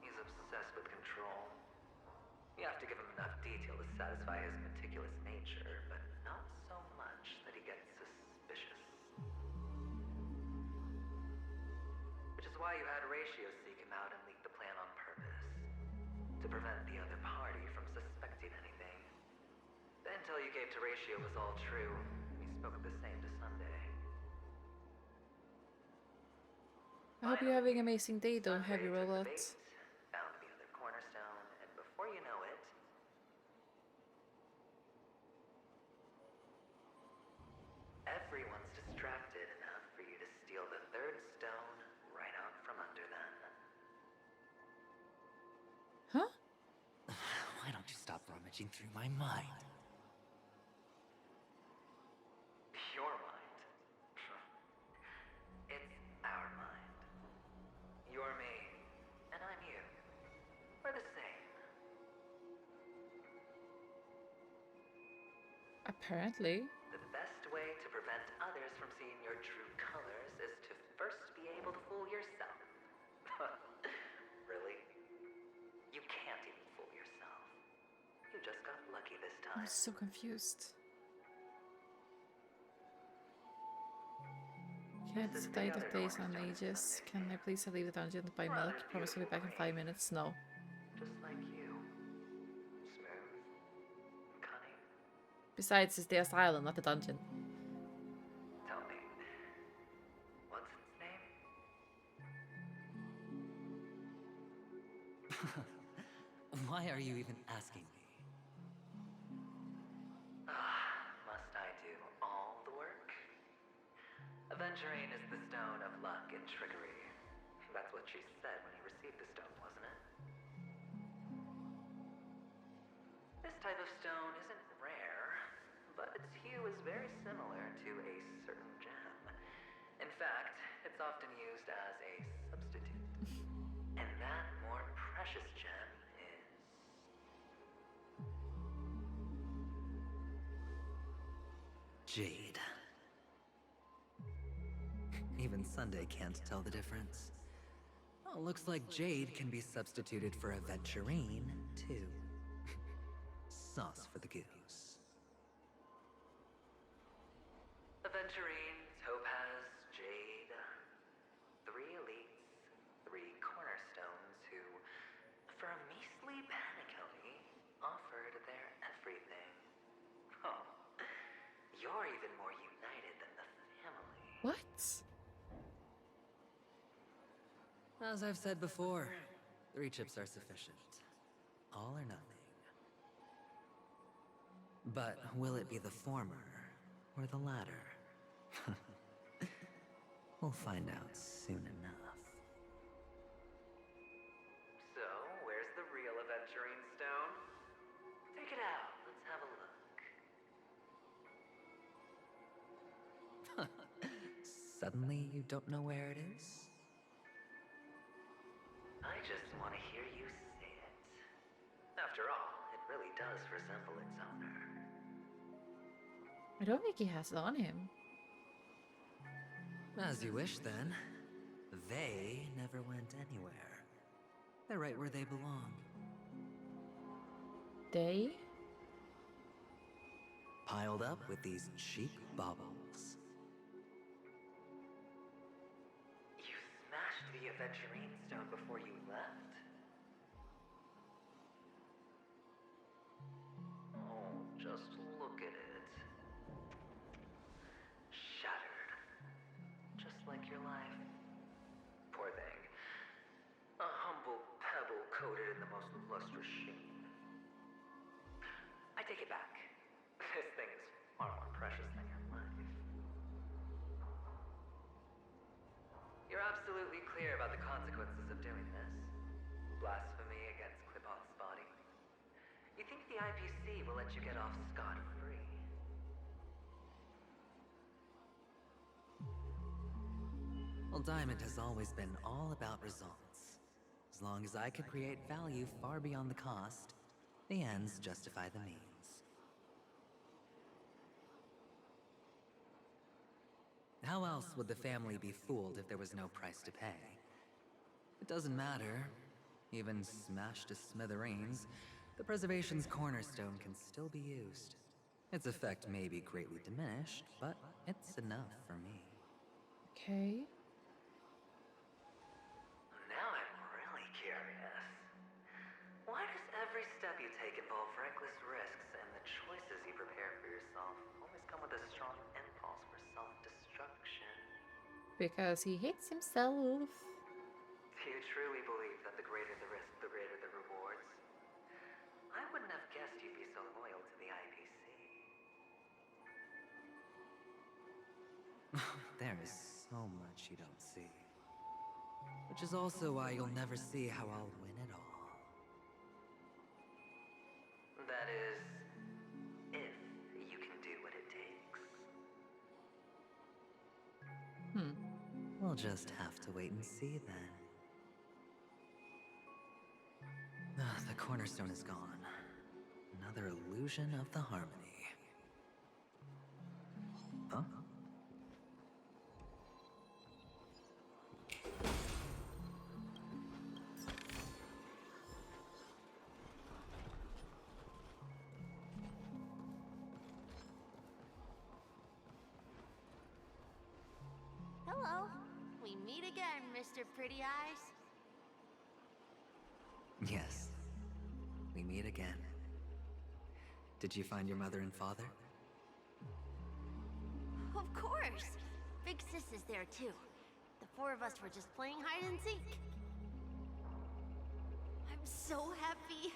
He's obsessed with control. You have to give him enough detail to satisfy his meticulous nature, but not so much that he gets suspicious. Which is why you had Ratio seek him out and leak the plan on purpose. To prevent the other party from suspecting anything. The intel you gave to Ratio was all true. We spoke of the same to Sunday. I hope you're having an amazing day though, heavy robot. Found the other cornerstone, and before you know it, everyone's distracted enough for you to steal the third stone right out from under them. Huh? Why don't you stop rummaging through my mind? Your mind. It's our mind. You're me, and I'm you. We're the same. Apparently. The best way to prevent others from seeing your true colors is to first be able to fool yourself. Really? You can't even fool yourself. You just got lucky this time. I'm so confused. Can't stay the days on ages. Can I please leave the dungeon to buy milk? Promise to be back in 5 minutes. No. Just like you. Smooth. Cunning. Besides, it's the asylum, not the dungeon. Tell me. What's its name? Why are you even asking me? Must I do all the work? Aventurine is the stone of luck and trickery. That's what she said when you received the stone, wasn't it? This type of stone isn't rare, but its hue is very similar to a certain gem. In fact, it's often used as a substitute. And that more precious gem is... Jade. Even Sunday can't tell the difference. Oh, looks like Jade can be substituted for Aventurine, too. Sauce for the goose. Aventurine, Topaz, Jade. 3 elites, 3 cornerstones who, for a measly penny, offered their everything. Oh, you're even more united than the family. What? As I've said before, 3 chips are sufficient. All or nothing. But will it be the former or the latter? We'll find out soon enough. So, where's the real Aventurine stone? Take it out. Let's have a look. Suddenly, you don't know where it is? I just want to hear you say it. After all, it really does resemble its owner. I don't think he has it on him. As you wish, then. They never went anywhere. They're right where they belong. They? piled up with these cheap baubles. You smashed the aventurine stone before you left? Oh, just look at it. Shattered. Just like your life. Poor thing. A humble pebble coated in the most lustrous sheen. I take it back. This thing is far more precious than your life. You're absolutely clear about the consequences of doing this. Blasphemy against Cliphoth's body. You think the IPC will let you get off scot-free? Well, Diamond has always been all about results. As long as I could create value far beyond the cost, the ends justify the means. How else would the family be fooled if there was no price to pay? It doesn't matter. Even smashed to smithereens, the preservation's cornerstone can still be used. Its effect may be greatly diminished, but it's enough for me. Okay. Now I'm really curious. Why does every step you take involve reckless risks, and the choices you prepare for yourself always come with a strong impulse for self-destruction? Because he hates himself. Do you truly believe that the greater the risk, the greater the rewards? I wouldn't have guessed you'd be so loyal to the IPC. There is so much you don't see. Which is also why you'll never see how I'll win it all. That is, if you can do what it takes. We'll just have to wait and see then. The cornerstone is gone. Another illusion of the harmony. Huh? Hello. We meet again, Mr. Pretty Eyes. Yes. We meet again. Did you find your mother and father? Of course. Big Sis is there too. The four of us were just playing hide and seek. I'm so happy.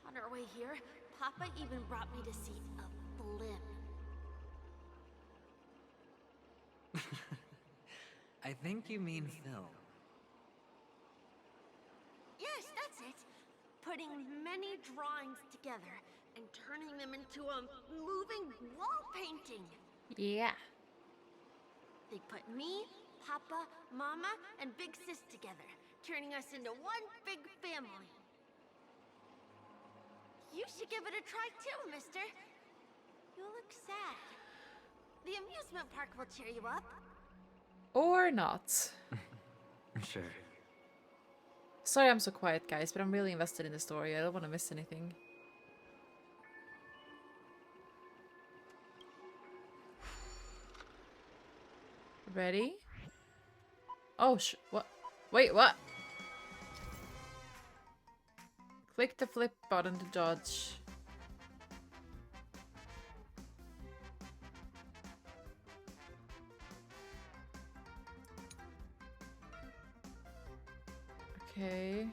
On our way here, Papa even brought me to see a blimp. I think you mean Phil. Yes, that's it. Putting many drawings together and turning them into a moving wall painting. Yeah. They put me, Papa, Mama, and Big Sis together, turning us into one big family. You should give it a try too, mister. You look sad. The amusement park will cheer you up. Or not. Sure. Sorry I'm so quiet, guys, but I'm really invested in the story. I don't want to miss anything. Ready? Oh, what? Wait, what? Click the flip button to dodge. Okay.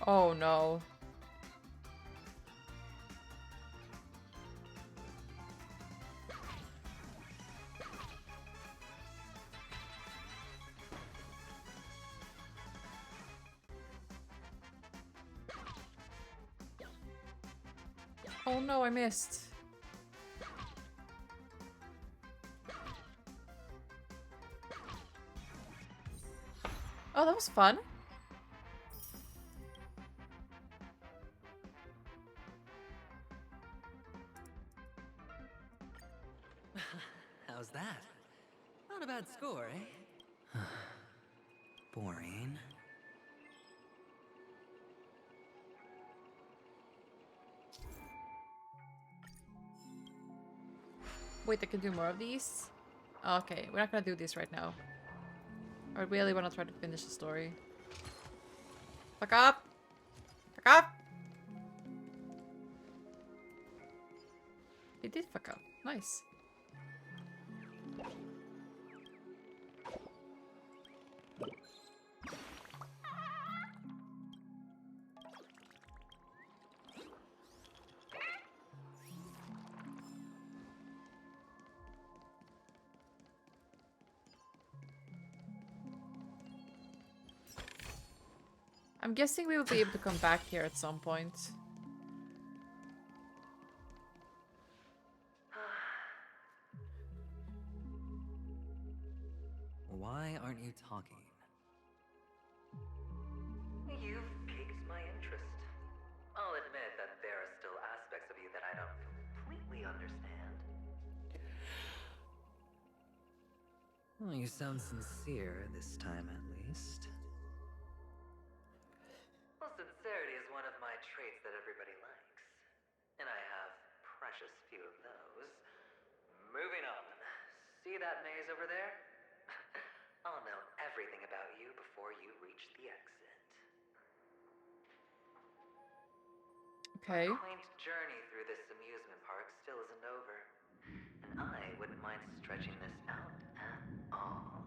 Oh no. Oh no, I missed. Oh, that was fun. How's that? Not a bad score, eh? Boring. Wait, I can do more of these? Okay, we're not gonna do this right now. I really wanna try to finish the story. Fuck up! Fuck up! He did fuck up. Nice. I'm guessing we will be able to come back here at some point. Why aren't you talking? You've piqued my interest. I'll admit that there are still aspects of you that I don't completely understand. Well, you sound sincere this time, at least. Well, sincerity is one of my traits that everybody likes. And I have precious few of those. Moving on. See that maze over there? I'll know everything about you before you reach the exit. Okay. A quaint journey through this amusement park still isn't over. And I wouldn't mind stretching this out at all.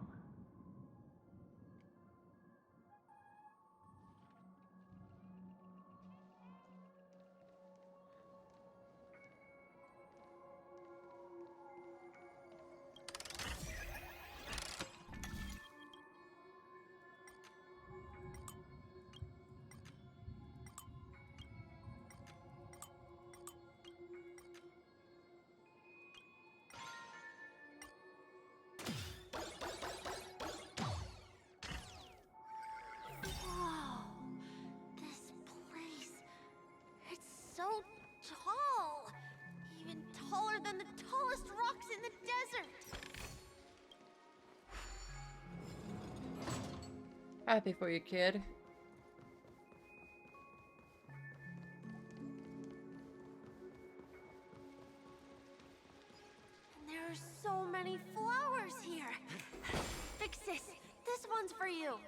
Whoa. This place. It's so tall. Even taller than the tallest rocks in the desert. Happy for you, kid. And there are so many flowers here. Fix this. This one's for you.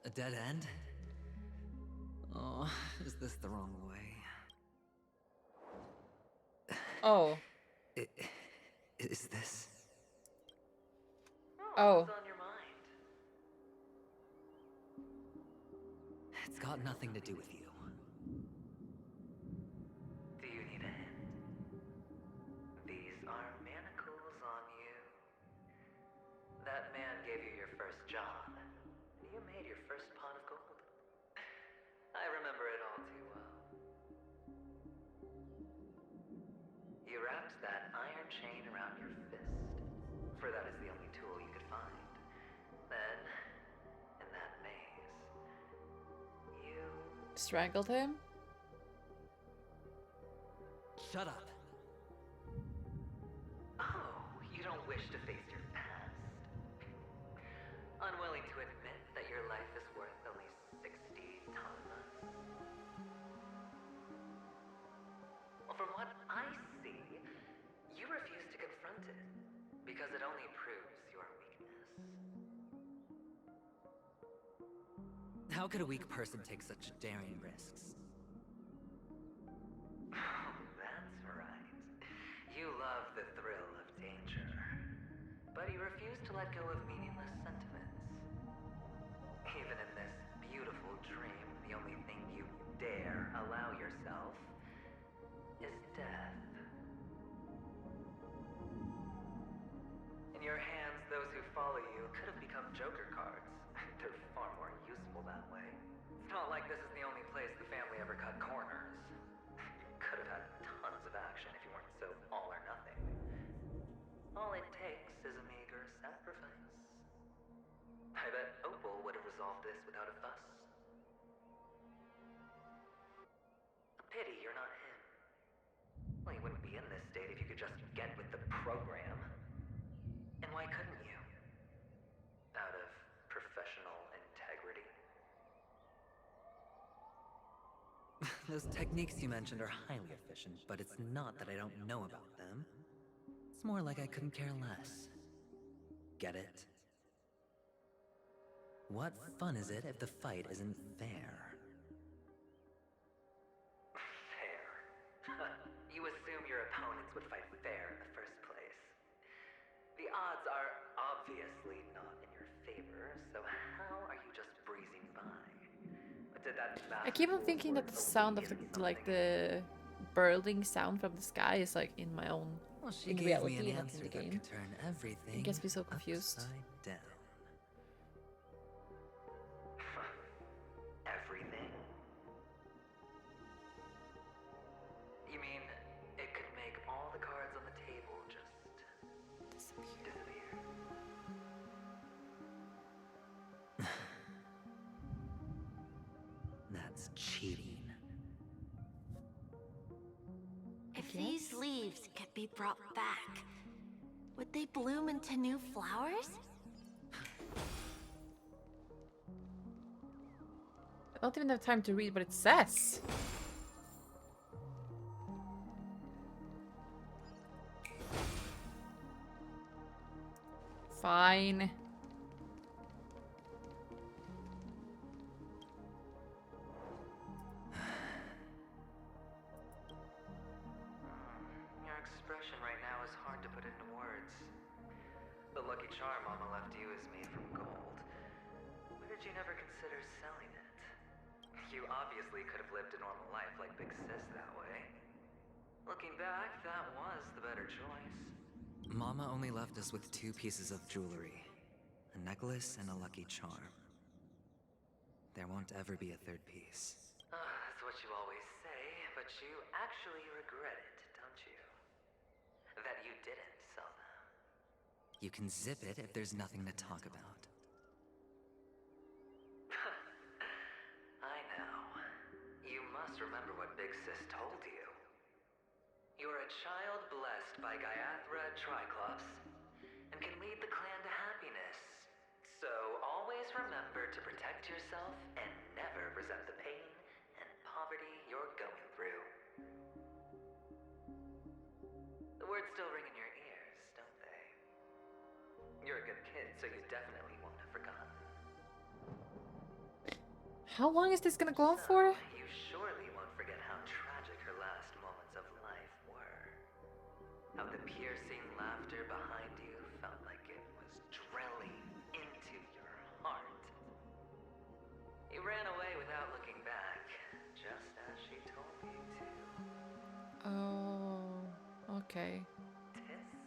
A dead end? Oh, is this the wrong way? Oh. Is this? Oh. What's on your mind? It's got nothing to do with you. Do you need a hint? These are manacles on you. That man gave you your first job, and you made your first pot of gold. I remember it all too well. You wrapped that iron chain around your fist, for that is the only tool you could find. Then, in that maze, you... Strangled him? Shut up. Oh, you don't wish to face your past? Unwilling to admit that your life is worth only 60 tamas? Well, from what I see, you refuse to confront it, because it only proves your weakness. How could a weak person take such daring risks? That's right. You love the thrill of danger, but you refuse to let go of meaningless sentiments. Even in this beautiful dream, the only thing you dare allow yourself is death. In your hands, those who follow you could have become joker cards. They're far more useful that way. It's not like this is the only place the family ever cut corners. You could have had tons of action if all it takes is a meager sacrifice. I bet Opal would have resolved this without a fuss. A pity you're not him. Well, you wouldn't be in this state if you could just get with the program. And why couldn't you? Out of professional integrity? Those techniques you mentioned are highly efficient, but it's not that I don't know about them. It's more like I couldn't care less. Get it? What fun is it if the fight isn't fair? Fair. You assume your opponents would fight fair in the first place. The odds are obviously not in your favor, so how are you just breezing by? Did that I keep on thinking that the sound of the like the birling sound from the sky is like in my own Well, she in gave reality, me an not in answer the that game. could turn everything It gets me so confused. upside down. Everything? You mean it could make all the cards on the table just disappear? That's cheating. If these leaves could be brought back, would they bloom into new flowers? I don't even have time to read what it says. Fine. Your expression right now is hard to put into words. The lucky charm Mama left you is made from gold. Why did you never consider selling it? You obviously could have lived a normal life like Big Sis that way. Looking back, that was the better choice. Mama only left us with 2 pieces of jewelry. A necklace and a lucky charm. There won't ever be a 3rd piece. That's what you always say, but you actually regret it, don't you? That you didn't sell them. You can zip it if there's nothing to talk about. I know. You must remember what Big Sis told you. You're a child blessed by Gaiathra Triclops and can lead the clan to happiness. So always remember to protect yourself and never resent the pain and poverty you're going through. The words still ring in your ears, don't they? You're a good kid, so you definitely won't have forgotten. How long is this gonna go on for? You surely won't forget how tragic her last moments of life were. How the piercing laughter behind you felt like it was drilling into your heart. You ran away without looking back, just as she told you to. Oh, okay. Tisk.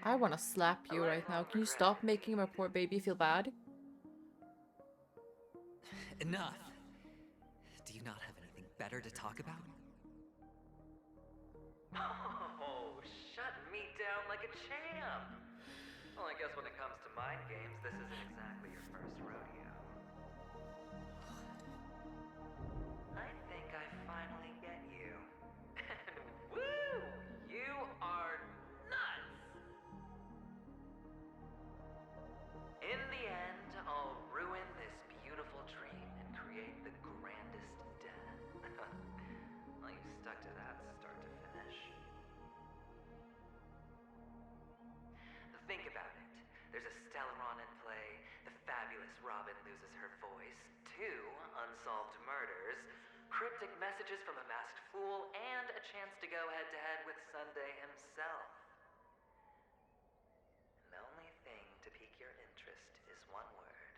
I wanna slap you right now. Can you stop making my poor baby feel bad? Enough! Do you not have anything better to talk about? Oh, shut me down like a champ! Well, I guess when it comes to mind games, this isn't exactly your first rodeo. I think I finally get you. And woo! You are nuts! In the end, I'll ruin this beautiful dream and create the grandest death. Well, you stuck to that start to finish. Think about it. There's a Stellaron in play, the fabulous Robin loses her voice, 2 unsolved murders, cryptic messages from a masked fool, and a chance to go head-to-head with Sunday himself. And the only thing to pique your interest is one word.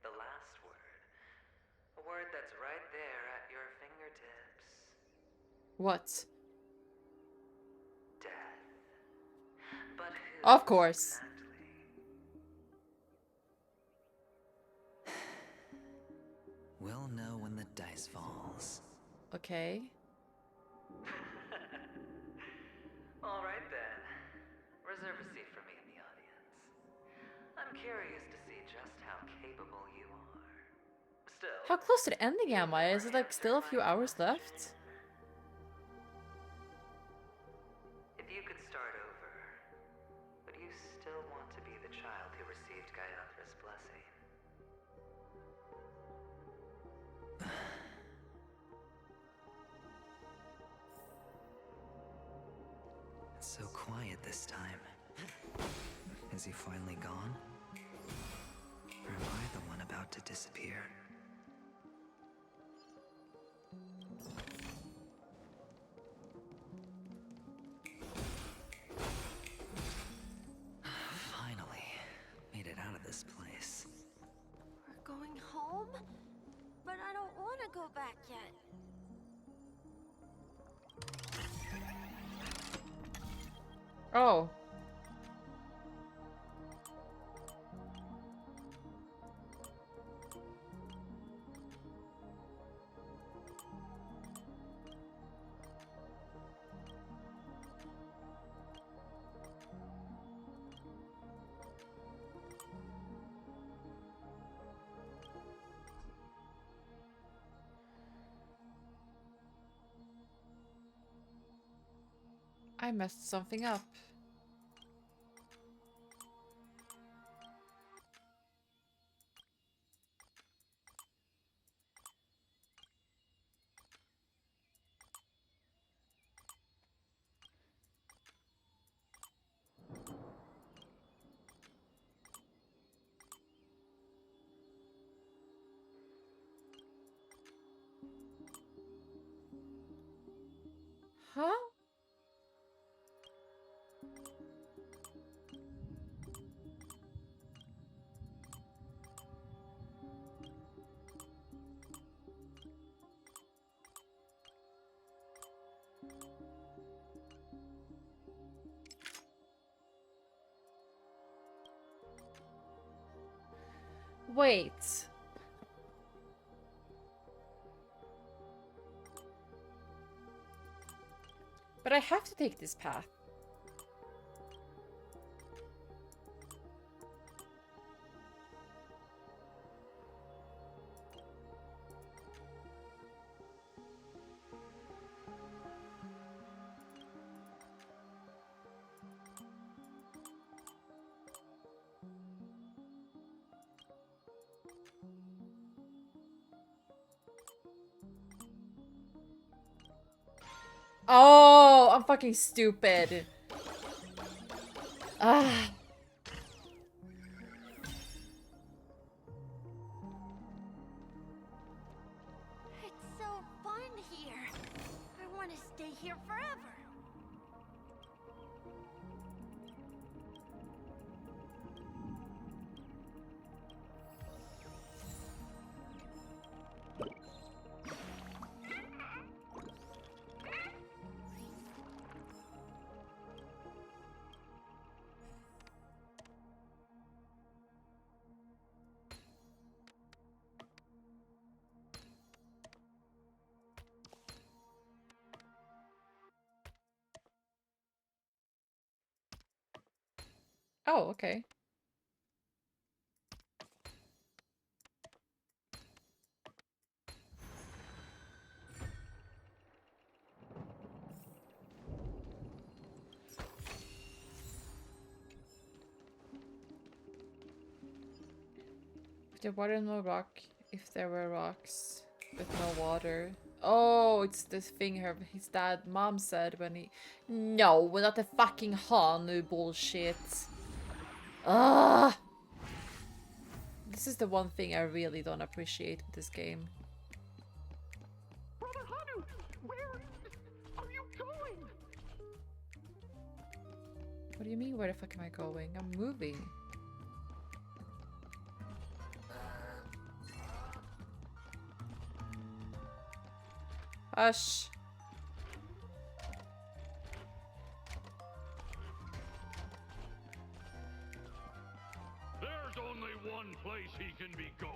The last word. A word that's right there at your fingertips. What? Death. But who Of course. exactly? We'll know when the dice falls. Okay. All right then. curious to see just how capable you are. Still, How close to the ending am I? Is it like still a few hours left? if you could start over, would you still want to be the child who received Gayathra's blessing? It's so quiet this time. Is he finally gone? Or am I the one about to disappear? Finally, made it out of this place. We're going home? But I don't want to go back yet. Oh. I messed something up. Huh? Wait. But I have to take this path. Oh, I'm fucking stupid. Ah. It's so fun here. I want to stay here forever. Oh, okay. If there were no rock, if there were rocks with no water. Oh, it's this thing his mom said when he... No, not the fucking Hanu bullshit. Ah! This is the one thing I really don't appreciate with this game. Brother Hanu, where are you going? What do you mean, where the fuck am I going? I'm moving. Hush. There's only one place he can be going,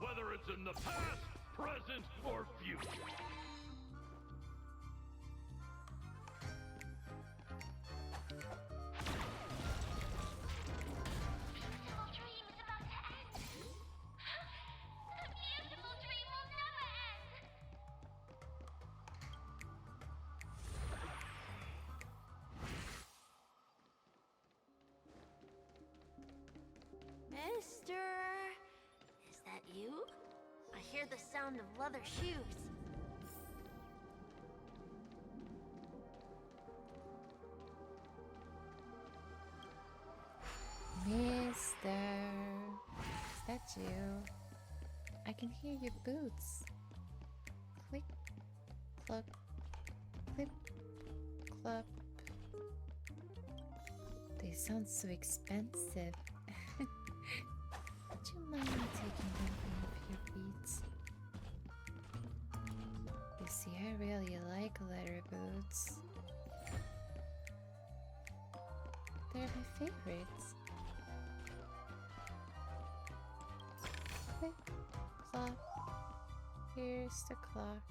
whether it's in the past, present, or future. you? I hear the sound of leather shoes. Mister, is that you? I can hear your boots. Click, cluck, clip, clup. They sound so expensive. Would you mind me taking them off your feet? You see, I really like leather boots. They're my favorites. Click, clock. Here's the clock.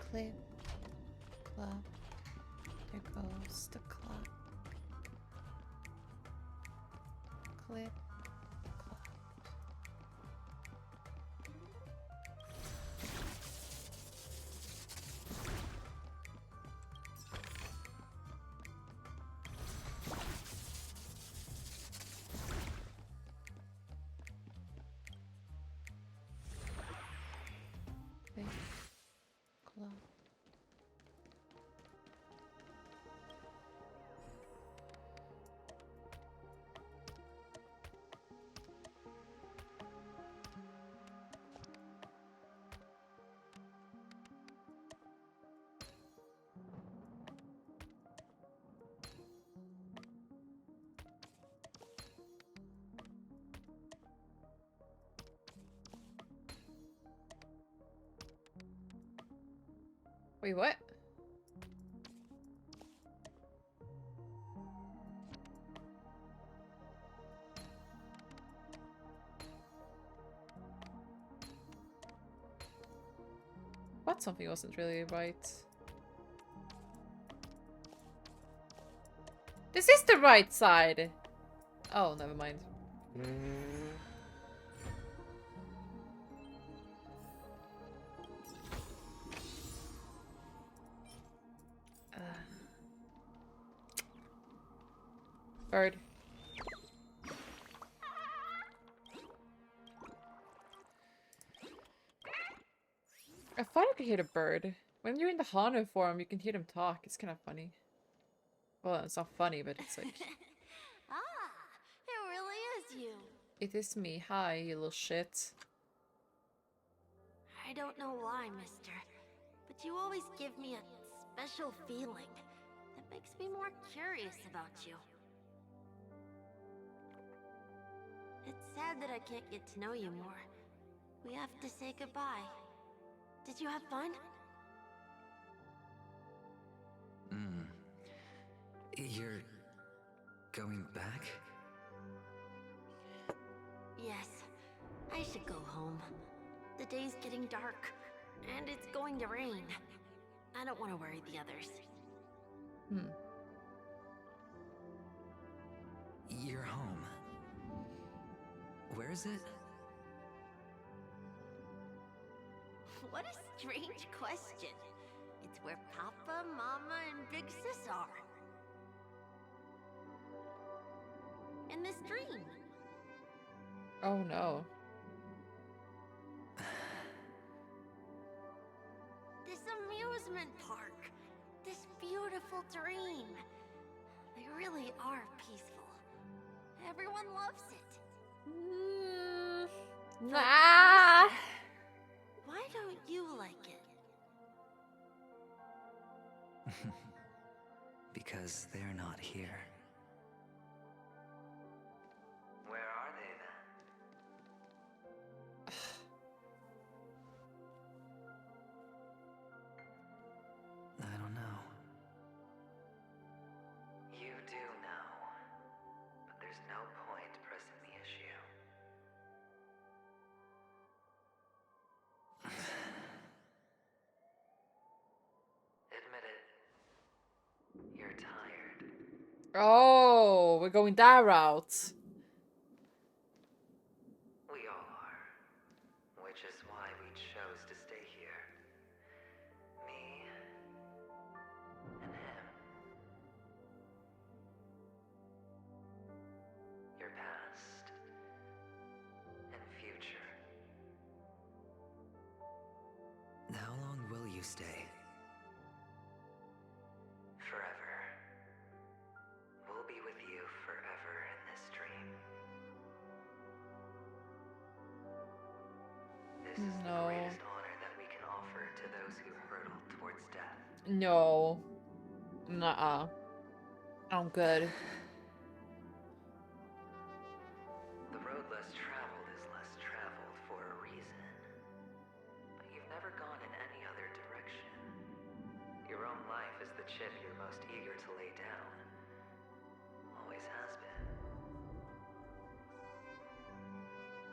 Clip, clock. There goes the clock. Clip. Click, clock. Wait, what? What? Something wasn't really right. This is the right side! Oh, never mind. Bird. I thought I could hear the bird. When you're in the Hanu form, you can hear them talk. It's kind of funny. Well, it's not funny, but it's like... Ah, it really is you. It is me. Hi, you little shit. I don't know why, mister, but you always give me a special feeling that makes me more curious about you. It's sad that I can't get to know you more. We have to say goodbye. Did you have fun? You're going back? Yes, I should go home. The day's getting dark, and it's going to rain. I don't want to worry the others. You're home. Where is it? What a strange question. It's where Papa, Mama, and Big Sis are. In this dream. Oh no. This amusement park. This beautiful dream. They really are peaceful. Everyone loves it. Nah. Why don't you like it? Because they're not here. Where are they then? I don't know. You do know. But there's no point pressing the issue. Admit it. You're tired. Oh, we're going that route. We all are. Which is why you stay? Forever. We'll be with you forever in this dream. This is the No. greatest honor that we can offer to those who hurtle towards death. No. Nuh-uh. I'm good. The road less traveled is less traveled for a reason. But you've never gone in any other direction. Your own life is the chip you're most eager to lay down. Always has been.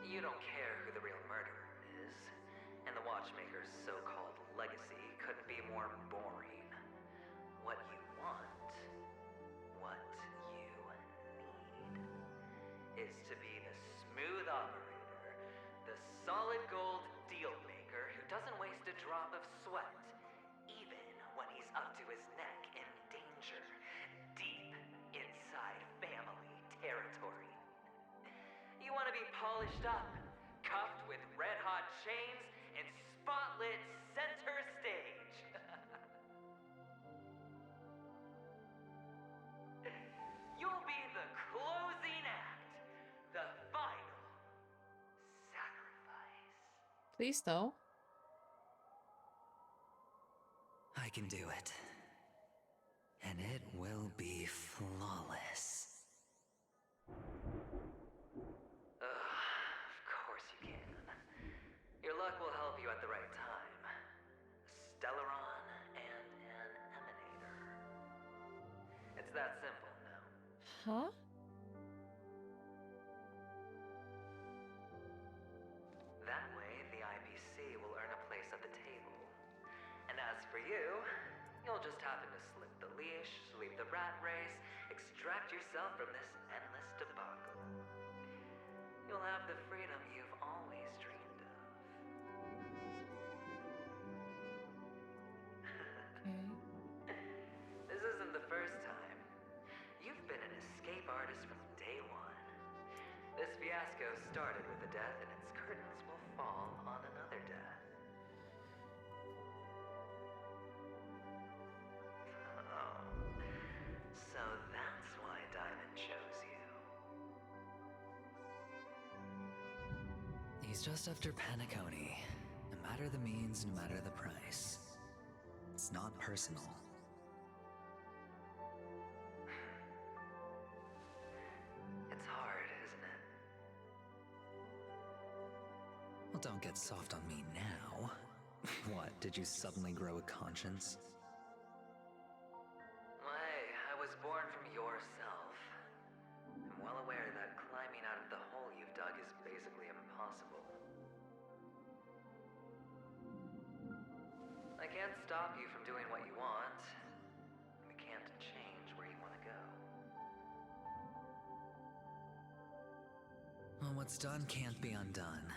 You don't care who the real murderer is, and the Watchmaker's so-called legacy couldn't be more boring. What you want, what you need, is to be the smooth operator, the solid gold deal maker who doesn't waste a drop of sweat, even when he's up to his neck in danger, deep inside family territory. You want to be polished up, cuffed with red-hot chains, and spotlit center stage. You'll be the closing act, the final sacrifice. Please no. I can do it. And it will be flawless. Of course you can. Your luck will help you at the right time. A Stellaron and an Emanator. It's that simple now. Huh? That way, the IPC will earn a place at the table. And as for you, you'll just happen to slip the leash, sweep the rat race, extract yourself from this endless debacle. You'll have the freedom you've always dreamed of. This isn't the first time. You've been an escape artist from day one. This fiasco started with a death, and its curtains will fall on another death. Oh. So that's why Diamond chose you. He's just after Penacony. No matter the means, no matter the price. It's not personal. It's hard, isn't it? Well, don't get soft on me now. What, did you suddenly grow a conscience? Hey, I was born from yourself. I'm well aware that climbing out of the hole you've dug is basically impossible. I can't stop you from doing what you want. We can't change where you want to go. Well, what's done can't be undone.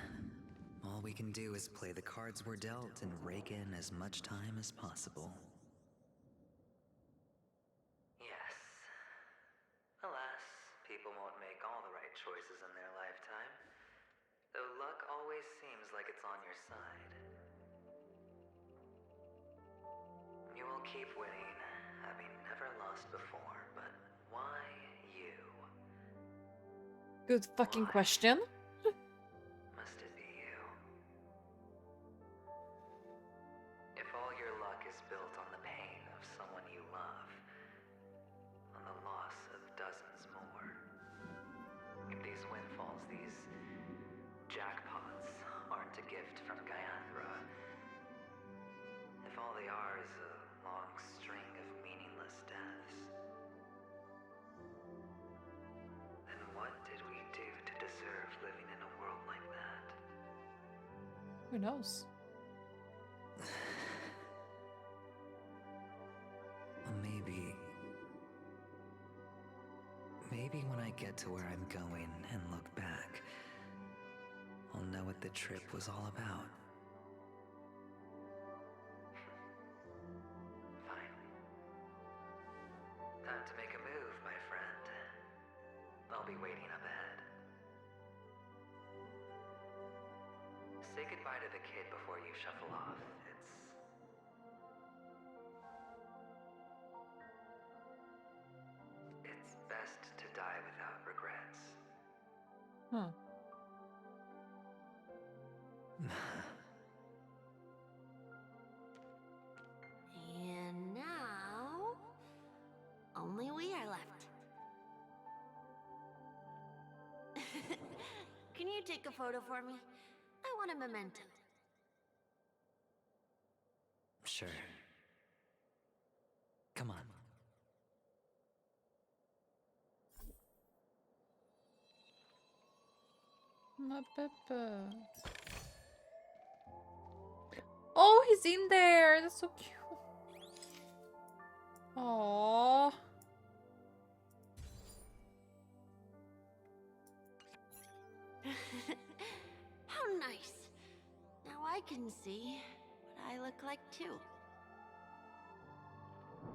All we can do is play the cards we're dealt and rake in as much time as possible. Yes. Alas, people won't make all the right choices in their lifetime. Though luck always seems like it's on your side. You will keep winning, having never lost before, but why you? Good fucking question. Must it be you? If all your luck is built on the pain of someone you love, on the loss of dozens more, if these windfalls, these jackpots, aren't a gift from Gaiathra, if all they are is a long string of meaningless deaths, then what did we do to deserve living in a world like that? Who knows? Well, maybe when I get to where I'm going and look back, I'll know what the trip was all about. Finally. Time to make a move, my friend. I'll be waiting up ahead. Say goodbye to the kid before you shuffle off. It's Huh. And now, only we are left. Can you take a photo for me? I want a memento. Sure. Come on. My Peppa. Oh, he's in there. That's so cute. Aww. How nice. Now I can see what I look like too.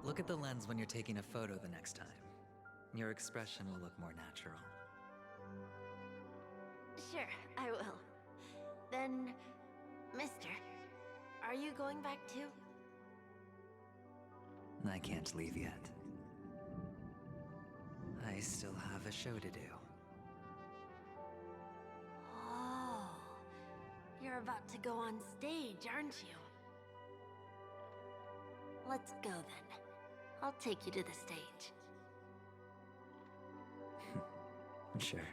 Look at the lens when you're taking a photo the next time. Your expression will look more natural. Sure, I will. Then, mister, are you going back too? I can't leave yet. I still have a show to do. Oh, you're about to go on stage, aren't you? Let's go then. I'll take you to the stage. Sure.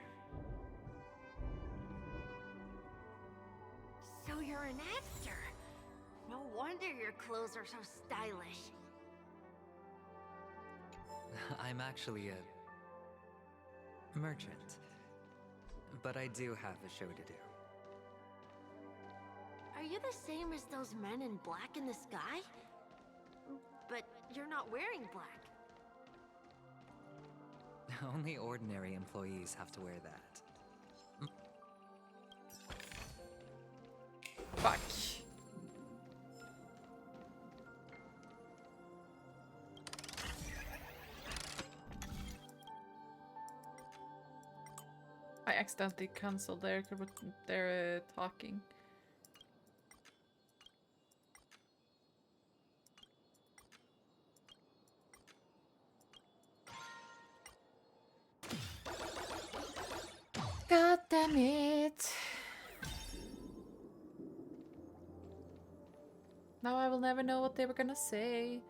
So you're an actor. No wonder your clothes are so stylish. I'm actually a merchant. But I do have a show to do. Are you the same as those men in black in the sky? But you're not wearing black. Only ordinary employees have to wear that. Fuck. I accidentally cancelled their talking. God damn it. Now I will never know what they were gonna say.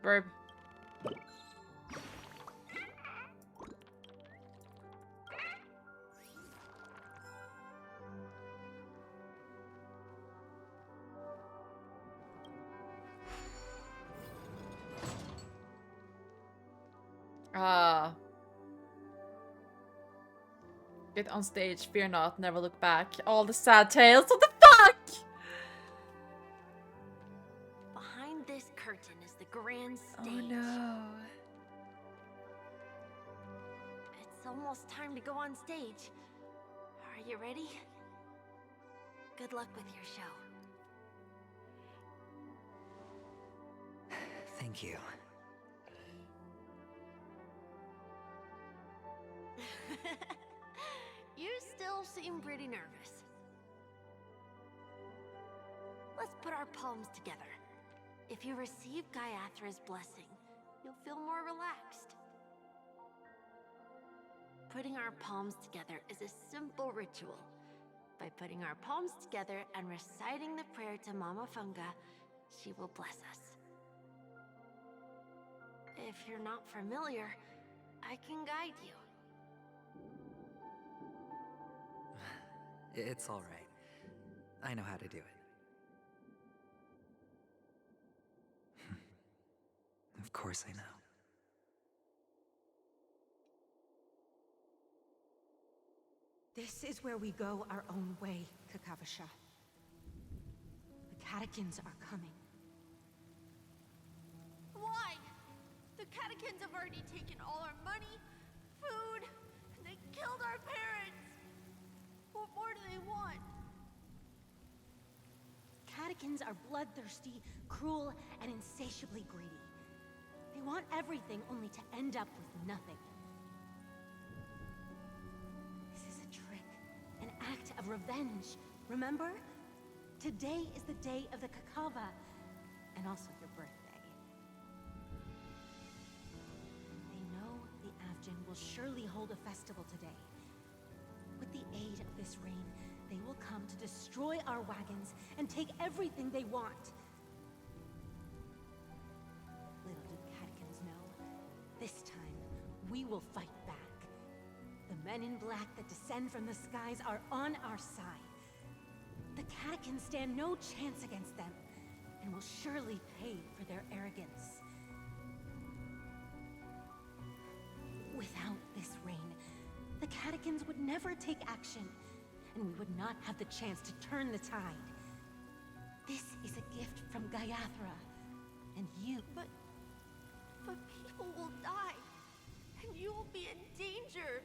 Verb. Ah. Get on stage, fear not, never look back. All the sad tales. What the fuck? Behind this curtain is the grand stage. Oh no. It's almost time to go on stage. Are you ready? Good luck with your show. Thank you. You still seem pretty nervous. Let's put our palms together. If you receive Gaiathra's blessing, you'll feel more relaxed. Putting our palms together is a simple ritual. By putting our palms together and reciting the prayer to Mama Funga, she will bless us. If you're not familiar, I can guide you. It's all right. I know how to do it. Of course I know. This is where we go our own way, Kakavasha. The catechins are coming. Why? The catechins have already taken all our money, food, and they killed our parents. What more do they want? Catechins are bloodthirsty, cruel, and insatiably greedy. They want everything only to end up with nothing. This is a trick, an act of revenge, Remember? Today is the day of the Kakava, and also your birthday. They know the Avgin will surely hold a festival today. With the aid of this rain, they will come to destroy our wagons and take everything they want. Little do Catechins know, this time we will fight back. The men in black that descend from the skies are on our side. The Catechins stand no chance against them, and will surely pay for their arrogance. Without this rain, the Catechins would never take action, and we would not have the chance to turn the tide. This is a gift from Gaiathra, and you... But people will die, and you will be in danger.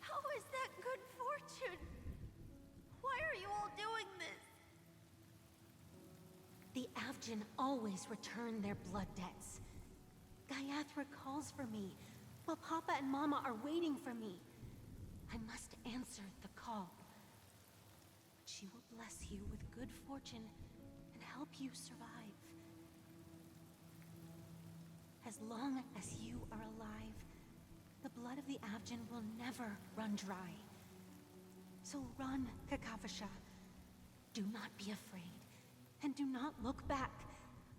How is that good fortune? Why are you all doing this? The Avgin always return their blood debts. Gaiathra calls for me, while Papa and Mama are waiting for me. I must answer the call. She will bless you with good fortune and help you survive. As long as you are alive, the blood of the Avgin will never run dry. So run, Kakavasha. Do not be afraid, and do not look back.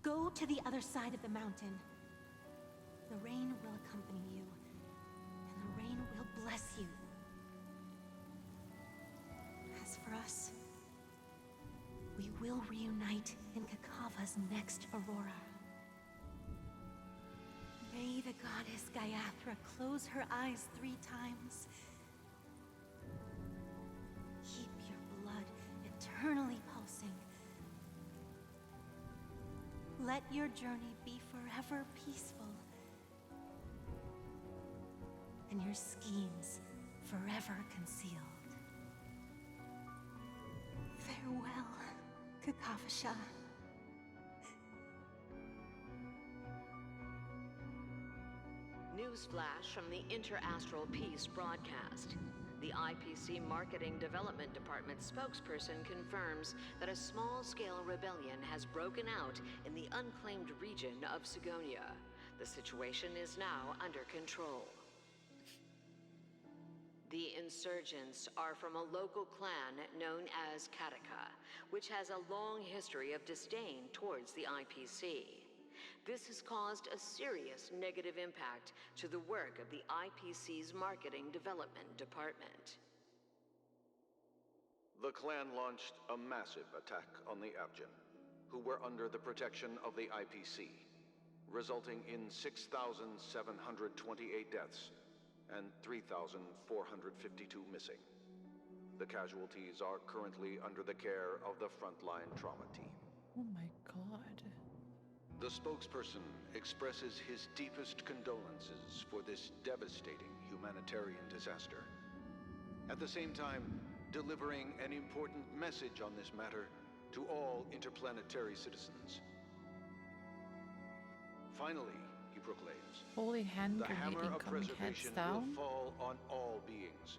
Go to the other side of the mountain. The rain will accompany you, and the rain will bless you. As for us, we will reunite in Kakava's next aurora. May the goddess Gaiathra close her eyes 3 times. Keep your blood eternally pulsing. Let your journey be forever peaceful, and your schemes forever concealed. Farewell, Kakavasha. Newsflash from the Inter-Astral Peace broadcast. The IPC Marketing Development Department spokesperson confirms that a small-scale rebellion has broken out in the unclaimed region of Sigonia. The situation is now under control. The insurgents are from a local clan known as Kataka, which has a long history of disdain towards the IPC. This has caused a serious negative impact to the work of the IPC's Marketing Development Department. The clan launched a massive attack on the Avgin, who were under the protection of the IPC, resulting in 6,728 deaths and 3,452 missing. The casualties are currently under the care of the frontline trauma team. Oh my god. The spokesperson expresses his deepest condolences for this devastating humanitarian disaster. At the same time, delivering an important message on this matter to all interplanetary citizens. Finally, he proclaims, Holy hand the grenade hammer of incoming, heads preservation down. will fall on all beings,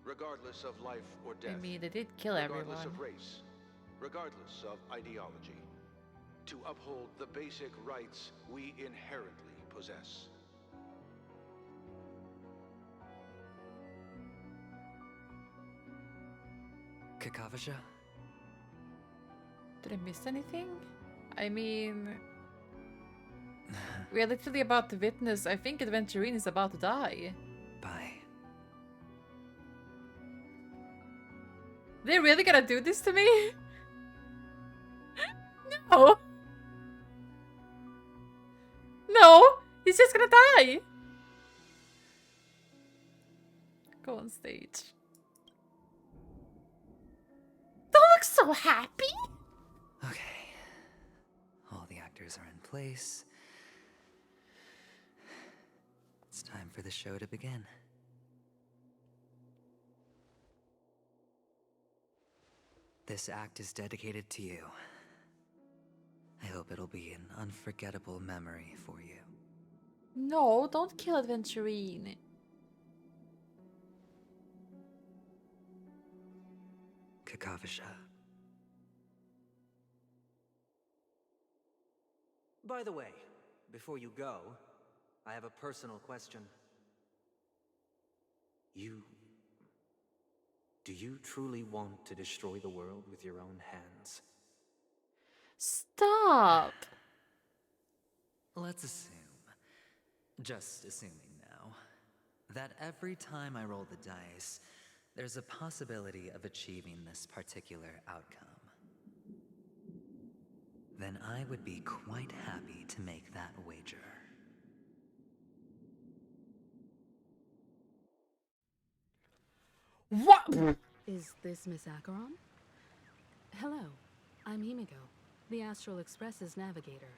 regardless of life or death. I mean, they did kill regardless everyone. of race, regardless of ideology, to uphold the basic rights we inherently possess. Kakavasha? Did I miss anything? I mean, we are literally about to witness, I think Adventurine is about to die. Bye. They're really gonna do this to me? No! No! He's just gonna die! Go on stage. Don't look so happy! Okay. All the actors are in place. It's time for the show to begin. This act is dedicated to you. I hope it'll be an unforgettable memory for you. No, don't kill Adventurine. Kakavasha. By the way, before you go, I have a personal question. Do you truly want to destroy the world with your own hands? Stop! Let's assume, just assuming now, that every time I roll the dice, there's a possibility of achieving this particular outcome. Then I would be quite happy to make that wager. What? Is this Miss Acheron? Hello, I'm Himiko, the Astral Express's navigator.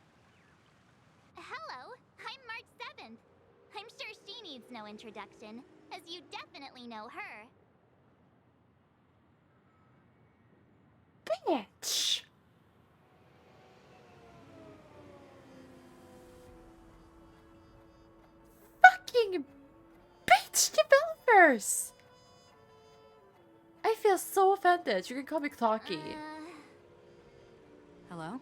Hello, I'm March 7th. I'm sure she needs no introduction, as you definitely know her. Bitch! Fucking bitch developers! I feel so offended. You can call me Clocky. Hello?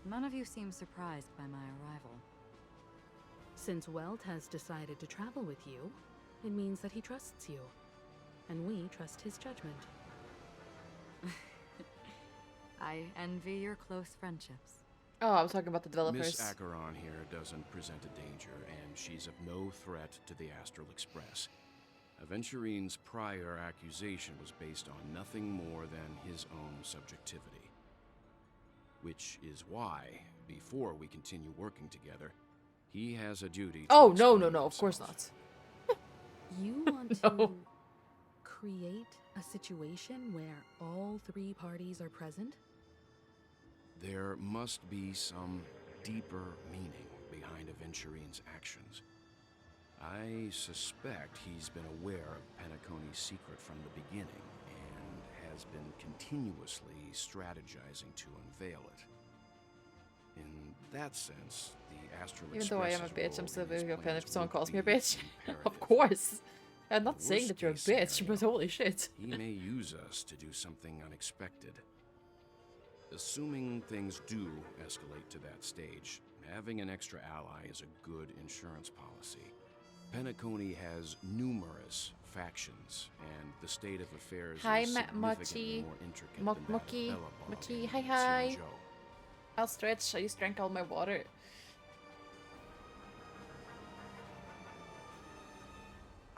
None of you seem surprised by my arrival. Since Welt has decided to travel with you, it means that he trusts you. And we trust his judgment. I envy your close friendships. Oh, I was talking about the developers. Miss Acheron here doesn't present a danger, and she's of no threat to the Astral Express. Aventurine's prior accusation was based on nothing more than his own subjectivity. Which is why, before we continue working together, he has a duty to Oh, no, explain no, no, of himself. course not. You want to create a situation where all three parties are present? There must be some deeper meaning behind Aventurine's actions. I suspect he's been aware of Penacony's secret from the beginning and has been continuously strategizing to unveil it. In that sense, the Astral Even though I am a Express's bitch, I'm role still in his very offended plans if someone would calls me a be bitch. imperative. Of course. I'm not The saying that you're a worst-case bitch, but holy shit. He may use us to do something unexpected. Assuming things do escalate to that stage, having an extra ally is a good insurance policy. Penacony has numerous factions, and the state of affairs Hi, is significantly Mochi. more intricate than that of Mochi. Bellabog Mochi, and hi, hi. Xianzhou. I'll stretch. I just drank all my water.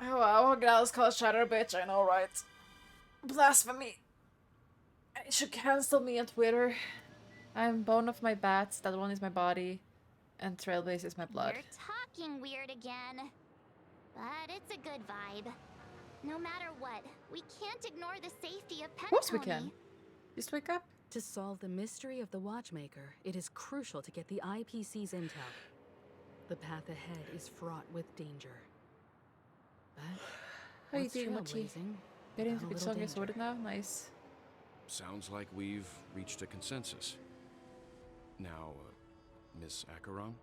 Oh, wow, gals call Shadow a bitch, I know, right? Blasphemy. You should cancel me on Twitter. I'm bone of my bats, that one is my body, and Trailblaze is my blood. You're talking weird again. But it's a good vibe. No matter what, we can't ignore the safety of Penacony. Of course we can. Just wake up. To solve the mystery of the Watchmaker, it is crucial to get the IPC's intel. The path ahead is fraught with danger. But How you what's doing, Mochi? trailblazing Getting without to a be little song danger? sorted now? Nice. Sounds like we've reached a consensus. Now, Miss Acheron?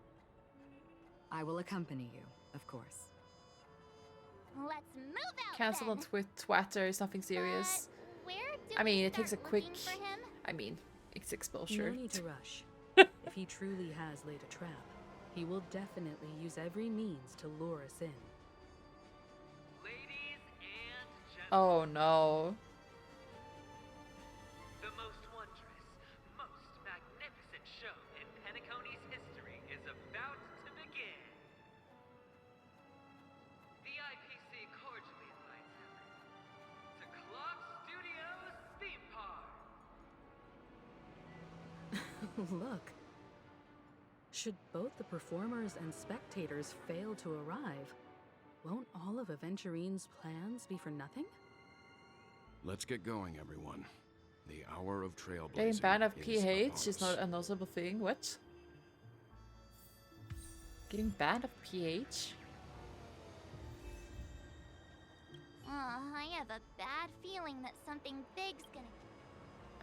I will accompany you, of course. Let's move out Cancel on then. Twitter is nothing serious. Where do I mean, we it takes a start quick... looking for him? I mean, it's exposure. No need to rush. If he truly has laid a trap, he will definitely use every means to lure us in. Oh no. The most wondrous, most magnificent show in Penacony's history is about to begin. The IPC cordially invites everyone to Clock Studios Theme Park. Look. Should both the performers and spectators fail to arrive, won't all of Aventurine's plans be for nothing? Let's get going, everyone. The hour of trailblazing Getting banned of is PH upon is not us. a noticeable thing. What? Getting banned of PH? I have a bad feeling that something big's gonna...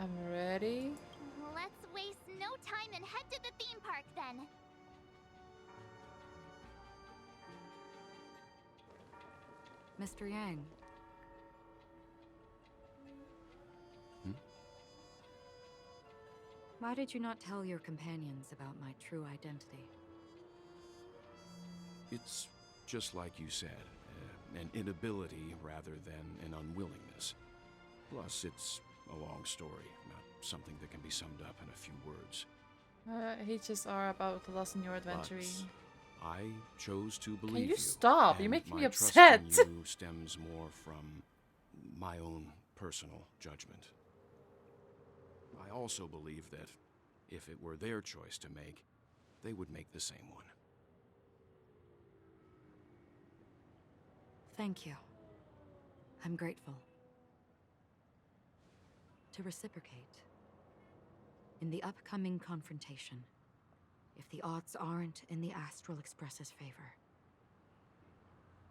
I'm ready. Let's waste no time and head to the theme park then. Mr. Yang, Why did you not tell your companions about my true identity? It's just like you said, an inability rather than an unwillingness. Plus, it's a long story, not something that can be summed up in a few words. H's are about the loss in your adventuring. But I chose to believe you. Can you stop? You're and making me my upset. trust in you stems more from my own personal judgment. I also believe that if it were their choice to make, they would make the same one. Thank you. I'm grateful. To reciprocate, in the upcoming confrontation, if the odds aren't in the Astral Express's favor,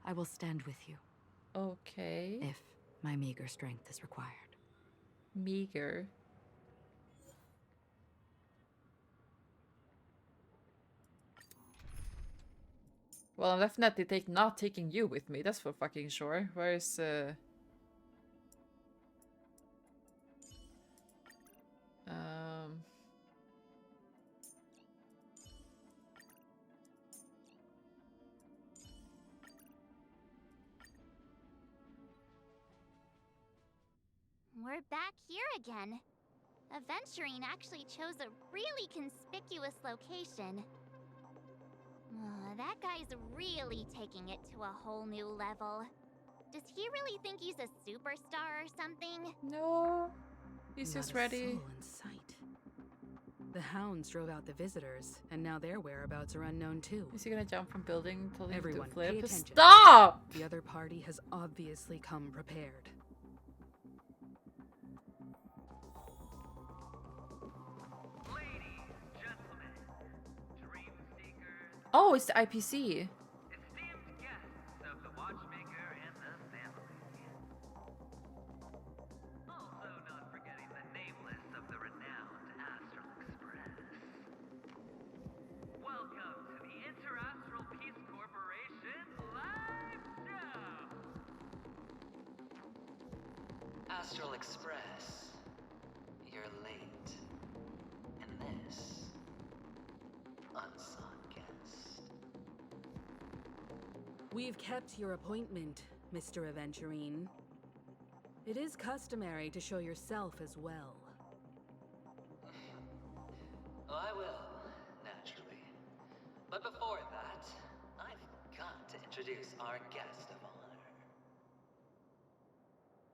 I will stand with you. Okay. If my meager strength is required. Meager. Well, I'm definitely not taking you with me, that's for fucking sure. Where's We're back here again. Aventurine actually chose a really conspicuous location. That guy's really taking it to a whole new level. Does he really think he's a superstar or something? No. He's just ready. Not a soul in sight. The hounds drove out the visitors, and now their whereabouts are unknown too. Is he gonna jump from building to leave Everyone, the flip? pay attention. Stop! The other party has obviously come prepared. Oh, it's the IPC. Esteemed guests of the Watchmaker and the family. Also not forgetting the nameless of the renowned Astral Express. Welcome to the Interastral Peace Corporation live show! Astral Express, you're late. And this, unsung guest. We've kept your appointment, Mr. Aventurine. It is customary to show yourself as well. I will, naturally. But before that, I've got to introduce our guest of honor.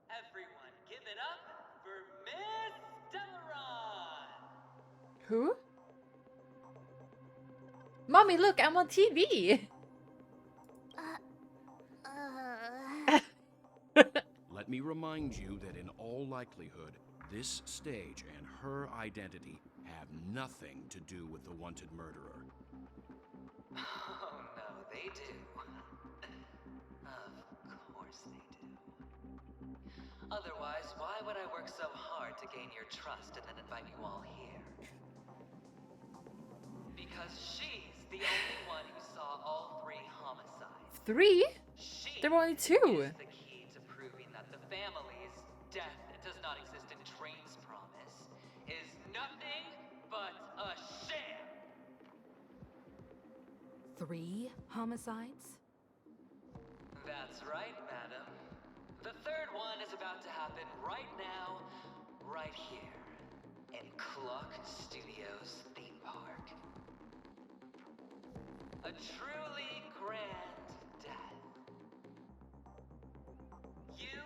Everyone, give it up for Miss Delaron! Who? Mommy, look, I'm on TV. Let me remind you that in all likelihood, this stage and her identity have nothing to do with the wanted murderer. Oh no, they do. Of course they do. Otherwise, why would I work so hard to gain your trust and then invite you all here? Because she's the only one who saw all 3 homicides. 3? She There were only 2. is the key to proving that the family's death does not exist in Train's promise is nothing but a sham. 3 homicides? That's right, madam. The 3rd one is about to happen right now, right here, in Clock Studios theme park. A truly grand death. You,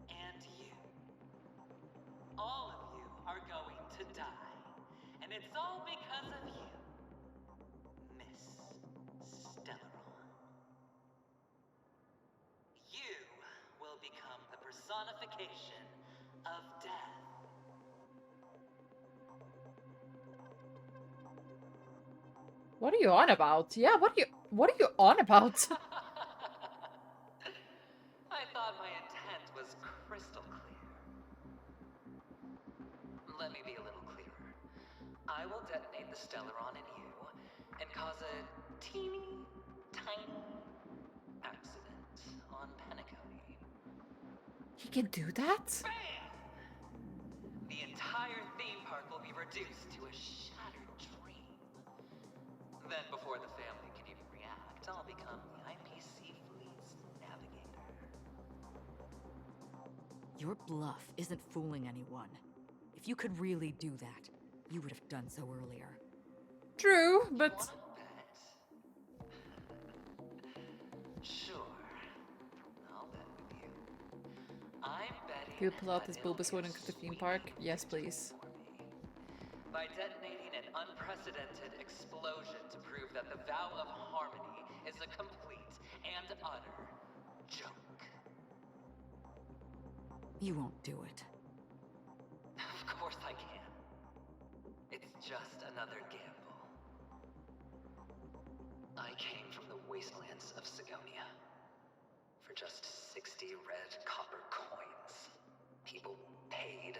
and you. All of you are going to die. And it's all because of you, Miss Stellaron. You will become the personification of death. What are you on about? Yeah, what are you on about? I thought my intent was crystal clear. Let me be a little clearer. I will detonate the Stellaron in you and cause a teeny, tiny accident on Penacony. He can do that? Bam! the entire theme park will be reduced to a shattered dream. Then, before the family can even react, I'll become the IPC fleet's navigator. Your bluff isn't fooling anyone. If you could really do that, you would have done so earlier. True, but Sure. I'll bet with you. I'm betting can you pull out that this it'll Bulbasaur be a and go to the theme sweet park? Yes, please. by detonating an unprecedented explosion to prove that the vow of harmony is a complete and utter joke. You won't do it. Of course I can. It's just another gamble. I came from the wastelands of Sigonia. For just 60 red copper coins, people paid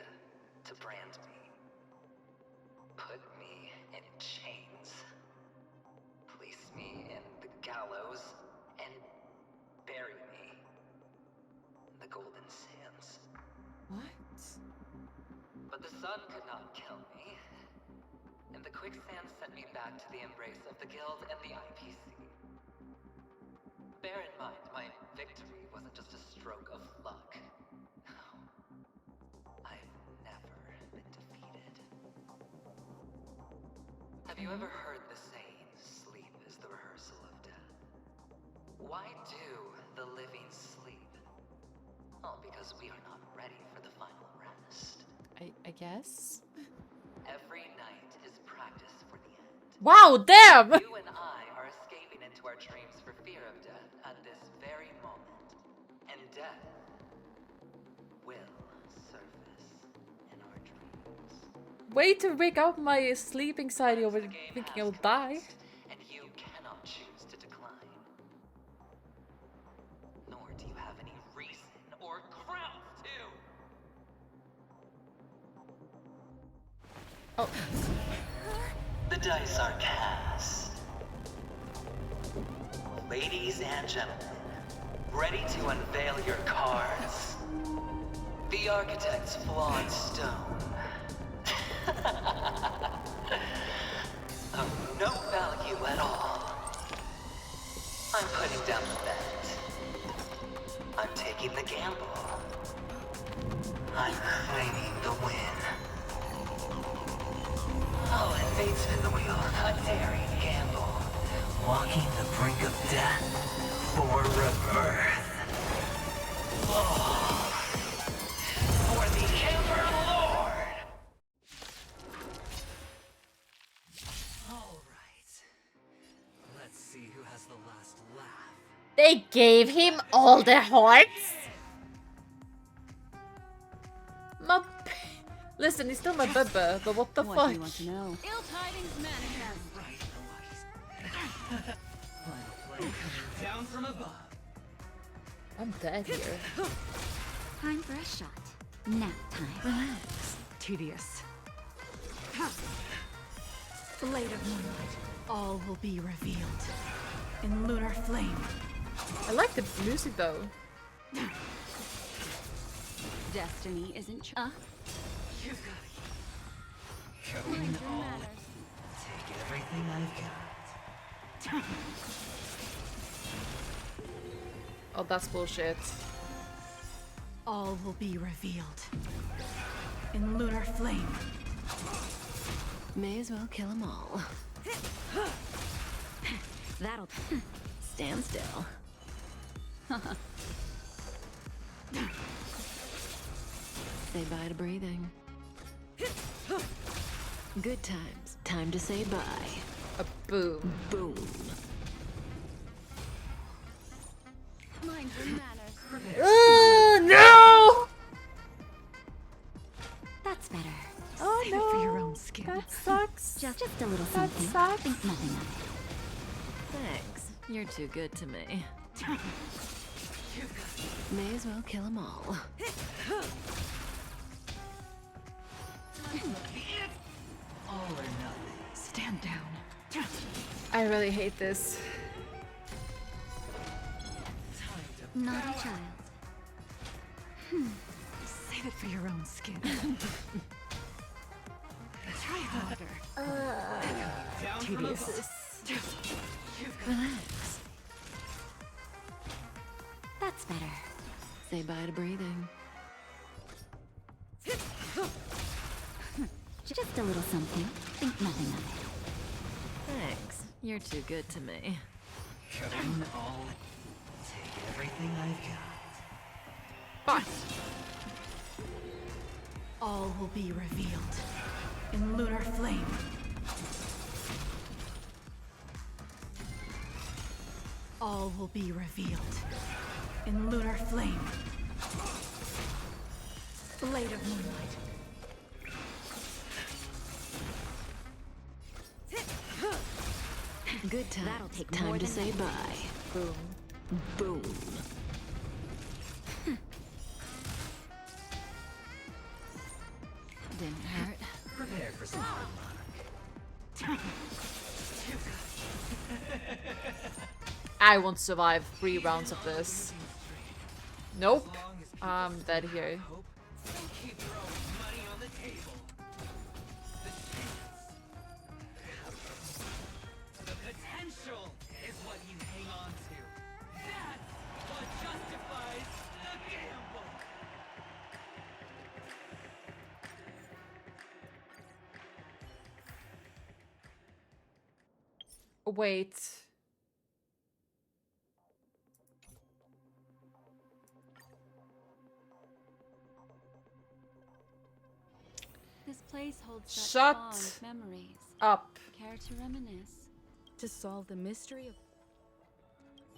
to brand me. Put me in chains. Place me in the gallows and bury me in the golden sands. What? But the sun could not kill me, and the quicksand sent me back to the embrace of the guild and the IPC. Bear in mind, my victory wasn't just a stroke of luck. I've never been defeated. Have you ever heard the saying, sleep is the rehearsal of death? Why do the living sleep? Oh, because we are not ready for the final rest. I guess. Every night is practice for the end. Wow, damn! You and I are escaping into our dreams for fear of death at this very moment. And death will surface in our dreams. Way to wake up my sleep anxiety over thinking I'll die. And you cannot choose to decline. Nor do you have any reason or grounds to. Oh. The dice are cast. Ladies and gentlemen, ready to unveil your cards. The architect's flawed stone. Of no value at all. I'm putting down the bet. I'm taking the gamble. I'm claiming the win. Oh, and fate spin the wheel. A daring gamble. Walking the brink of death for rebirth. Oh. For the Ember Lord! Alright. Let's see who has the last laugh. They gave him all the hearts? Listen, he's still my bubba, but what the fuck? What do you want to know? Ill tidings manifest. Down from above. I'm dead here. Time for a shot. Nap time. Relax. Tedious. Blade of moonlight. All will be revealed. In lunar flame. I like the music though. Destiny isn't You've got going all. Take everything I've got. Oh, that's bullshit. All will be revealed. In lunar flame. May as well kill them all. That'll Stand still. Say bye to breathing. Good times. Time to say bye. A boom. Boom. Mind your manners. No! That's better. Oh Save it for your own skin. That sucks. Just a little That something. sucks. Think nothing of Thanks. You're too good to me. May as well kill them all. All or nothing. Stand down. I really hate this. Naughty child. Save it for your own skin. Try harder. Tedious. Relax. That's better. Say bye to breathing. Just a little something. Think nothing of it. Thanks. You're too good to me. Come all. Take everything I've got. But all will be revealed in lunar flame. All will be revealed in lunar flame. Blade of moonlight. Good time. That'll take Time more to than say that. bye. Boom. Boom. Didn't hurt. Prepare for some hard luck. I won't survive 3 rounds of this. Nope. I'm dead here. Keep throwing money on the table. The potential is what you hang on to. That's what justifies the gamble. Wait. This place holds such Shut fond memories. up. Care to reminisce? To solve the mystery of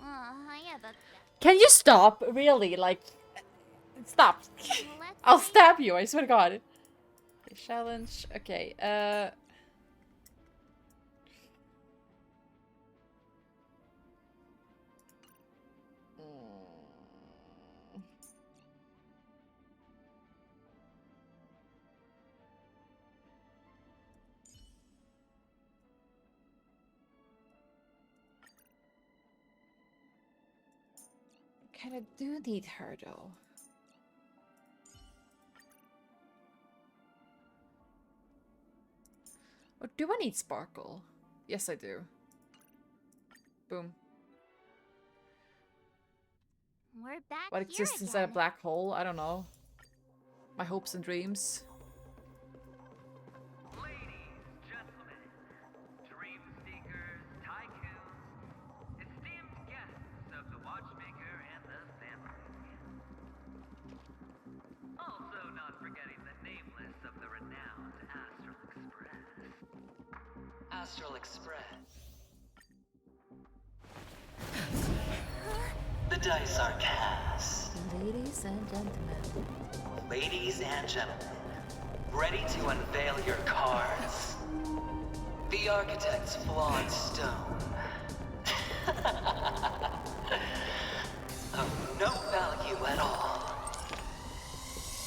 Yeah, that's... Can you stop? Really? Like, stop. I'll stab you, I swear to God. Okay, challenge. Okay, kind of do need her though. Or do I need sparkle? Yes, I do. Boom. We're back What here exists inside a again. black hole? I don't know. My hopes and dreams. Dream seekers, tycoons, esteemed guests of the Watchmaker and the family. Also not forgetting the nameless of the renowned Astral Express. The dice are cast. Ladies and gentlemen. Ladies and gentlemen, ready to unveil your cards. The Architect's flawed stone. Of no value at all.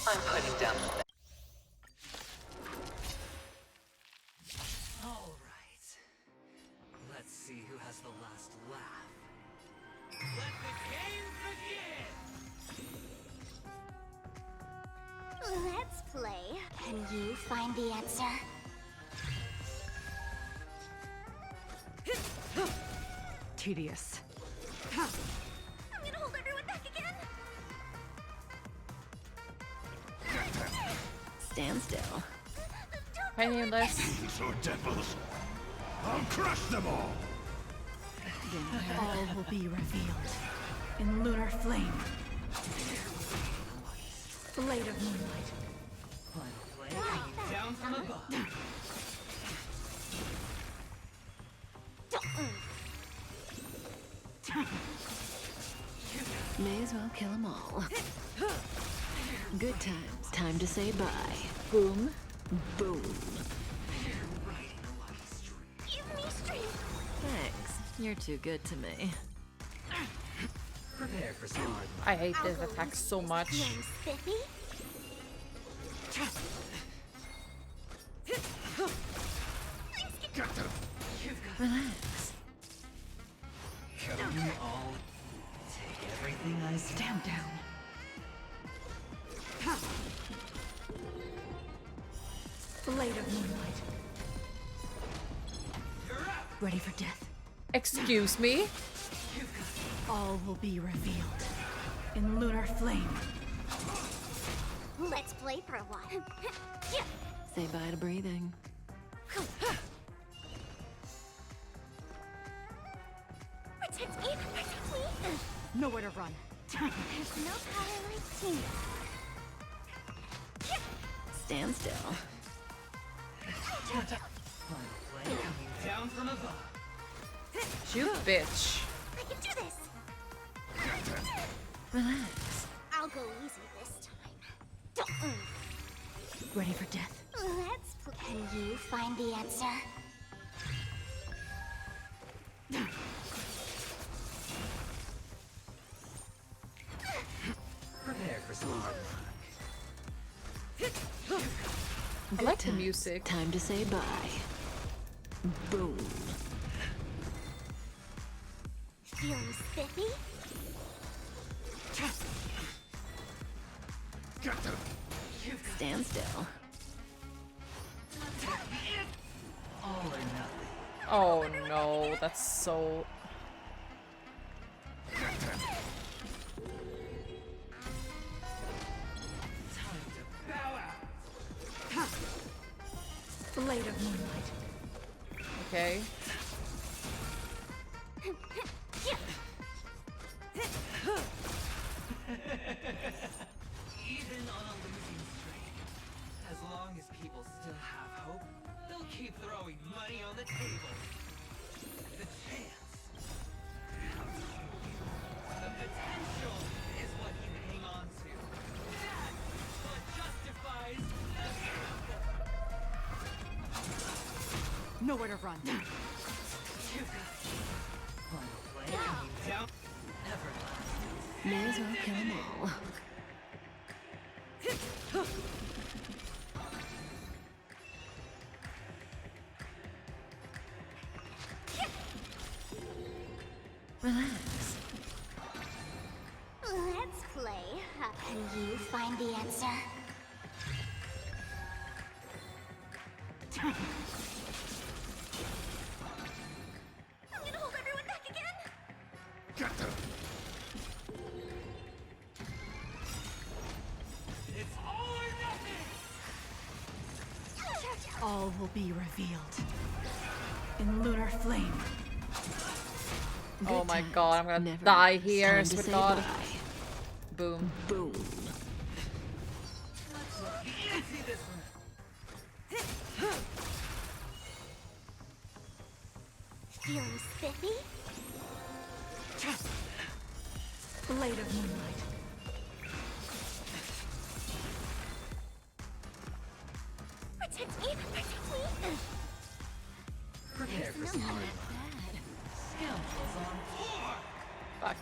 I'm putting down the... All right. Let's see who has the last laugh. Let the game begin! Let's play. Can you find the answer? tedious. I'm gonna hold everyone back again. Stand still. Painless. So devils, I'll crush them all. All will be revealed in lunar flame. Blade of moonlight. Final play coming down from above. May as well kill them all. Good times. Time to say bye. Boom. Boom. Give me strength. Thanks. You're too good to me. Prepare for some hard I hate this attack so much. Young Spiffy. Relax. Come all. Take everything I Stand down. Blade of moonlight. Ready for death? Excuse me? All will be revealed in lunar flame. Let's play for a while. Say bye to breathing. Protect me! Protect me! Nowhere to run. There's no power like teamwork. Stand still. Down from above. You bitch. I can do this! Relax. I'll go easy this time. Ready for death? Let's play. Can you find the answer? Prepare for some hard luck. I like the music. Time to say bye. Boom. Feeling spiffy? Stand still. All or nothing. Oh no, that's so... Time to bow out. Blade of moonlight. Okay. Even on a losing streak, as long as people still have hope, they'll keep throwing money on the table. The chance. The potential is what you hang on to. That's what justifies the gamble. Nowhere to run. You got it. Final play coming down. Everlasting. May as well kill them all. Relax. Let's play. Can you find the answer? I'm gonna hold everyone back again. It's all or nothing. All will be revealed in lunar flame. Oh my god, I'm gonna Never. die It's here, time to swear to say god. bye. Boom. Boom. See this one. Feeling spiffy? Blade of moonlight. Protect me! Protect me! Prepare for some hard luck. Scoundrels on board. Fuck.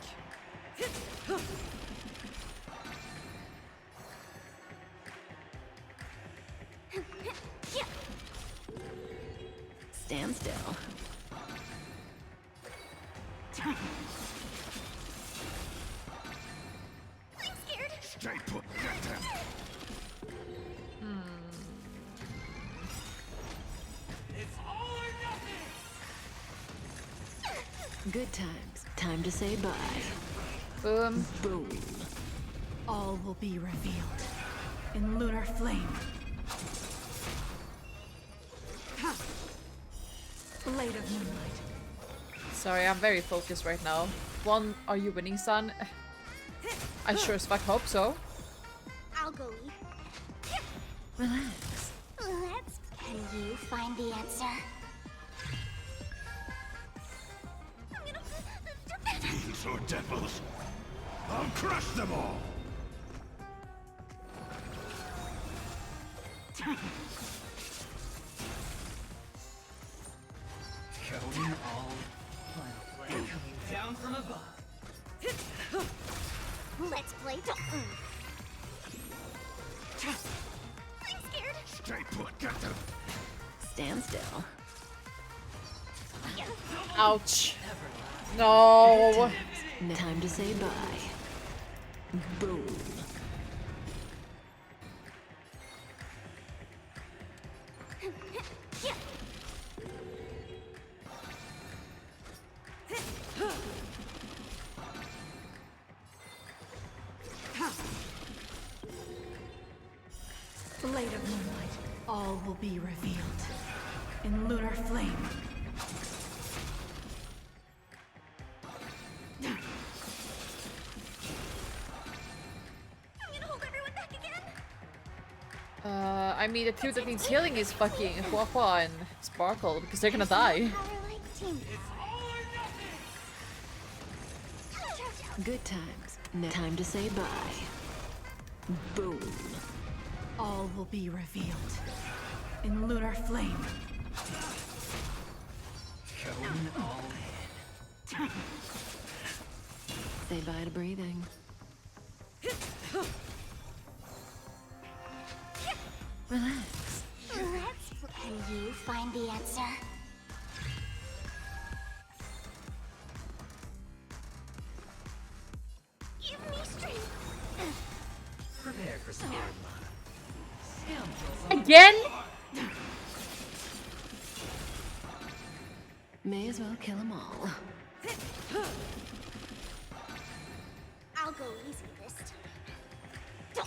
Stand still. I'm scared. Stay put. It's all or nothing. Good times. Time to say bye. Boom. Boom. All will be revealed in lunar flame. Blade of moonlight. Sorry, I'm very focused right now. One, are you winning, son? I sure as fuck hope so. I'll go lead. Relax. Let's. Can you find the answer? These are devils. I'll crush them all. Going all. Final play coming down from above. Let's play. I'm scared. Stay put. Get them. Stand still. Ouch. No. Time to say bye. Boom. All will be revealed in lunar flame. I mean, the two that needs healing is fucking Huahua and Sparkle, because they're gonna die. Good times. No time to say bye. Boom. All will be revealed in lunar flame. Going all in. Say bye to breathing. Relax. Can you find the answer? Give me strength. Prepare for some Again? May as well kill them all. I'll go easy this time.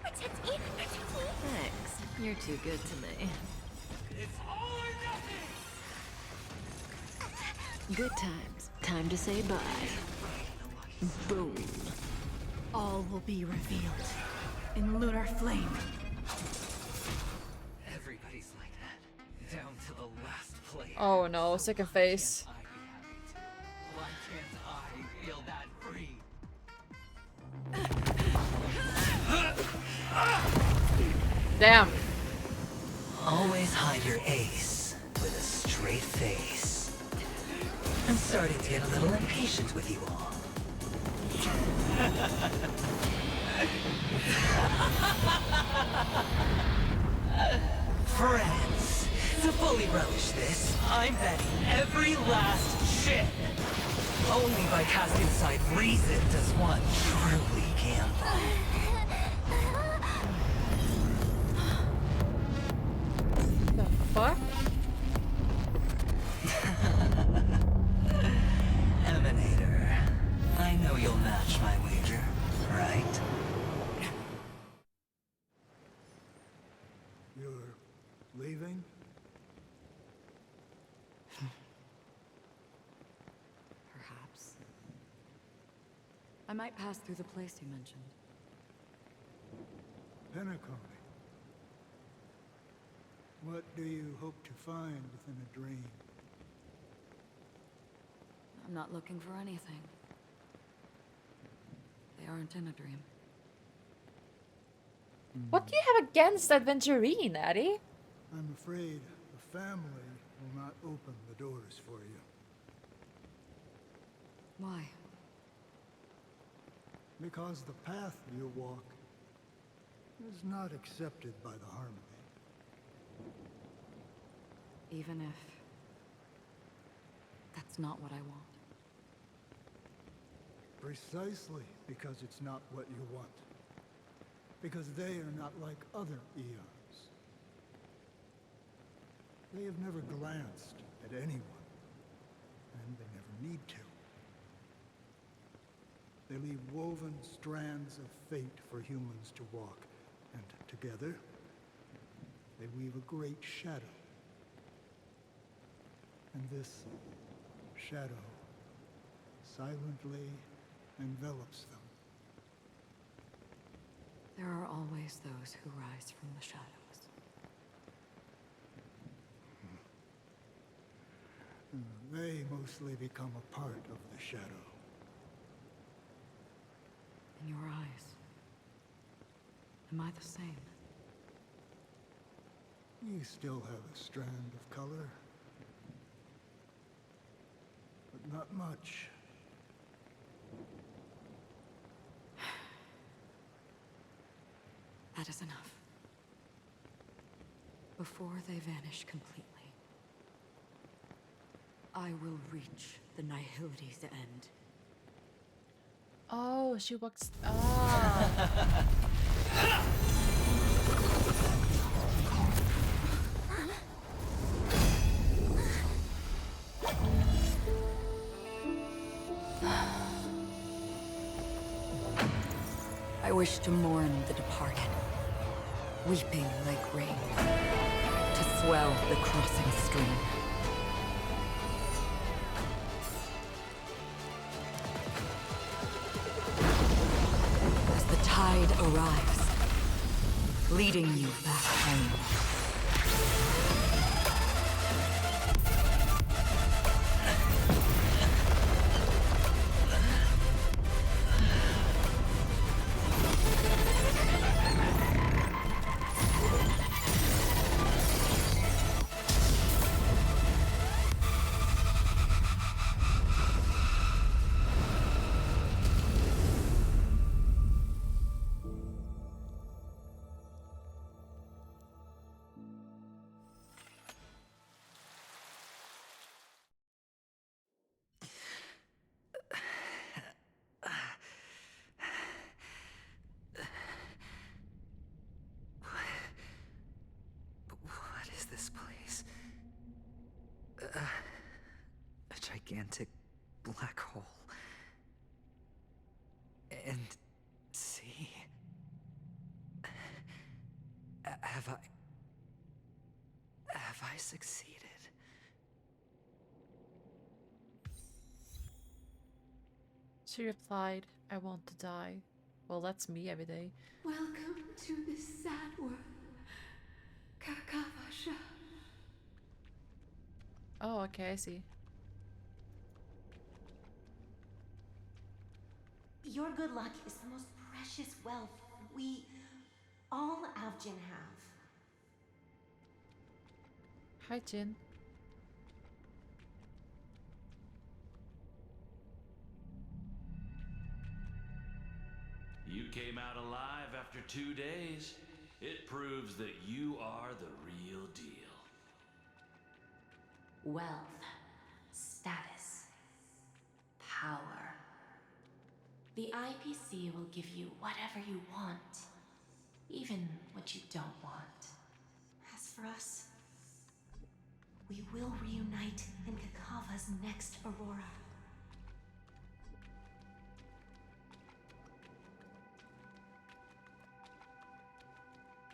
Protect me! Protect me! Thanks. You're too good to me. It's all or nothing! Good times. Time to say bye. Boom. All will be revealed in lunar flame. Everybody's like that. Down to the last player. Oh no, second phase. Why can't I feel that free? Damn. Always hide your ace with a straight face. I'm starting to get a little impatient with you all. Friends, to fully relish this, I'm betting every last chip. Only by casting aside reason does one truly gamble. The fuck? Emanator, I know you'll match my wager, right? You're leaving? Perhaps. I might pass through the place you mentioned. Penacony. What do you hope to find within a dream? I'm not looking for anything. They aren't in a dream. What do you have against Adventurine, Addy? I'm afraid the family will not open the doors for you. Why? Because the path you walk is not accepted by the Harmony. Even if that's not what I want. Precisely because it's not what you want. Because they are not like other eons. They have never glanced at anyone, and they never need to. They leave woven strands of fate for humans to walk, and together, they weave a great shadow. And this shadow silently envelops them. There are always those who rise from the shadows. They mostly become a part of the shadow. In your eyes, am I the same? You still have a strand of color. But not much. That is enough. Before they vanish completely, I will reach the Nihility's end. Oh, she walks. Ah. I wish to mourn the departed, weeping like rain, to swell the crossing stream. As the tide arrives, leading you back home. What is this place? A gigantic black hole. And see? Have I succeeded? She replied, I want to die. Well, that's me every day. Welcome to this sad world, Kakavasha. Oh, okay, I see. Your good luck is the most precious wealth we, all Avgin, have. Hi, Jin. You came out alive after 2 days. It proves that you are the real deal. Wealth, status, power. The IPC will give you whatever you want, even what you don't want. As for us, we will reunite in Kakava's next Aurora.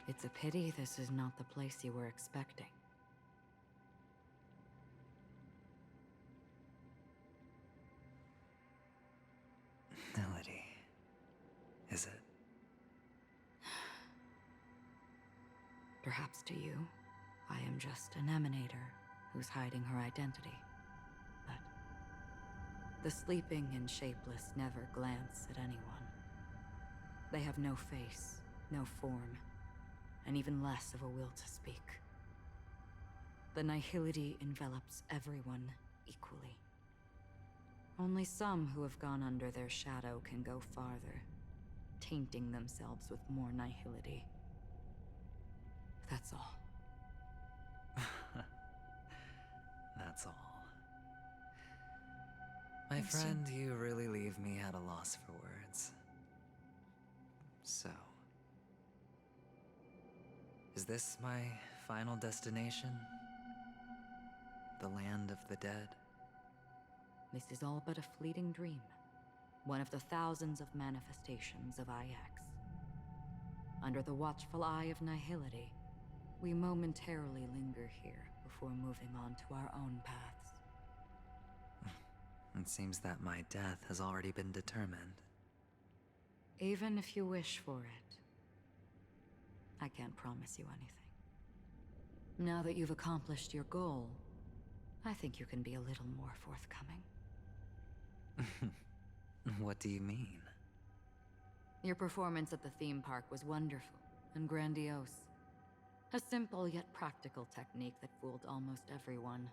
It's a pity this is not the place you were expecting. Melody. Is it? Perhaps to you, I am just an emanator who's hiding her identity. But the sleeping and shapeless never glance at anyone. They have no face, no form, and even less of a will to speak. The nihility envelops everyone equally. Only some who have gone under their shadow can go farther, tainting themselves with more nihility. That's all. That's all. My friend, you really leave me at a loss for words. So, is this my final destination? The land of the dead? This is all but a fleeting dream. One of the thousands of manifestations of IX. Under the watchful eye of nihility, we momentarily linger here before moving on to our own paths. It seems that my death has already been determined. Even if you wish for it, I can't promise you anything. Now that you've accomplished your goal, I think you can be a little more forthcoming. What do you mean? Your performance at the theme park was wonderful and grandiose. A simple yet practical technique that fooled almost everyone.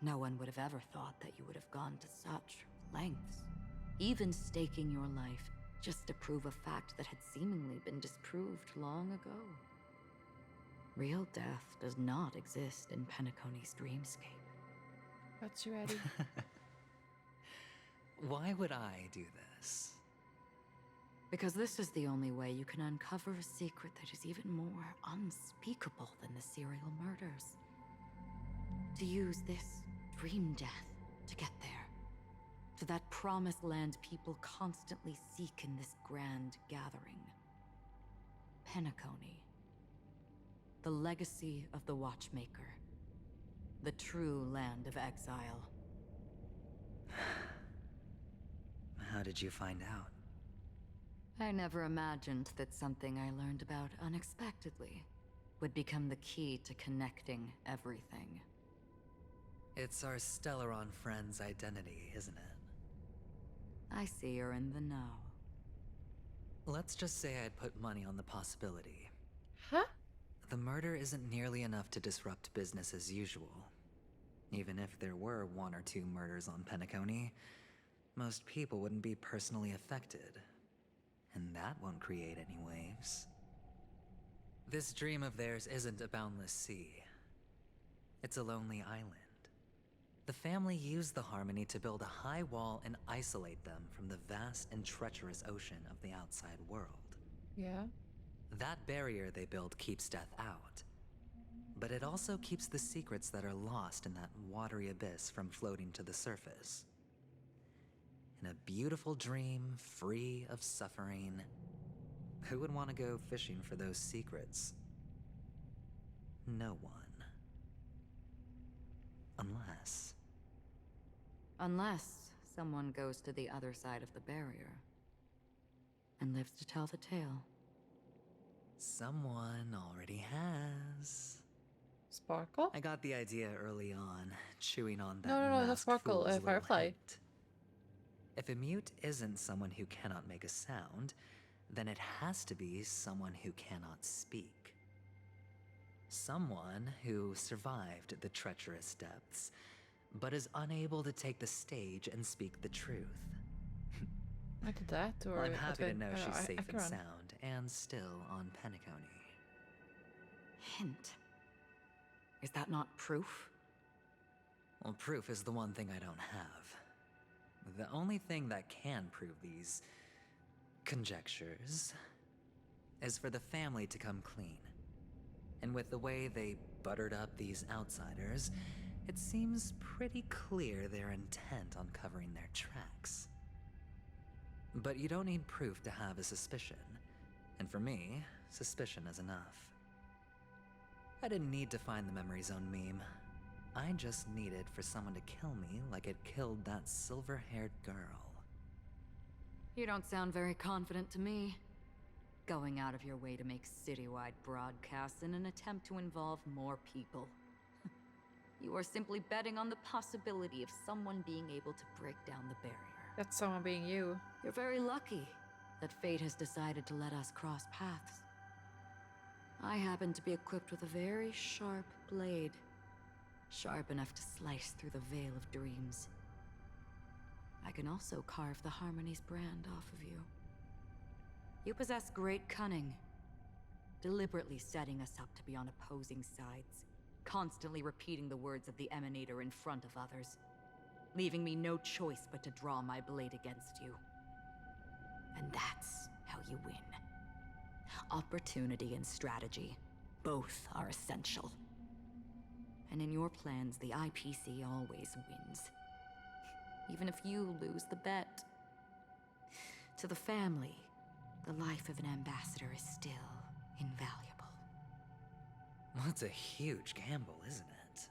No one would have ever thought that you would have gone to such lengths, even staking your life just to prove a fact that had seemingly been disproved long ago. Real death does not exist in Penacony's dreamscape. Got you ready. Why would I do this? Because this is the only way you can uncover a secret that is even more unspeakable than the serial murders. To use this dream death to get there. To that promised land people constantly seek in this grand gathering. Penacony. The legacy of the Watchmaker. The true land of exile. How did you find out? I never imagined that something I learned about unexpectedly would become the key to connecting everything. It's our Stellaron friend's identity, isn't it? I see you're in the know. Let's just say I'd put money on the possibility. Huh? The murder isn't nearly enough to disrupt business as usual. Even if there were 1 or 2 murders on Penacony, most people wouldn't be personally affected. And that won't create any waves. This dream of theirs isn't a boundless sea. It's a lonely island. The family used the Harmony to build a high wall and isolate them from the vast and treacherous ocean of the outside world. Yeah. That barrier they built keeps death out. But it also keeps the secrets that are lost in that watery abyss from floating to the surface. In a beautiful dream, free of suffering, who would want to go fishing for those secrets? No one. Unless someone goes to the other side of the barrier and lives to tell the tale. Someone already has. Sparkle? I got the idea early on, chewing on that. No, that's masked Sparkle, fool's little Firefly. hint. If a mute isn't someone who cannot make a sound, then it has to be someone who cannot speak. Someone who survived the treacherous depths, but is unable to take the stage and speak the truth. Either that or... Well, I'm happy to know she's safe and Acheron. sound, and still on Penacony. Hint. Is that not proof? Well, proof is the one thing I don't have. The only thing that can prove these conjectures is for the family to come clean. And with the way they buttered up these outsiders, it seems pretty clear they're intent on covering their tracks. But you don't need proof to have a suspicion. And for me, suspicion is enough. I didn't need to find the Memory Zone meme. I just needed for someone to kill me like it killed that silver-haired girl. You don't sound very confident to me. Going out of your way to make citywide broadcasts in an attempt to involve more people. You are simply betting on the possibility of someone being able to break down the barrier. That's someone being you. You're very lucky that fate has decided to let us cross paths. I happen to be equipped with a very sharp blade. Sharp enough to slice through the veil of dreams. I can also carve the Harmony's brand off of you. You possess great cunning, deliberately setting us up to be on opposing sides, constantly repeating the words of the Emanator in front of others, leaving me no choice but to draw my blade against you. And that's how you win. Opportunity and strategy, both are essential. And in your plans, the IPC always wins. Even if you lose the bet. To the family, the life of an ambassador is still invaluable. Well, it's a huge gamble, isn't it?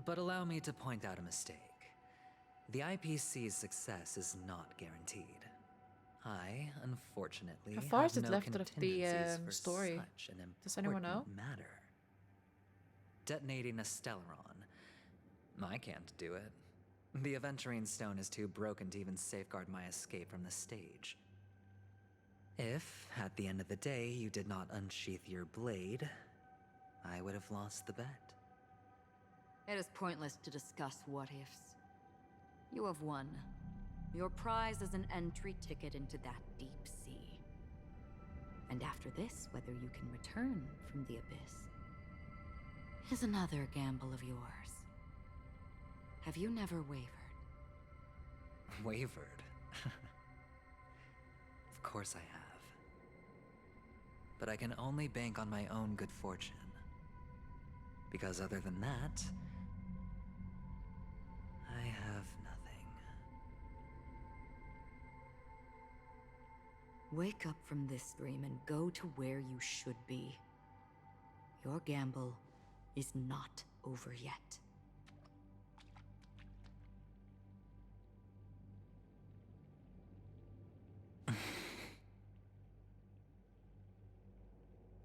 But allow me to point out a mistake. The IPC's success is not guaranteed. I, unfortunately, How far is have it no left of the contingencies for story? such an Does anyone know? important matter. Detonating a Stellaron. I can't do it. The Aventurine Stone is too broken to even safeguard my escape from the stage. If, at the end of the day, you did not unsheath your blade, I would have lost the bet. It is pointless to discuss what-ifs. You have won. Your prize is an entry ticket into that deep sea. And after this, whether you can return from the abyss is another gamble of yours. Have you never wavered? Wavered? Of course I have. But I can only bank on my own good fortune. Because other than that, I have nothing. Wake up from this dream and go to where you should be. Your gamble is not over yet.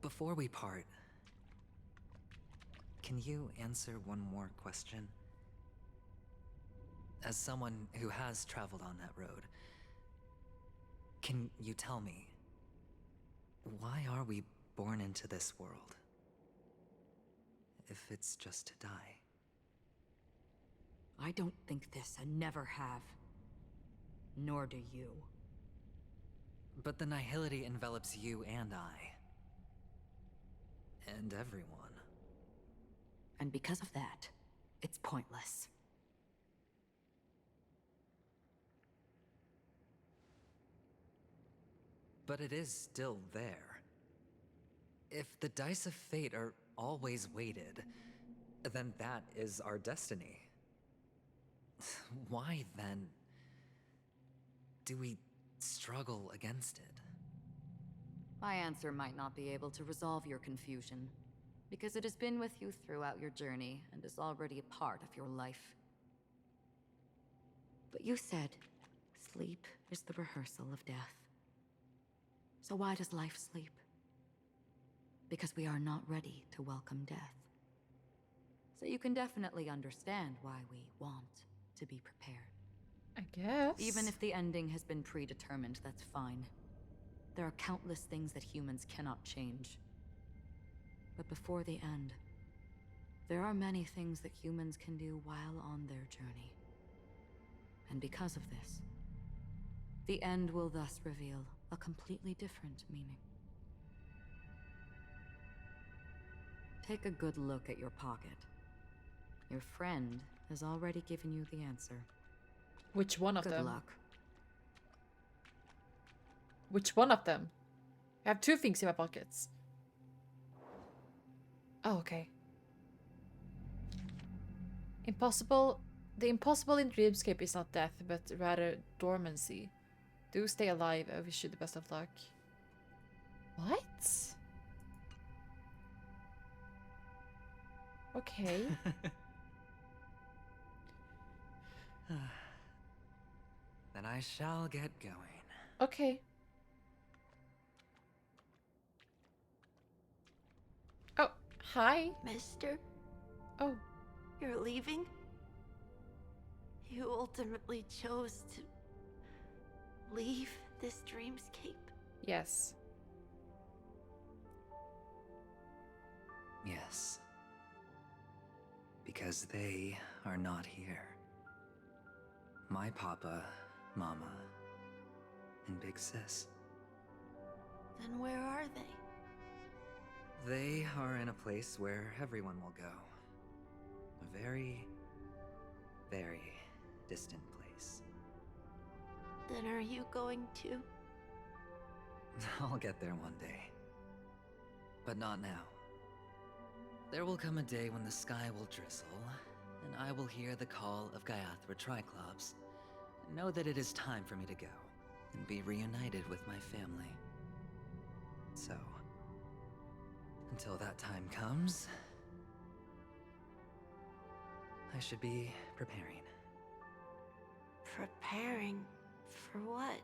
Before we part, can you answer one more question? As someone who has traveled on that road, can you tell me, why are we born into this world? If it's just to die. I don't think this and never have. Nor do you. But the nihility envelops you and I. And everyone. And because of that, it's pointless. But it is still there. If the dice of fate are always weighted, then that is our destiny. Why, then, do we struggle against it? My answer might not be able to resolve your confusion, because it has been with you throughout your journey and is already a part of your life. But you said, sleep is the rehearsal of death. So why does life sleep? Because we are not ready to welcome death. So you can definitely understand why we want to be prepared. I guess. Even if the ending has been predetermined, that's fine. There are countless things that humans cannot change. But before the end, there are many things that humans can do while on their journey. And because of this, the end will thus reveal a completely different meaning. Take a good look at your pocket. Your friend has already given you the answer. Which one of them? Good luck. Which one of them? I have two things in my pockets. Oh, okay. Impossible. The impossible in Dreamscape is not death, but rather dormancy. Do stay alive. I wish you the best of luck. What? Okay. Then I shall get going. Okay. Oh, hi. Mister? Oh. You're leaving? You ultimately chose to leave this dreamscape? Yes. Yes. Because they are not here. My papa, mama, and big sis. Then where are they? They are in a place where everyone will go. A very, very distant place. Then are you going to? I'll get there one day. But not now. There will come a day when the sky will drizzle, and I will hear the call of Gaiathra Triclops, and know that it is time for me to go, and be reunited with my family. So, until that time comes, I should be preparing. Preparing for what?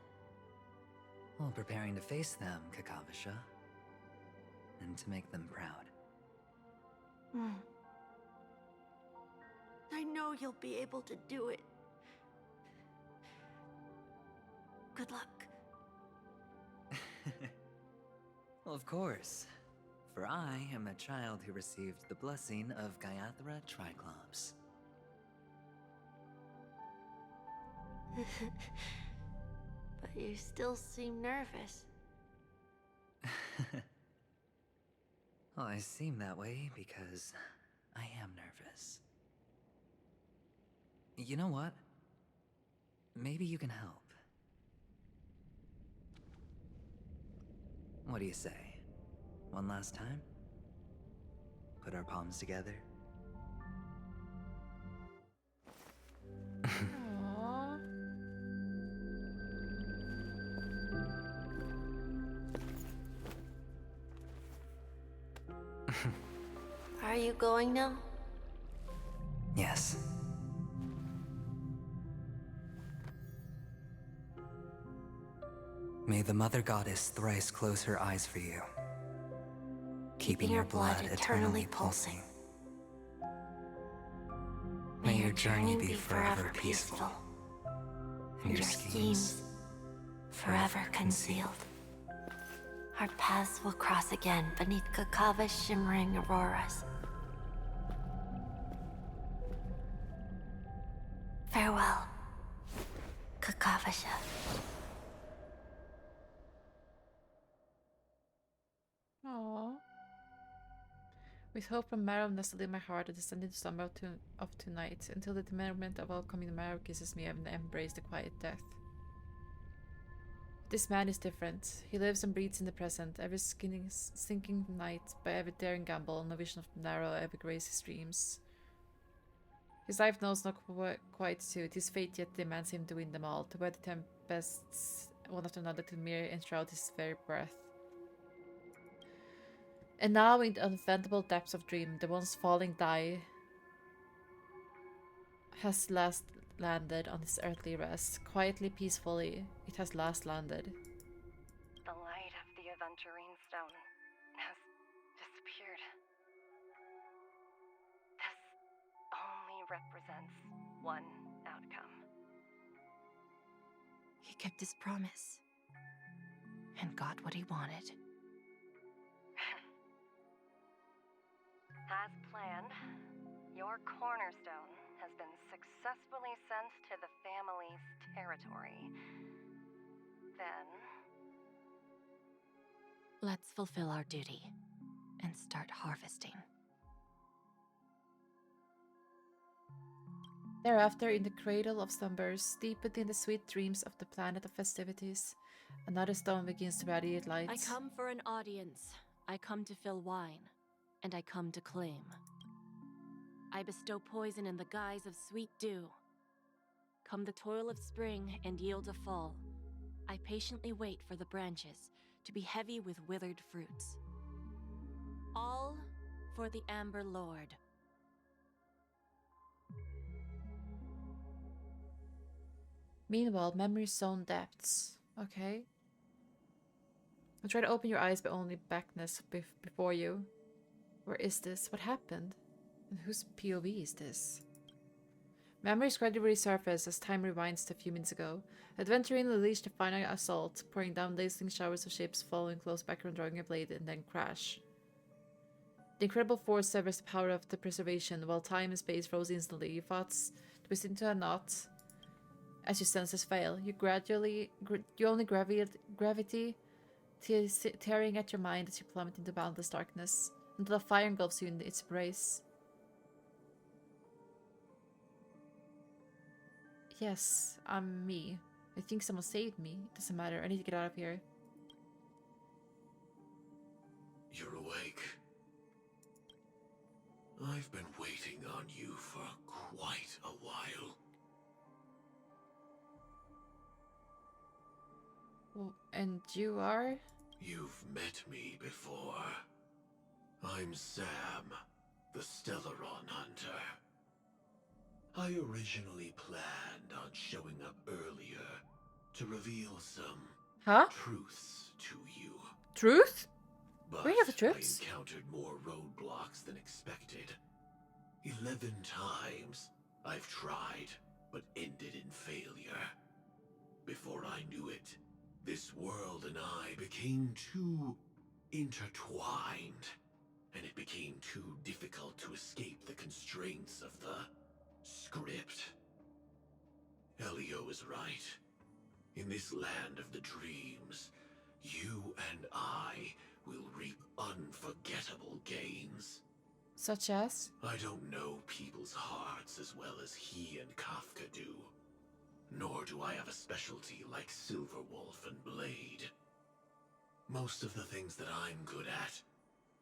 Well, preparing to face them, Kakavasha, and to make them proud. I know you'll be able to do it. Good luck. Well, of course. For I am a child who received the blessing of Gaiathra Triclops. But you still seem nervous. Well, I seem that way because I am nervous. You know what? Maybe you can help. What do you say? One last time? Put our palms together? Aww. Are you going now? Yes. May the Mother Goddess thrice close her eyes for you, keeping your blood eternally pulsing. May your journey be forever peaceful, and your schemes forever concealed. Our paths will cross again beneath Kakava's shimmering auroras. Farewell, Kakavasha. Aww. With hope and marrow nestled in my heart, I descended to slumber of tonight, until the moment of welcoming marrow kisses me and embrace the quiet death. This man is different. He lives and breathes in the present, every sinking night, by every daring gamble, and a vision of narrow ever grace his dreams. His life knows no quietude. His fate yet demands him to win them all, to weather tempests one after another, to mere enshroud his very breath. And now, in the unfathomable depths of dream, the once falling die has last landed on his earthly rest. Quietly, peacefully, it has last landed. The light of the Aventurine Stone has disappeared. This only represents one outcome. He kept his promise and got what he wanted. As planned, your cornerstone has been successfully sent to the family's territory. Then... Let's fulfill our duty and start harvesting. Thereafter, in the cradle of slumbers, deep within the sweet dreams of the planet of festivities, another stone begins to radiate light. I come for an audience. I come to fill wine, and I come to claim. I bestow poison in the guise of sweet dew. Come the toil of spring and yield a fall. I patiently wait for the branches to be heavy with withered fruits. All for the Amber Lord. Meanwhile, memory's sown depths. Okay. I'll try to open your eyes, but only blackness before you. Where is this? What happened? And whose POV is this? Memories gradually resurface as time rewinds to a few minutes ago. Adventuring unleashed the final assault, pouring down dazzling showers of ships, following close background, drawing a blade, and then crash. The incredible force severs the power of the preservation, while time and space froze instantly. Your thoughts twist into a knot as your senses fail. You only gravity tearing at your mind as you plummet into boundless darkness, until the fire engulfs you in its embrace. Yes, I'm me. I think someone saved me. It doesn't matter. I need to get out of here. You're awake. I've been waiting on you for quite a while. Well, and you are? You've met me before. I'm Sam, the Stellaron Hunter. I originally planned on showing up earlier to reveal some truths to you. Truth? But we have truths. I encountered more roadblocks than expected. 11 times I've tried, but ended in failure. Before I knew it, this world and I became too intertwined, and it became too difficult to escape the constraints of the script. Elio is right. In this land of the dreams, you and I will reap unforgettable gains. Such as? I don't know people's hearts as well as he and Kafka do. Nor do I have a specialty like Silverwolf and Blade. Most of the things that I'm good at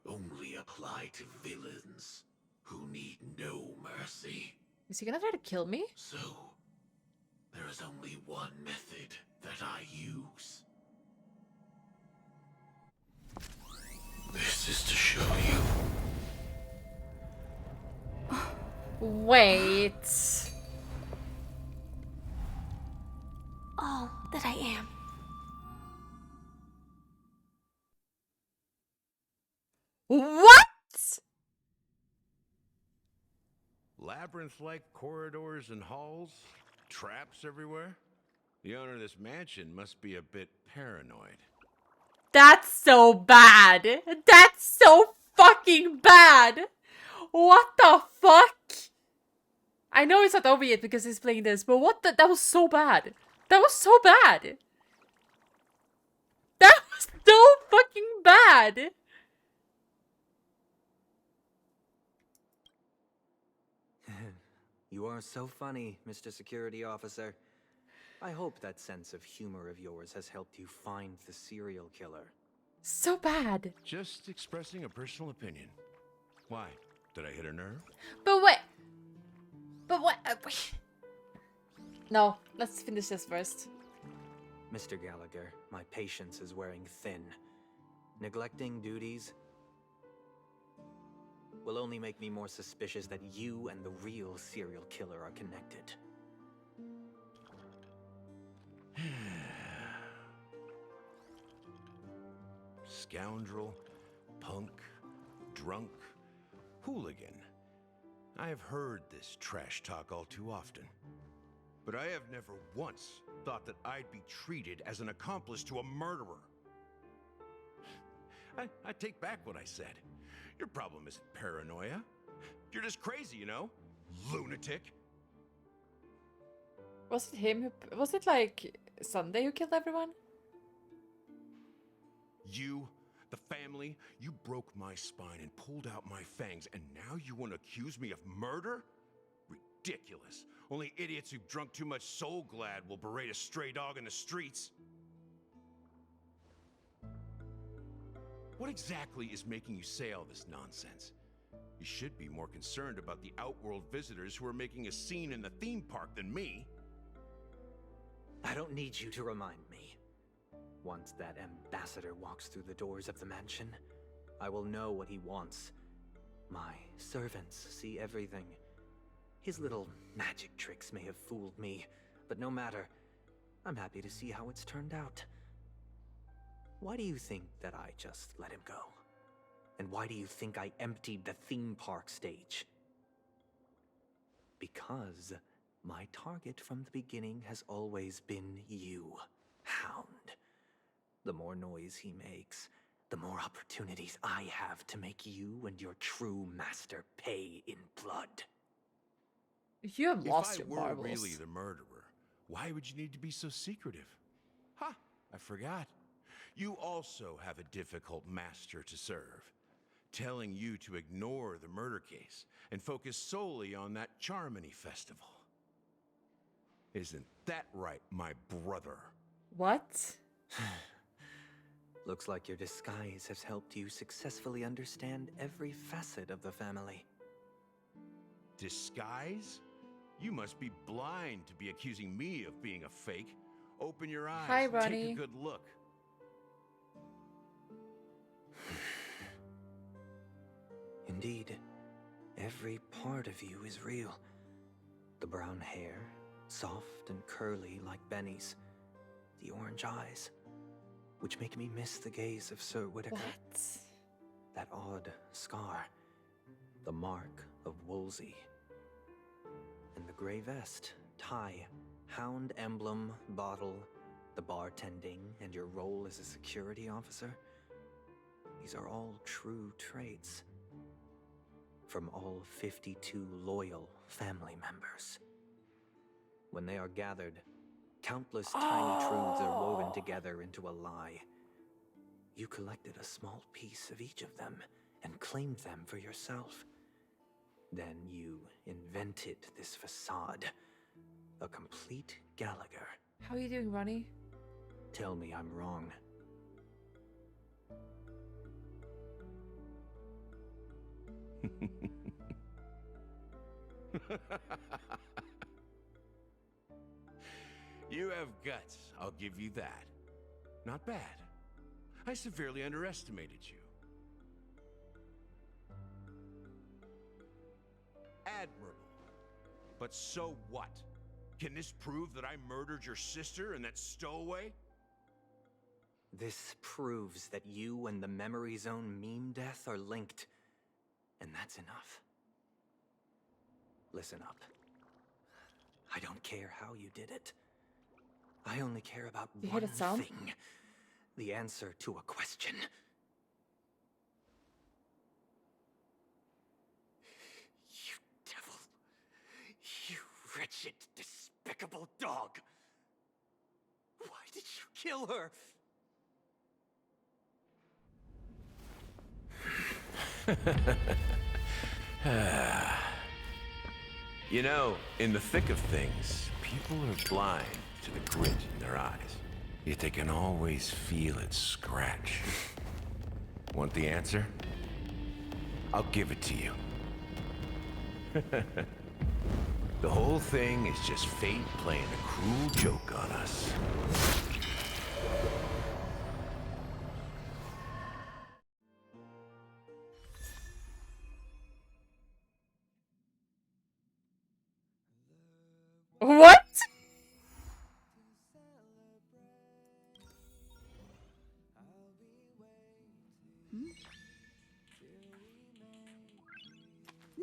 only apply to villains who need no mercy. Is he gonna try to kill me? So, there is only one method that I use. This is to show you Wait. All that I am. What? Labyrinth-like corridors and halls? Traps everywhere? The owner of this mansion must be a bit paranoid. That's so bad. That's so fucking bad. What the fuck? I know it's not over yet because he's playing this, but what the— that was so bad. That was so bad. That was so fucking bad. You are so funny, Mr. Security Officer. I hope that sense of humor of yours has helped you find the serial killer. So bad. Just expressing a personal opinion. Why? Did I hit a nerve? But what? But what? Wait. No, let's finish this first. Mr. Gallagher, my patience is wearing thin. Neglecting duties will only make me more suspicious that you and the real serial killer are connected. Scoundrel, punk, drunk, hooligan. I have heard this trash talk all too often. But I have never once thought that I'd be treated as an accomplice to a murderer. I take back what I said. Your problem isn't paranoia. You're just crazy, you know? Lunatic. Was it him who— was it like Sunday who killed everyone? You, the family, you broke my spine and pulled out my fangs, and now you want to accuse me of murder? Ridiculous. Only idiots who've drunk too much Soul Glad will berate a stray dog in the streets. What exactly is making you say all this nonsense? You should be more concerned about the Outworld visitors who are making a scene in the theme park than me. I don't need you to remind me. Once that ambassador walks through the doors of the mansion, I will know what he wants. My servants see everything. His little magic tricks may have fooled me, but no matter. I'm happy to see how it's turned out. Why do you think that I just let him go? And why do you think I emptied the theme park stage? Because my target from the beginning has always been you, Hound. The more noise he makes, the more opportunities I have to make you and your true master pay in blood. You have lost your If I were marbles. really the murderer, why would you need to be so secretive? Ha! I forgot. You also have a difficult master to serve, telling you to ignore the murder case and focus solely on that Charmony festival. Isn't that right, my brother? What? Looks like your disguise has helped you successfully understand every facet of the family. Disguise? You must be blind to be accusing me of being a fake. Open your eyes. Hi, and Ronnie. take a good look. Indeed, every part of you is real. The brown hair, soft and curly like Benny's. The orange eyes, which make me miss the gaze of Sir Whitaker. What? That odd scar, the mark of Wolsey. And the gray vest, tie, hound emblem, bottle, the bartending, and your role as a security officer. These are all true traits. From all 52 loyal family members. When they are gathered, countless tiny truths are woven together into a lie. You collected a small piece of each of them and claimed them for yourself. Then you invented this facade. A complete Gallagher. How are you doing, Ronnie? Tell me I'm wrong. You have guts, I'll give you that. Not bad. I severely underestimated you. Admirable. But so what? Can this prove that I murdered your sister and that stowaway? This proves that you and the Memory Zone meme death are linked, and that's enough. Listen up. I don't care how you did it. I only care about You one hear the sound? thing. The answer to a question. You devil. You wretched, despicable dog. Why did you kill her? You know, in the thick of things, people are blind to the grit in their eyes. Yet they can always feel it scratch. Want the answer? I'll give it to you. The whole thing is just fate playing a cruel joke on us. What?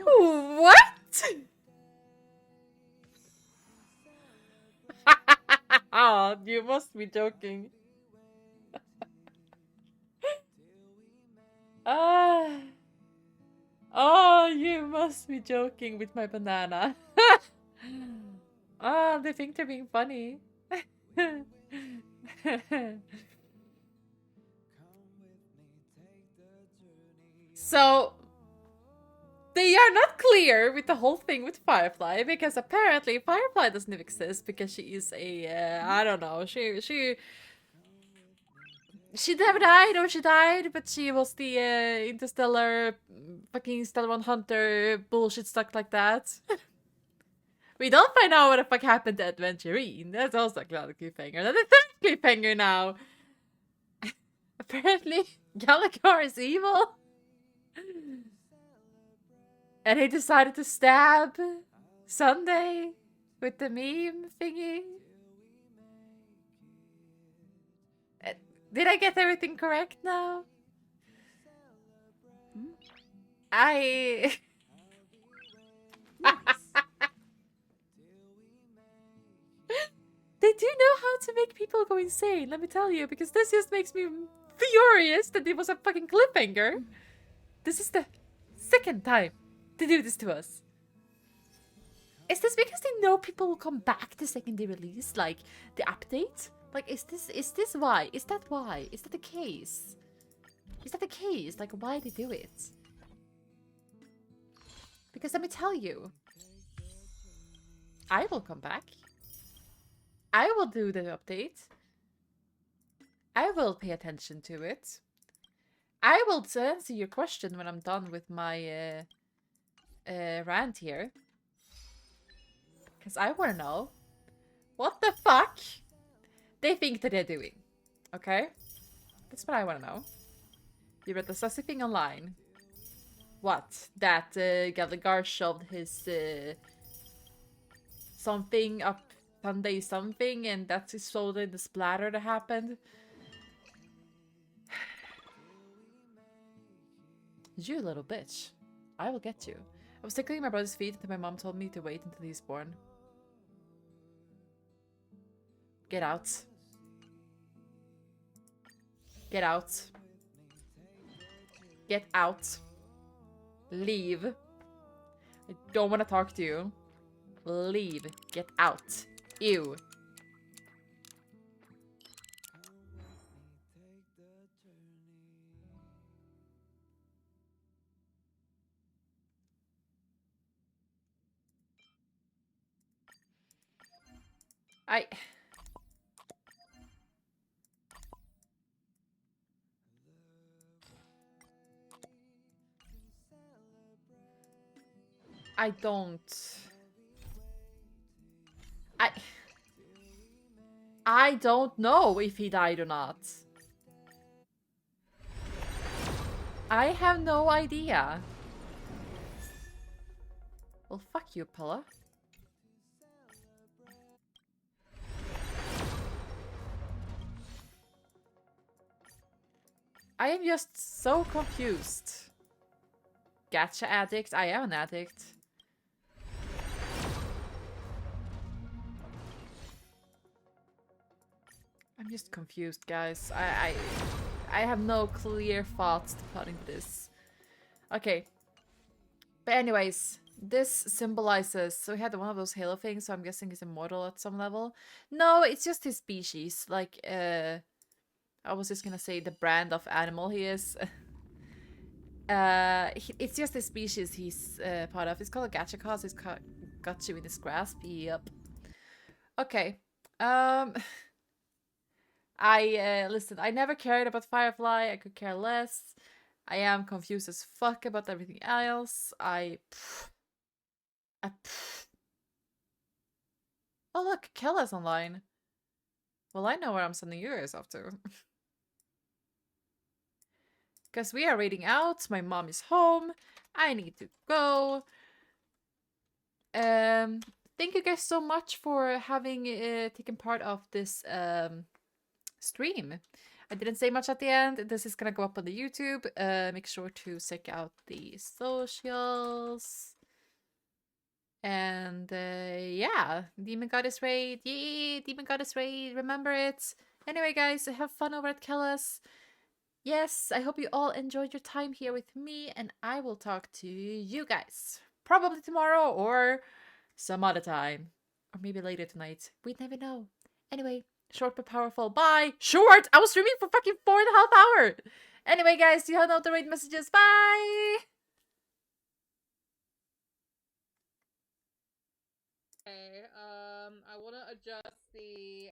What? Oh, you must be joking. Oh, you must be joking with my banana. They think they're being funny. So, they are not clear with the whole thing with Firefly, because apparently Firefly doesn't exist because she is a, I don't know, she never died, or she died, but she was the interstellar fucking Stellar 100 bullshit stuck like that. We don't find out what the fuck happened to Adventurine. That's also a cliffhanger. That's a third cliffhanger now. Apparently, Gallagher is evil. And he decided to stab Sunday with the meme thingy. Did I get everything correct now? I... They do know how to make people go insane, let me tell you, because this just makes me furious that it was a fucking cliffhanger. This is the second time to do this to us. Is this because they know people will come back the second they release, like, the update? Like, is this why? Is that why? Is that the case? Is that the case? Like, why they do it? Because let me tell you, I will come back. I will do the update. I will pay attention to it. I will answer your question when I'm done with my rant here. Because I want to know what the fuck they think that they're doing. Okay? That's what I want to know. You read the sussy thing online. What? That Gallagher shoved his something up Sunday something, and that's his shoulder in the splatter that happened. You little bitch. I will get you. I was tickling my brother's feet until my mom told me to wait until he's born. Get out. Get out. Get out. Leave. I don't want to talk to you. Leave. Get out. Ew. I don't know if he died or not. I have no idea. Well, fuck you, Pella. I am just so confused. Gacha addict. I am an addict. I'm just confused, guys. I have no clear thoughts to put into this. Okay. But anyways, this symbolizes... So he had one of those halo things, so I'm guessing he's immortal at some level. No, it's just his species. Like, I was just gonna say the brand of animal he is. It's just the species he's part of. It's called a gacha cause. He's got you in his grasp. Yep. Okay. Listen, I never cared about Firefly. I could care less. I am confused as fuck about everything else. Oh, look, Kella's online. Well, I know where I'm sending you guys off to. Because we are reading out. My mom is home. I need to go. Thank you guys so much for having taken part of this stream. I didn't say much at the end. This is gonna go up on the YouTube. Make sure to check out the socials. And yeah, Demon Goddess Raid. Yay, Demon Goddess Raid. Remember it. Anyway, guys, have fun over at Kellis. Yes, I hope you all enjoyed your time here with me, and I will talk to you guys probably tomorrow or some other time. Or maybe later tonight. We'd never know. Anyway, short but powerful. Bye! Short! I was streaming for fucking 4.5 hours! Anyway, guys, you know the raid messages. Bye! Okay, I want to adjust the